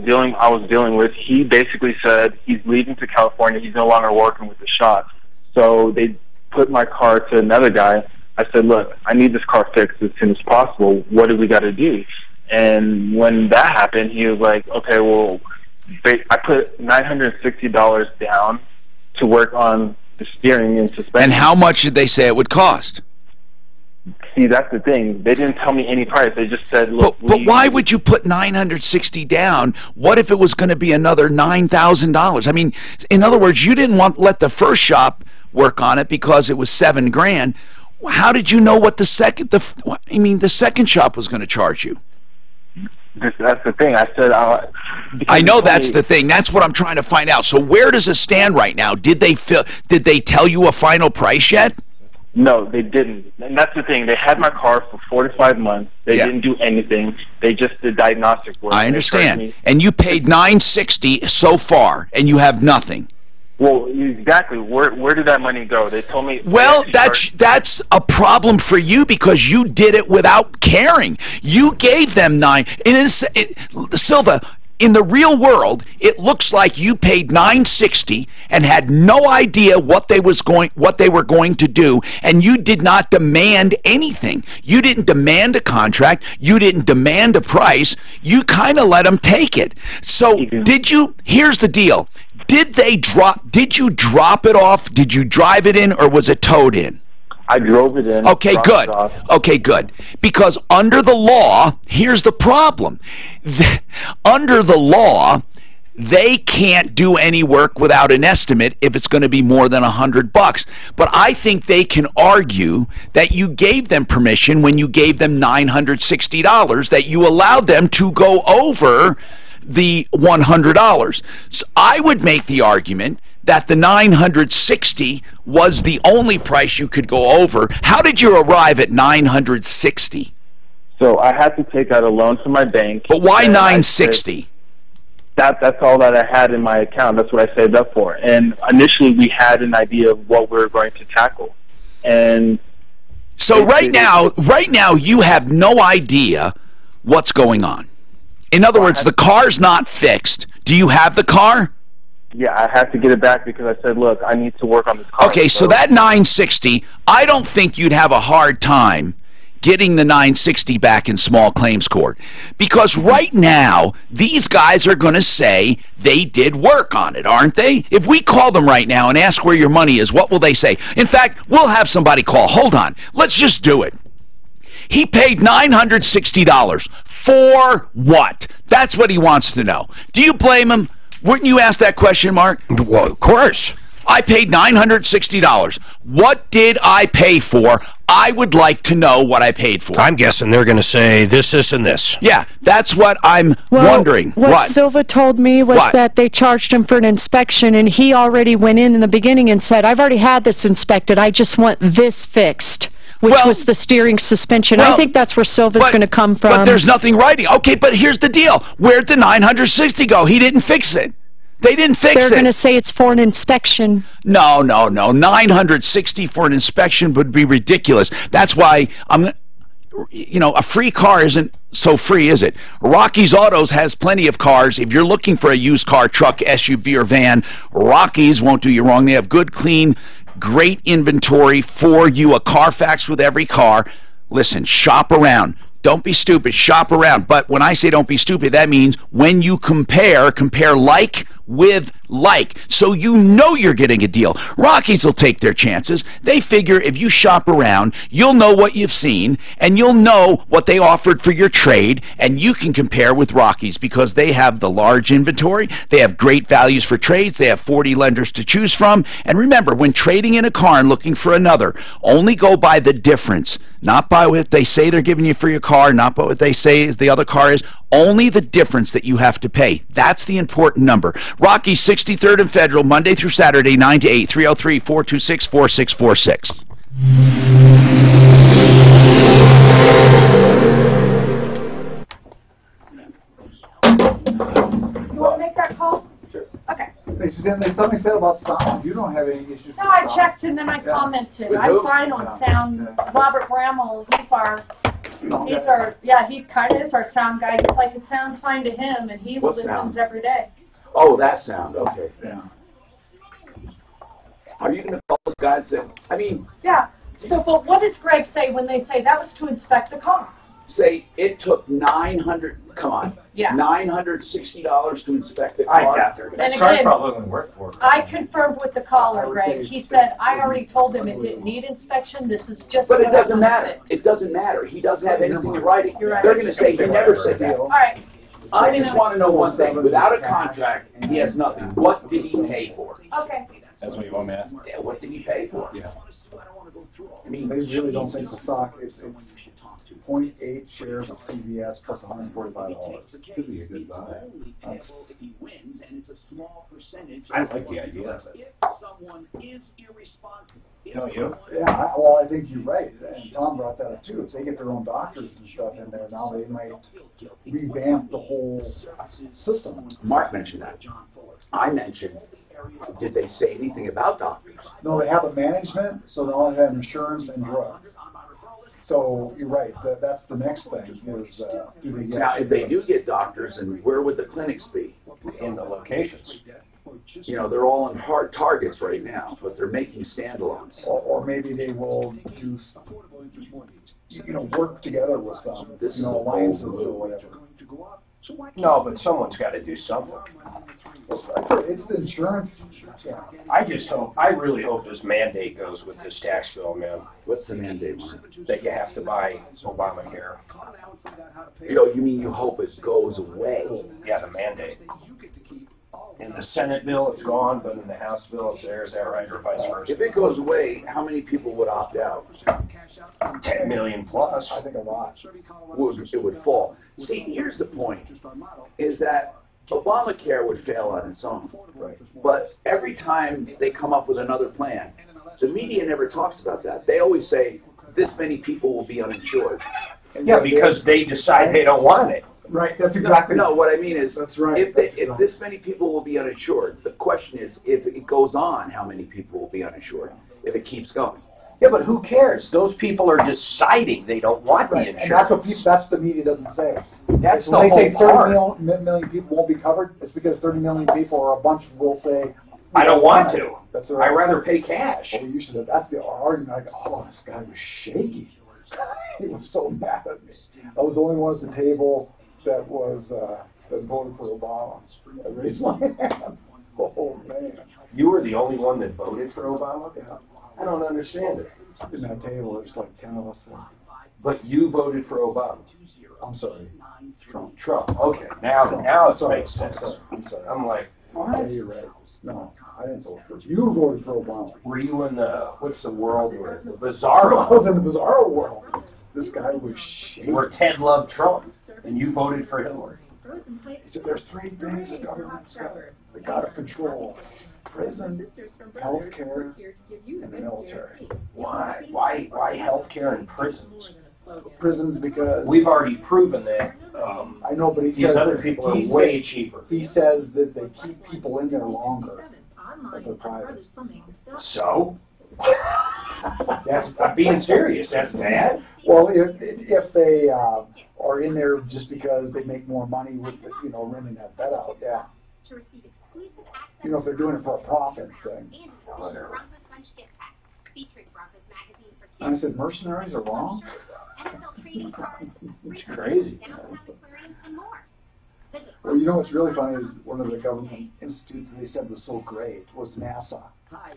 Speaker 20: dealing with, he basically said he's leaving to California. He's no longer working with the shop. So they put my car to another guy. I said, "Look, I need this car fixed as soon as possible. What do we got to do?" And when that happened, he was like, "Okay, well, I put $960 down to work on the steering and suspension."
Speaker 11: And how much did they say it would cost?
Speaker 20: See, that's the thing. They didn't tell me any price. They just said, "Look."
Speaker 11: But why would you put $960 down? What if it was going to be another $9,000? I mean, in other words, you didn't let the first shop work on it because it was $7,000. How did you know what the second shop was going to charge you?
Speaker 20: That's the thing. I said,
Speaker 11: I know that's the thing. That's what I'm trying to find out. So where does it stand right now? Did they tell you a final price yet?
Speaker 20: No, they didn't. And that's the thing. They had my car for 4 to 5 months. They didn't do anything. They just did diagnostic work.
Speaker 11: I understand. And you paid $960 so far, and you have nothing.
Speaker 20: Well, exactly. Where did that money go? They told me.
Speaker 11: Well, that's a problem for you because you did it without caring. You gave them Silva. In the real world, it looks like you paid $960 and had no idea what they were going to do, and you did not demand anything. You didn't demand a contract. You didn't demand a price. You kind of let them take it. So did you? Here's the deal. Did you drop it off? Did you drive it in, or was it towed in?
Speaker 20: I drove it in.
Speaker 11: Okay, good. Okay, good. Because under the law, here's the problem. Under the law, they can't do any work without an estimate if it's going to be more than $100. But I think they can argue that you gave them permission when you gave them $960, that you allowed them to go over the $100. So I would make the argument that the $960 was the only price you could go over. How did you arrive at $960?
Speaker 20: So I had to take out a loan from my bank.
Speaker 11: But why $960?
Speaker 20: That's all that I had in my account. That's what I saved up for. And initially we had an idea of what we were going to tackle. And
Speaker 11: so right now you have no idea what's going on. In other words, the car's not fixed. Do you have the car?
Speaker 20: Yeah, I have to get it back because I said, "Look, I need to work on this car."
Speaker 11: Okay, so that $960, I don't think you'd have a hard time getting the $960 back in small claims court. Because right now, these guys are going to say they did work on it, aren't they? If we call them right now and ask where your money is, what will they say? In fact, we'll have somebody call. Hold on. Let's just do it. He paid $960. For what? That's what he wants to know. Do you blame him? Wouldn't you ask that question, Mark?
Speaker 13: Well, of course.
Speaker 3: I paid $960. What did I pay for? I would like to know what I paid for.
Speaker 13: I'm guessing they're going to say this, this, and this.
Speaker 3: Yeah, that's what I'm wondering.
Speaker 2: What Silva told me was
Speaker 3: What?
Speaker 2: that they charged him for an inspection, and he already went in the beginning and said, I've already had this inspected. I just want this fixed, which was the steering suspension. I think that's where Silva's going to come from.
Speaker 3: But there's nothing writing. Okay, but here's the deal. Where'd the $960 go? He didn't fix it. They didn't fix it.
Speaker 2: They're going to say it's for an inspection.
Speaker 3: No. $960 for an inspection would be ridiculous. That's why a free car isn't so free, is it? Rocky's Autos has plenty of cars. If you're looking for a used car, truck, SUV, or van, Rocky's won't do you wrong. They have good, clean, great inventory for you. A Carfax with every car. Listen, shop around. Don't be stupid. Shop around. But when I say don't be stupid, that means when you compare like with like. So you know you're getting a deal. Rockies will take their chances. They figure if you shop around, you'll know what you've seen, and you'll know what they offered for your trade, and you can compare with Rockies because they have the large inventory. They have great values for trades. They have 40 lenders to choose from. And remember, when trading in a car and looking for another, only go by the difference. Not by what they say they're giving you for your car, not by what they say is the other car is. Only the difference that you have to pay. That's the important number. Rocky 63rd and Federal, Monday through Saturday, 9 to 8, 303-426-4646.
Speaker 14: You want to make that call?
Speaker 1: Sure.
Speaker 14: Okay.
Speaker 1: Hey, Suzanne, there's something said about sound. You don't have any issues with
Speaker 14: No, I
Speaker 1: sound.
Speaker 14: checked and then I commented.
Speaker 1: With
Speaker 14: I'm
Speaker 1: who?
Speaker 14: fine on sound. Robert Bramall, he kind of is our sound guy. He's like, it sounds fine to him, and he
Speaker 7: What
Speaker 14: listens
Speaker 7: sound?
Speaker 14: every day.
Speaker 7: Oh, that sound. Okay.
Speaker 1: Yeah.
Speaker 7: Are you going to call this guy and say,
Speaker 14: Yeah. So, but what does Greg say when they say that was to inspect the car?
Speaker 7: say it took $960 to inspect the car?
Speaker 14: And again,
Speaker 4: probably only worth for it.
Speaker 14: I confirmed with the caller, Greg. He said, I already told him it didn't need inspection. This is just
Speaker 7: But it
Speaker 14: what I
Speaker 7: doesn't
Speaker 14: wanted
Speaker 7: matter.
Speaker 14: fixed."
Speaker 7: It doesn't matter. He doesn't have anything in writing.
Speaker 14: You're right.
Speaker 7: They're going to say he never said that.
Speaker 14: All right.
Speaker 7: I just want to know one thing. Without a contract, he has nothing. What did he pay for?
Speaker 14: Okay.
Speaker 4: That's what you want me to ask?
Speaker 7: Yeah, what did he pay for?
Speaker 4: Yeah.
Speaker 1: I mean, they really don't think it's a sock. It's 0.8 shares of CVS plus $145. Could be a good buy. That's,
Speaker 4: I like the idea of it. Don't you?
Speaker 1: yeah, well, I think you're right. And Tom brought that up too. If they get their own doctors and stuff in there, now they might revamp the whole system.
Speaker 7: Mark mentioned that. I mentioned, did they say anything about doctors?
Speaker 1: No, they have a management, so they all have insurance and drugs. So you're right. That's the next thing is do they get?
Speaker 7: Now, if they do get doctors, and where would the clinics be?
Speaker 9: In the locations.
Speaker 7: You know, they're all in hard targets right now, but they're making standalones.
Speaker 1: Or maybe they will do, work together with some, alliances or whatever.
Speaker 9: No, but someone's got to do something.
Speaker 1: It's the insurance. Yeah.
Speaker 9: I really hope this mandate goes with this tax bill, man.
Speaker 7: What's the mandate, Mark?
Speaker 9: That you have to buy Obamacare.
Speaker 7: You mean you hope it goes away?
Speaker 9: Yeah, the mandate. In the Senate bill, it's gone, but in the House bill, it's there. Is that right, or vice versa?
Speaker 7: If it goes away, how many people would opt out?
Speaker 9: 10 million plus.
Speaker 1: I think a lot.
Speaker 7: It would fall. See, here's the point, is that Obamacare would fail on its own.
Speaker 1: Right.
Speaker 7: But every time they come up with another plan, the media never talks about that. They always say, this many people will be uninsured.
Speaker 9: Yeah, because they decide they don't want it.
Speaker 1: Right, that's exactly.
Speaker 7: No, what I mean is,
Speaker 1: that's right.
Speaker 7: If this many people will be uninsured, the question is, if it goes on, how many people will be uninsured? If it keeps going.
Speaker 9: Yeah, but who cares? Those people are deciding they don't want the insurance.
Speaker 1: And that's what that's the media doesn't say.
Speaker 9: That's
Speaker 1: when
Speaker 9: the
Speaker 1: they say
Speaker 9: whole
Speaker 1: 30 million people won't be covered, it's because 30 million people or a bunch will say,
Speaker 9: I don't want to.
Speaker 1: That's right.
Speaker 9: I'd rather pay cash.
Speaker 1: Well, you should have. That's the argument. Like, this guy was shaky. He was so mad at me. I was the only one at the table that was that voted for Obama. I raised my hand. Oh man.
Speaker 9: You were the only one that voted for Obama?
Speaker 1: Yeah.
Speaker 9: I don't understand it.
Speaker 1: In that table, there's like 10 of us there.
Speaker 9: But you voted for Obama.
Speaker 1: I'm sorry. Trump.
Speaker 9: Okay. Now it
Speaker 1: sorry.
Speaker 9: makes sense.
Speaker 1: I'm sorry.
Speaker 9: I'm like,
Speaker 1: Yeah, you're right. No, I didn't vote for. You voted for Obama.
Speaker 9: Were you in the what's the world where the bizarro?
Speaker 1: I was in the bizarro world. This guy was shaking.
Speaker 9: Where Ted loved Trump, and you voted for Hillary.
Speaker 1: He said, "There's three things the government's got to control: prison, healthcare, and the military."
Speaker 9: Why? Why healthcare and prisons?
Speaker 1: Prisons because
Speaker 9: we've already proven that.
Speaker 1: I know, but he
Speaker 9: these
Speaker 1: says
Speaker 9: other people are way cheaper.
Speaker 1: He says that they keep people in there longer if they're private.
Speaker 9: So? I'm being serious. That's bad.
Speaker 1: Well, if they are in there just because they make more money with renting that bed out, yeah. If they're doing it for a profit thing. Whatever. And I said, mercenaries are wrong?
Speaker 9: It's crazy.
Speaker 1: Well, what's really funny is one of the government institutes that they said was so great was NASA.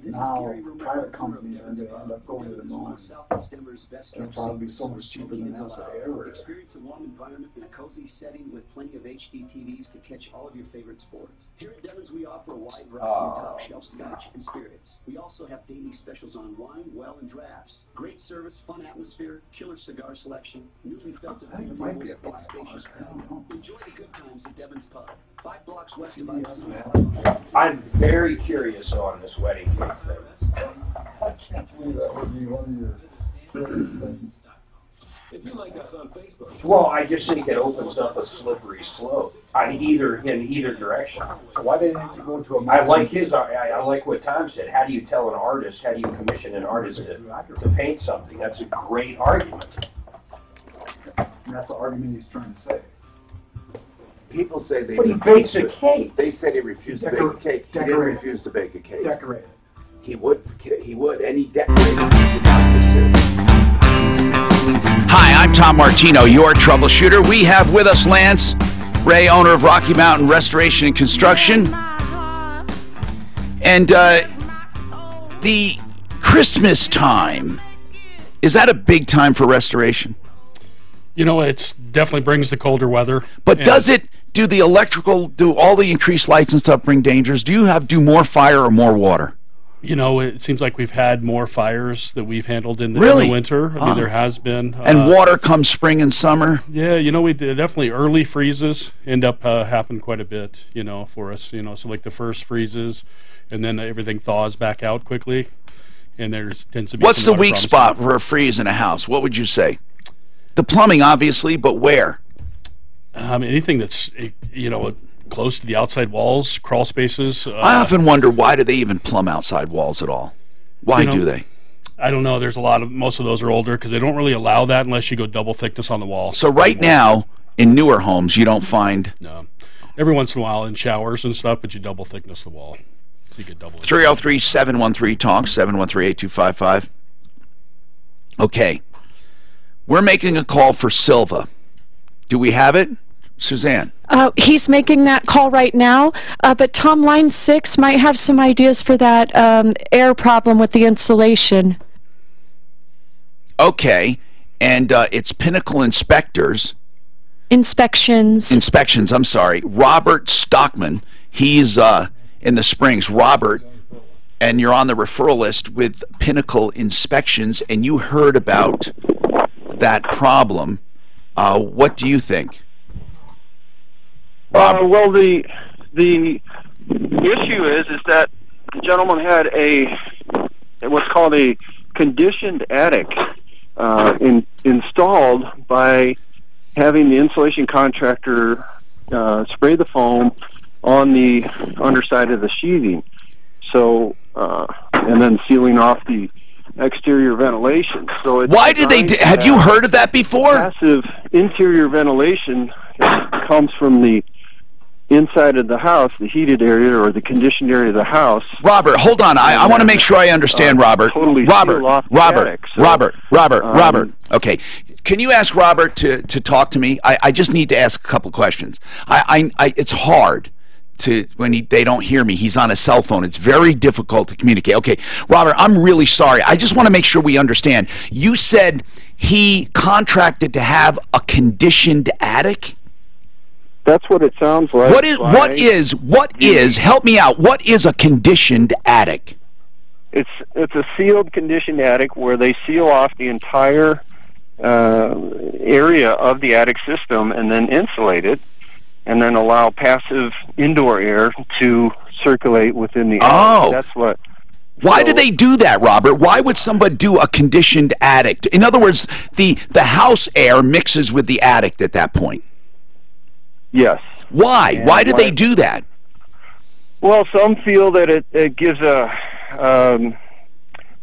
Speaker 1: Now, private companies are going to end up going to the moon. It'll probably be so much cheaper than NASA ever.
Speaker 21: Experience a warm environment in a cozy setting with plenty of HD TVs to catch all of your favorite sports. Here at Devon's, we offer a wide variety of top-shelf scotch and spirits. We also have daily specials on wine, well, and drafts. Great service, fun atmosphere, killer cigar selection, newly felted
Speaker 1: I think it might be a black
Speaker 21: spacious patio. Enjoy the good times at Devon's Pub, 5 blocks west of
Speaker 9: I'm very curious on this wedding cake thing.
Speaker 1: I can't believe that would be one of your favorite things.
Speaker 19: If you like us on Facebook.
Speaker 9: Well, I just think it opens up a slippery slope in either direction.
Speaker 1: So why they need to go to a?
Speaker 9: I like what Tom said. How do you tell an artist? How do you commission an artist to paint something? That's a great argument.
Speaker 1: And that's the argument he's trying to say.
Speaker 7: People say they.
Speaker 9: But he bakes a cake.
Speaker 7: They said he refused to bake a cake. He didn't refuse to bake a cake.
Speaker 1: Decorate it.
Speaker 7: He would, and he decorated it.
Speaker 3: Hi, I'm Tom Martino, your troubleshooter. We have with us Lance Ray, owner of Rocky Mountain Restoration and Construction. And the Christmas time, is that a big time for restoration?
Speaker 22: It's definitely brings the colder weather.
Speaker 3: But do the electrical, do all the increased lights and stuff bring dangers? Do you do more fire or more water?
Speaker 22: It seems like we've had more fires that we've handled in the winter. I mean, there has been.
Speaker 3: And water comes spring and summer?
Speaker 22: Yeah, we definitely early freezes end up happen quite a bit, for us. So like the first freezes, and then everything thaws back out quickly, and tends to be.
Speaker 3: What's the weak spot for a freeze in a house? What would you say? The plumbing, obviously, but where?
Speaker 22: Anything that's, close to the outside walls, crawl spaces.
Speaker 3: I often wonder, why do they even plumb outside walls at all? Why do they?
Speaker 22: I don't know. There's most of those are older because they don't really allow that unless you go double thickness on the wall.
Speaker 3: So right now, in newer homes, you don't find...
Speaker 22: No. Every once in a while in showers and stuff, but you double thickness the wall. So you get double.
Speaker 3: 303-713-TALK, 713-8255. Okay. We're making a call for Silva. Do we have it? Suzanne.
Speaker 2: He's making that call right now, but Tom, line 6 might have some ideas for that air problem with the insulation.
Speaker 3: Okay, and it's Pinnacle Inspectors.
Speaker 2: Inspections,
Speaker 3: I'm sorry. Robert Stockman, he's in the Springs. Robert, and you're on the referral list with Pinnacle Inspections, and you heard about that problem. What do you think?
Speaker 23: Well, the issue is that the gentleman had what's called a conditioned attic installed by having the insulation contractor spray the foam on the underside of the sheathing, so and then sealing off the exterior ventilation. So
Speaker 3: why did they? Have you heard of that before?
Speaker 23: Passive interior ventilation comes from the inside of the house, the heated area or the conditioned area of the house.
Speaker 3: Robert, hold on. I want to make sure I understand, Robert.
Speaker 23: Totally
Speaker 3: Robert. Okay. Can you ask Robert to talk to me? I just need to ask a couple questions. It's hard when they don't hear me. He's on a cell phone. It's very difficult to communicate. Okay, Robert, I'm really sorry. I just want to make sure we understand. You said he contracted to have a conditioned attic?
Speaker 23: That's what it sounds like.
Speaker 11: What is help me out, what is a conditioned attic?
Speaker 23: It's a sealed conditioned attic where they seal off the entire area of the attic system and then insulate it and then allow passive indoor air to circulate within the attic. That's what.
Speaker 11: Why do they do that, Robert? Why would somebody do a conditioned attic? In other words, the house air mixes with the attic at that point.
Speaker 23: Yes.
Speaker 11: Why?
Speaker 23: And
Speaker 11: why do they do that?
Speaker 23: Well, some feel that it gives a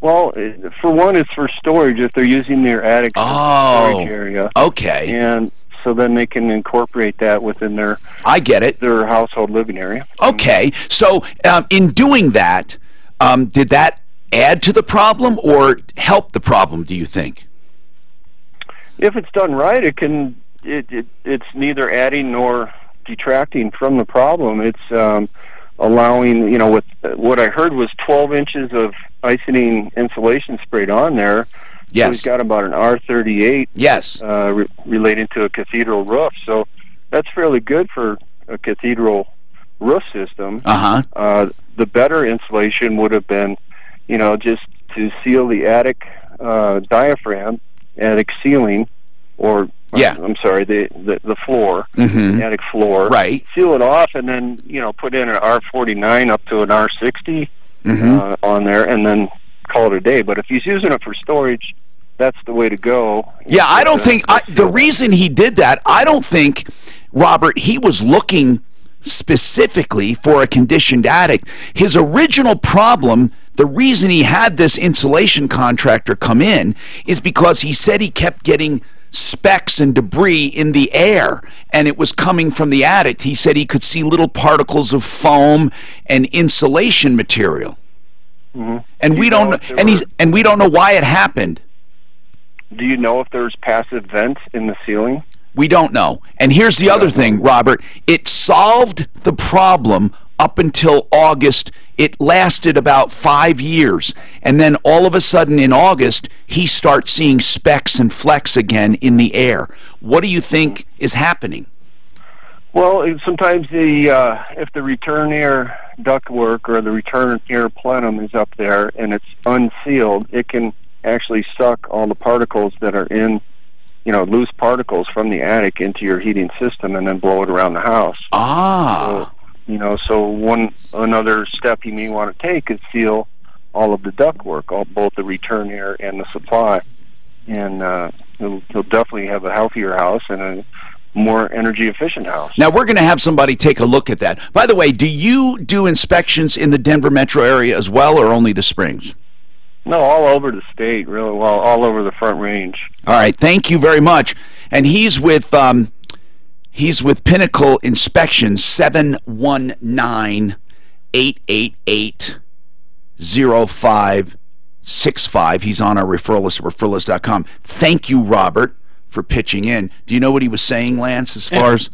Speaker 23: well, for one, it's for storage if they're using their attic storage area.
Speaker 11: Okay.
Speaker 23: And so then they can incorporate that within their their household living area.
Speaker 11: Okay. So in doing that, did that add to the problem or help the problem, do you think?
Speaker 23: If it's done right, it's neither adding nor detracting from the problem. It's allowing, with what I heard was 12 inches of isonining insulation sprayed on there.
Speaker 11: Yes.
Speaker 23: So he's got about an R38.
Speaker 11: Yes.
Speaker 23: Relating to a cathedral roof. So that's fairly good for a cathedral roof system. The better insulation would have been, just to seal the attic diaphragm, attic ceiling, or I'm sorry, the floor, the attic floor.
Speaker 11: Right.
Speaker 23: Seal it off, and then put in an R49 up to an R60 on there, and then call it a day. But if he's using it for storage, that's the way to go.
Speaker 11: Yeah, I don't think the reason he did that. I don't think, Robert, he was looking specifically for a conditioned attic. His original problem, the reason he had this insulation contractor come in, is because he said he kept getting specks and debris in the air, and it was coming from the attic. He said he could see little particles of foam and insulation material. And we don't know why it happened.
Speaker 23: Do you know if there's passive vents in the ceiling?
Speaker 11: We don't know. And here's the other thing, Robert. It solved the problem up until August. It lasted about 5 years. And then all of a sudden in August, he starts seeing specks and flecks again in the air. What do you think is happening?
Speaker 23: Well, sometimes if the return air ductwork or the return air plenum is up there and it's unsealed, it can actually suck all the particles that are in, loose particles from the attic into your heating system and then blow it around the house. So another step you may want to take is seal all of the ductwork, both the return air and the supply, and he'll definitely have a healthier house and a more energy efficient house.
Speaker 11: Now we're going to have somebody take a look at that. By the way, do you do inspections in the Denver metro area as well, or only the Springs?
Speaker 23: No, all over the state, really. Well, all over the Front Range.
Speaker 11: All right, thank you very much. And he's with Pinnacle Inspections, 719-888-0565. He's on our referral list at referrallist.com. Thank you, Robert, for pitching in. Do you know what he was saying, Lance, as far as...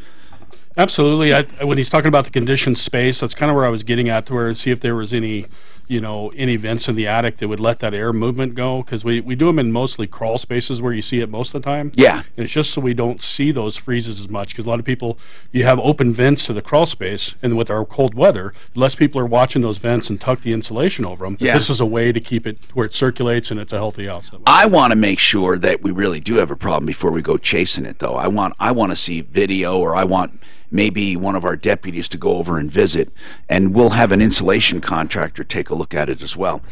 Speaker 22: Absolutely. When he's talking about the conditioned space, that's kind of where I was getting at, to where see if there was any any vents in the attic that would let that air movement go, because we do them in mostly crawl spaces where you see it most of the time.
Speaker 11: Yeah.
Speaker 22: And it's just so we don't see those freezes as much, because a lot of people, you have open vents to the crawl space, and with our cold weather, less people are watching those vents and tuck the insulation over them.
Speaker 11: Yeah.
Speaker 22: This is a way to keep it where it circulates and it's a healthy house.
Speaker 11: I want to make sure that we really do have a problem before we go chasing it, though. I want to see video, or I want maybe one of our deputies to go over and visit, and we'll have an insulation contractor take a look at it as well.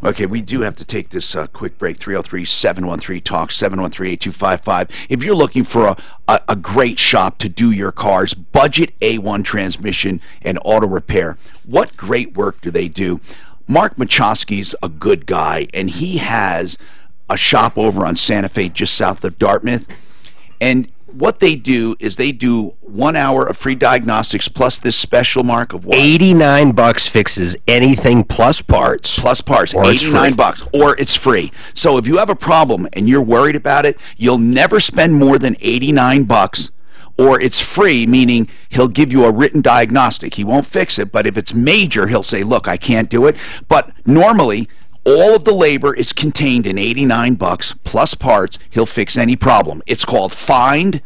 Speaker 11: Okay, we do have to take this quick break. 303-713-TALK, 713-8255. If you're looking for a great shop to do your cars, Budget A1 Transmission and Auto Repair, what great work do they do? Mark Machowski's a good guy, and he has a shop over on Santa Fe just south of Dartmouth, and what they do is they do 1 hour of free diagnostics plus this special, Mark, of what?
Speaker 13: $89 fixes anything plus parts.
Speaker 11: Plus parts,
Speaker 13: or
Speaker 11: $89, or it's free. So if you have a problem and you're worried about it, you'll never spend more than $89, or it's free, meaning he'll give you a written diagnostic. He won't fix it, but if it's major, he'll say, look, I can't do it. But normally, all of the labor is contained in $89 plus parts. He'll fix any problem. It's called Find,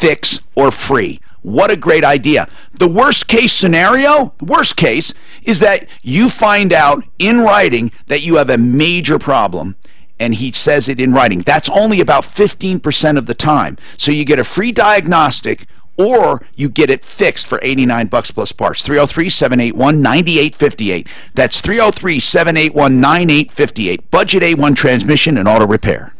Speaker 11: Fix, or Free. what a great idea. The worst case scenario, worst case, is that you find out in writing that you have a major problem, and he says it in writing. That's only about 15% of the time. So you get a free diagnostic, or you get it fixed for $89 plus parts. 303-781-9858. That's 303-781-9858. Budget A1 transmission and auto repair.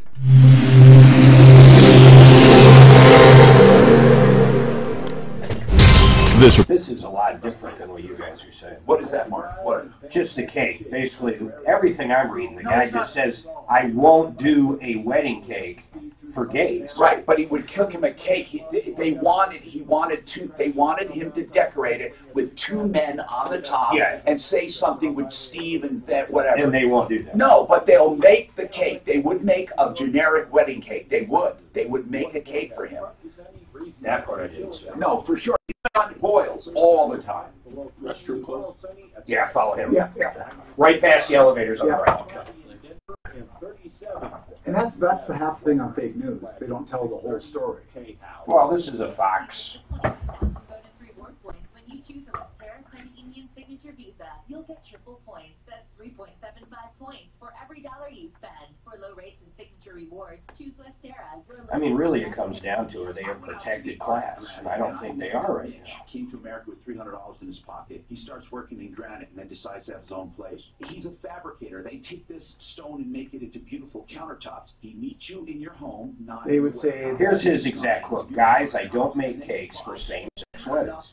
Speaker 9: This is a lot different than what you guys are saying.
Speaker 7: What is that, Mark? What?
Speaker 9: Just a cake. Basically, everything I'm reading, the guy just says, I won't do a wedding cake for gays.
Speaker 7: Right, but he would cook him a cake. They wanted him to decorate it with two men on the top and say something with Steve and that whatever.
Speaker 9: And they won't do that.
Speaker 7: No, but they'll make the cake. They would make a generic wedding cake. They would make a cake for him.
Speaker 9: That part I didn't say.
Speaker 7: No, for sure. He's on boils all the time.
Speaker 9: Restroom close? Yeah, follow him.
Speaker 1: Yeah.
Speaker 9: Right past the elevators on the right.
Speaker 1: And that's the half thing on fake news. They don't tell the whole story.
Speaker 9: Well, this is a Fox.
Speaker 5: When you choose a Western Credit Union Signature Visa, you'll get triple points. That's 3.75 points for every dollar you spend. For low rates and signature rewards, choose Westera.
Speaker 9: I mean, really, it comes down to, are they a protected class? And I don't think they are right now.
Speaker 7: Came to America with $300 in his pocket. He starts working in granite and then decides to have his own place. He's a fabricator. They take this stone and make it into beautiful countertops. He meets you in your home, not.
Speaker 1: They would say.
Speaker 9: Here's his exact quote: "Guys, I don't make cakes for same-sex weddings."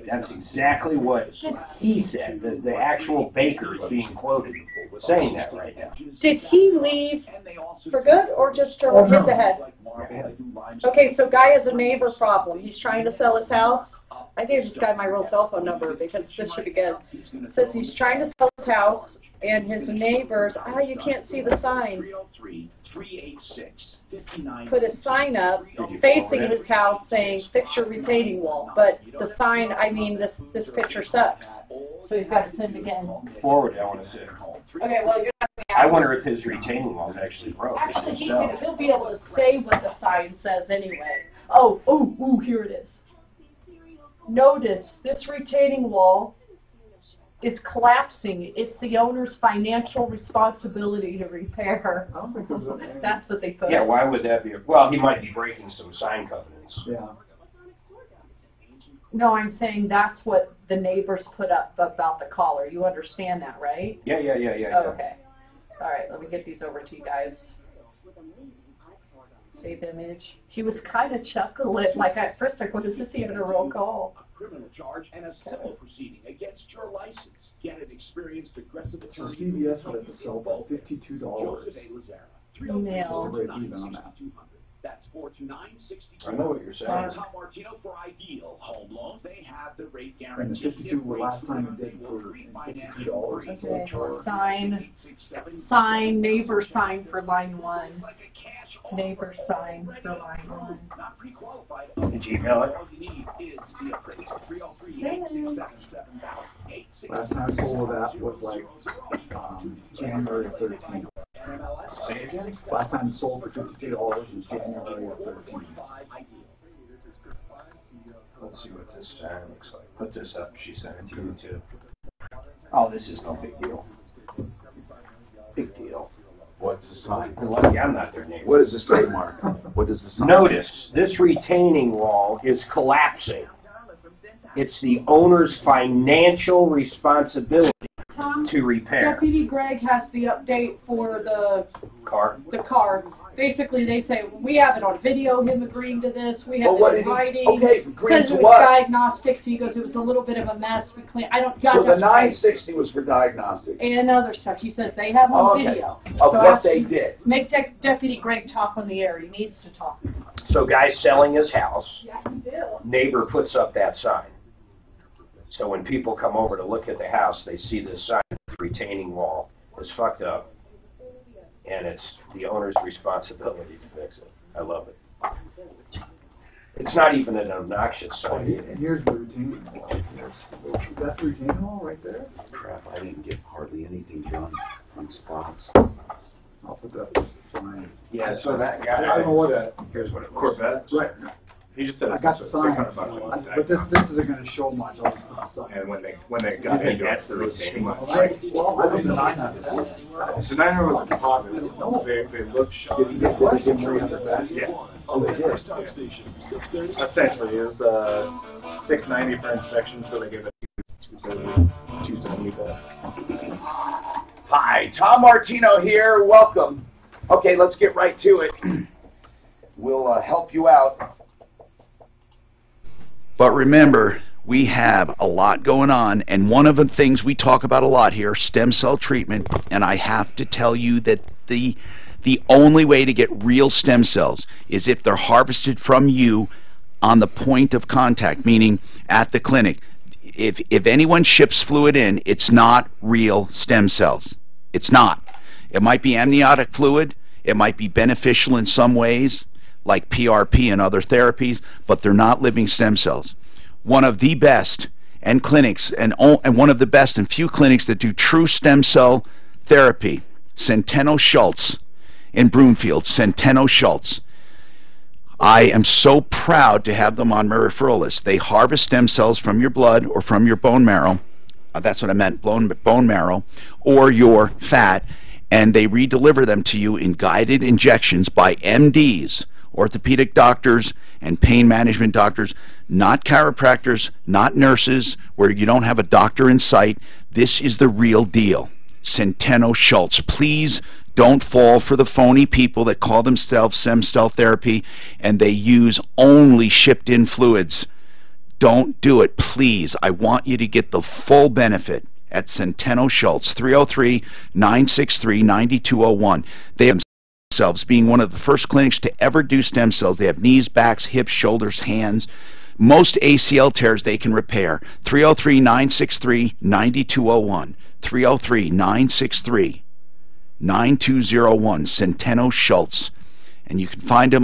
Speaker 9: That's exactly what he said. The actual baker is being quoted saying that right now.
Speaker 14: Did he leave for good or just to hit the head? Okay, so guy has a neighbor problem. He's trying to sell his house. I gave this guy my real cell phone number because this should be good. It says he's trying to sell his house and his neighbors, you can't see the sign. Put a sign up facing his house saying, fix your retaining wall. But the sign, this picture sucks. So he's got to send again.
Speaker 9: Forward, I want to say.
Speaker 14: Okay, well, you're not
Speaker 9: I wonder if his retaining wall is actually broke.
Speaker 14: Actually, he'll be able to say what the sign says anyway. Oh, here it is. Notice this retaining wall is collapsing. It's the owner's financial responsibility to repair.
Speaker 1: I don't think there's
Speaker 14: That's what they put.
Speaker 9: Yeah, why would that be? Well, he might be breaking some sign covenants.
Speaker 1: Yeah.
Speaker 14: No, I'm saying that's what the neighbors put up about the caller. You understand that, right?
Speaker 9: Yeah.
Speaker 14: Oh, okay. All right, let me get these over to you guys. Save image. He was kind of chuckling. Like at first, like, what is this even a roll call?
Speaker 7: A criminal charge and a civil proceeding against your license. Get an experienced progressive
Speaker 1: So
Speaker 7: attorney.
Speaker 1: CBS would have to sell about $52.
Speaker 14: Email.
Speaker 1: To break even on that.
Speaker 7: That's 42964.
Speaker 9: I know what you're saying.
Speaker 7: Tom Martino for Ideal Home Loans. They have the rate
Speaker 1: And
Speaker 7: guarantee.
Speaker 1: the 52 were last time it did for $52.
Speaker 14: Okay, sign, neighbor sign for line 1. Neighbor sign for line 1.
Speaker 7: Not pre-qualified.
Speaker 9: Did you email it?
Speaker 7: All you need is the appraisal. 303-867-7867.
Speaker 1: Last time I sold that was like January of 13.
Speaker 9: Say it again?
Speaker 1: Last time it sold for $52 was January of 13.
Speaker 9: Let's see what this sign looks like. Put this up. She sent it to you too. Oh, this is no big deal. Big deal.
Speaker 7: What's the sign?
Speaker 9: You're lucky I'm not their neighbor.
Speaker 7: What does it say, Mark? What does the sign
Speaker 9: Notice, this retaining wall is collapsing. It's the owner's financial responsibility
Speaker 14: Tom,
Speaker 9: to repair.
Speaker 14: Deputy Greg has the update for the
Speaker 9: Car?
Speaker 14: car. Basically, they say, we have it on video, him agreeing to this. We have
Speaker 7: Well, what
Speaker 14: it in
Speaker 7: did he-
Speaker 14: writing.
Speaker 7: okay, agreeing
Speaker 14: Says
Speaker 7: to
Speaker 14: it was
Speaker 7: what?
Speaker 14: diagnostics. He goes, it was a little bit of a mess. We clean. I don't.
Speaker 7: So the
Speaker 14: that's right.
Speaker 7: 960 was for diagnostic.
Speaker 14: And other stuff. He says they have on
Speaker 7: Okay.
Speaker 14: video.
Speaker 7: Of
Speaker 14: So
Speaker 7: what
Speaker 14: ask-
Speaker 7: they did.
Speaker 14: Make Deputy Greg talk on the air. He needs to talk.
Speaker 9: So guy's selling his house.
Speaker 14: Yeah, he did.
Speaker 9: Neighbor puts up that sign. So when people come over to look at the house, they see this sign, the retaining wall is fucked up. And it's the owner's responsibility to fix it. I love it. It's not even an obnoxious sign.
Speaker 1: And here's the retaining wall. Is that the retaining wall right there?
Speaker 7: Crap, I didn't get hardly anything done on spots.
Speaker 1: I'll put that sign.
Speaker 9: Yeah, so that guy,
Speaker 1: I don't know what that.
Speaker 9: here's what it was. Corvette?
Speaker 1: Right.
Speaker 4: He just said
Speaker 1: I got the sign,
Speaker 4: $600
Speaker 1: but this isn't going to show much. I'll just put the sign.
Speaker 4: And when they got it, that's the retaining money.
Speaker 1: Well, I think the 900.
Speaker 4: So 900 was a deposit. They looked.
Speaker 1: Did you get 300 back?
Speaker 4: Yeah.
Speaker 1: Oh, they did.
Speaker 4: Essentially, it was $690 for inspection, so they gave it $270 back.
Speaker 11: Hi, Tom Martino here. Welcome. Okay, let's get right to it. We'll help you out. But remember, we have a lot going on, and one of the things we talk about a lot here, stem cell treatment, and I have to tell you that the only way to get real stem cells is if they're harvested from you on the point of contact, meaning at the clinic. If anyone ships fluid in, it's not real stem cells. It's not. It might be amniotic fluid. It might be beneficial in some ways, like PRP and other therapies, but they're not living stem cells. One of the best and clinics, and one of the best and few clinics that do true stem cell therapy, Centeno Schultz in Broomfield, Centeno Schultz. I am so proud to have them on my referral list. They harvest stem cells from your blood or from your bone marrow. That's what I meant, bone marrow, or your fat, and they redeliver them to you in guided injections by MDs, orthopedic doctors and pain management doctors, not chiropractors, not nurses, where you don't have a doctor in sight. This is the real deal. Centeno Schultz. Please don't fall for the phony people that call themselves stem cell therapy and they use only shipped in fluids. Don't do it, please. I want you to get the full benefit at Centeno Schultz, 303-963-9201. They have themselves being one of the first clinics to ever do stem cells. They have knees, backs, hips, shoulders, hands. Most ACL tears they can repair. 303-963-9201. 303-963-9201. Centeno Schultz. And you can find them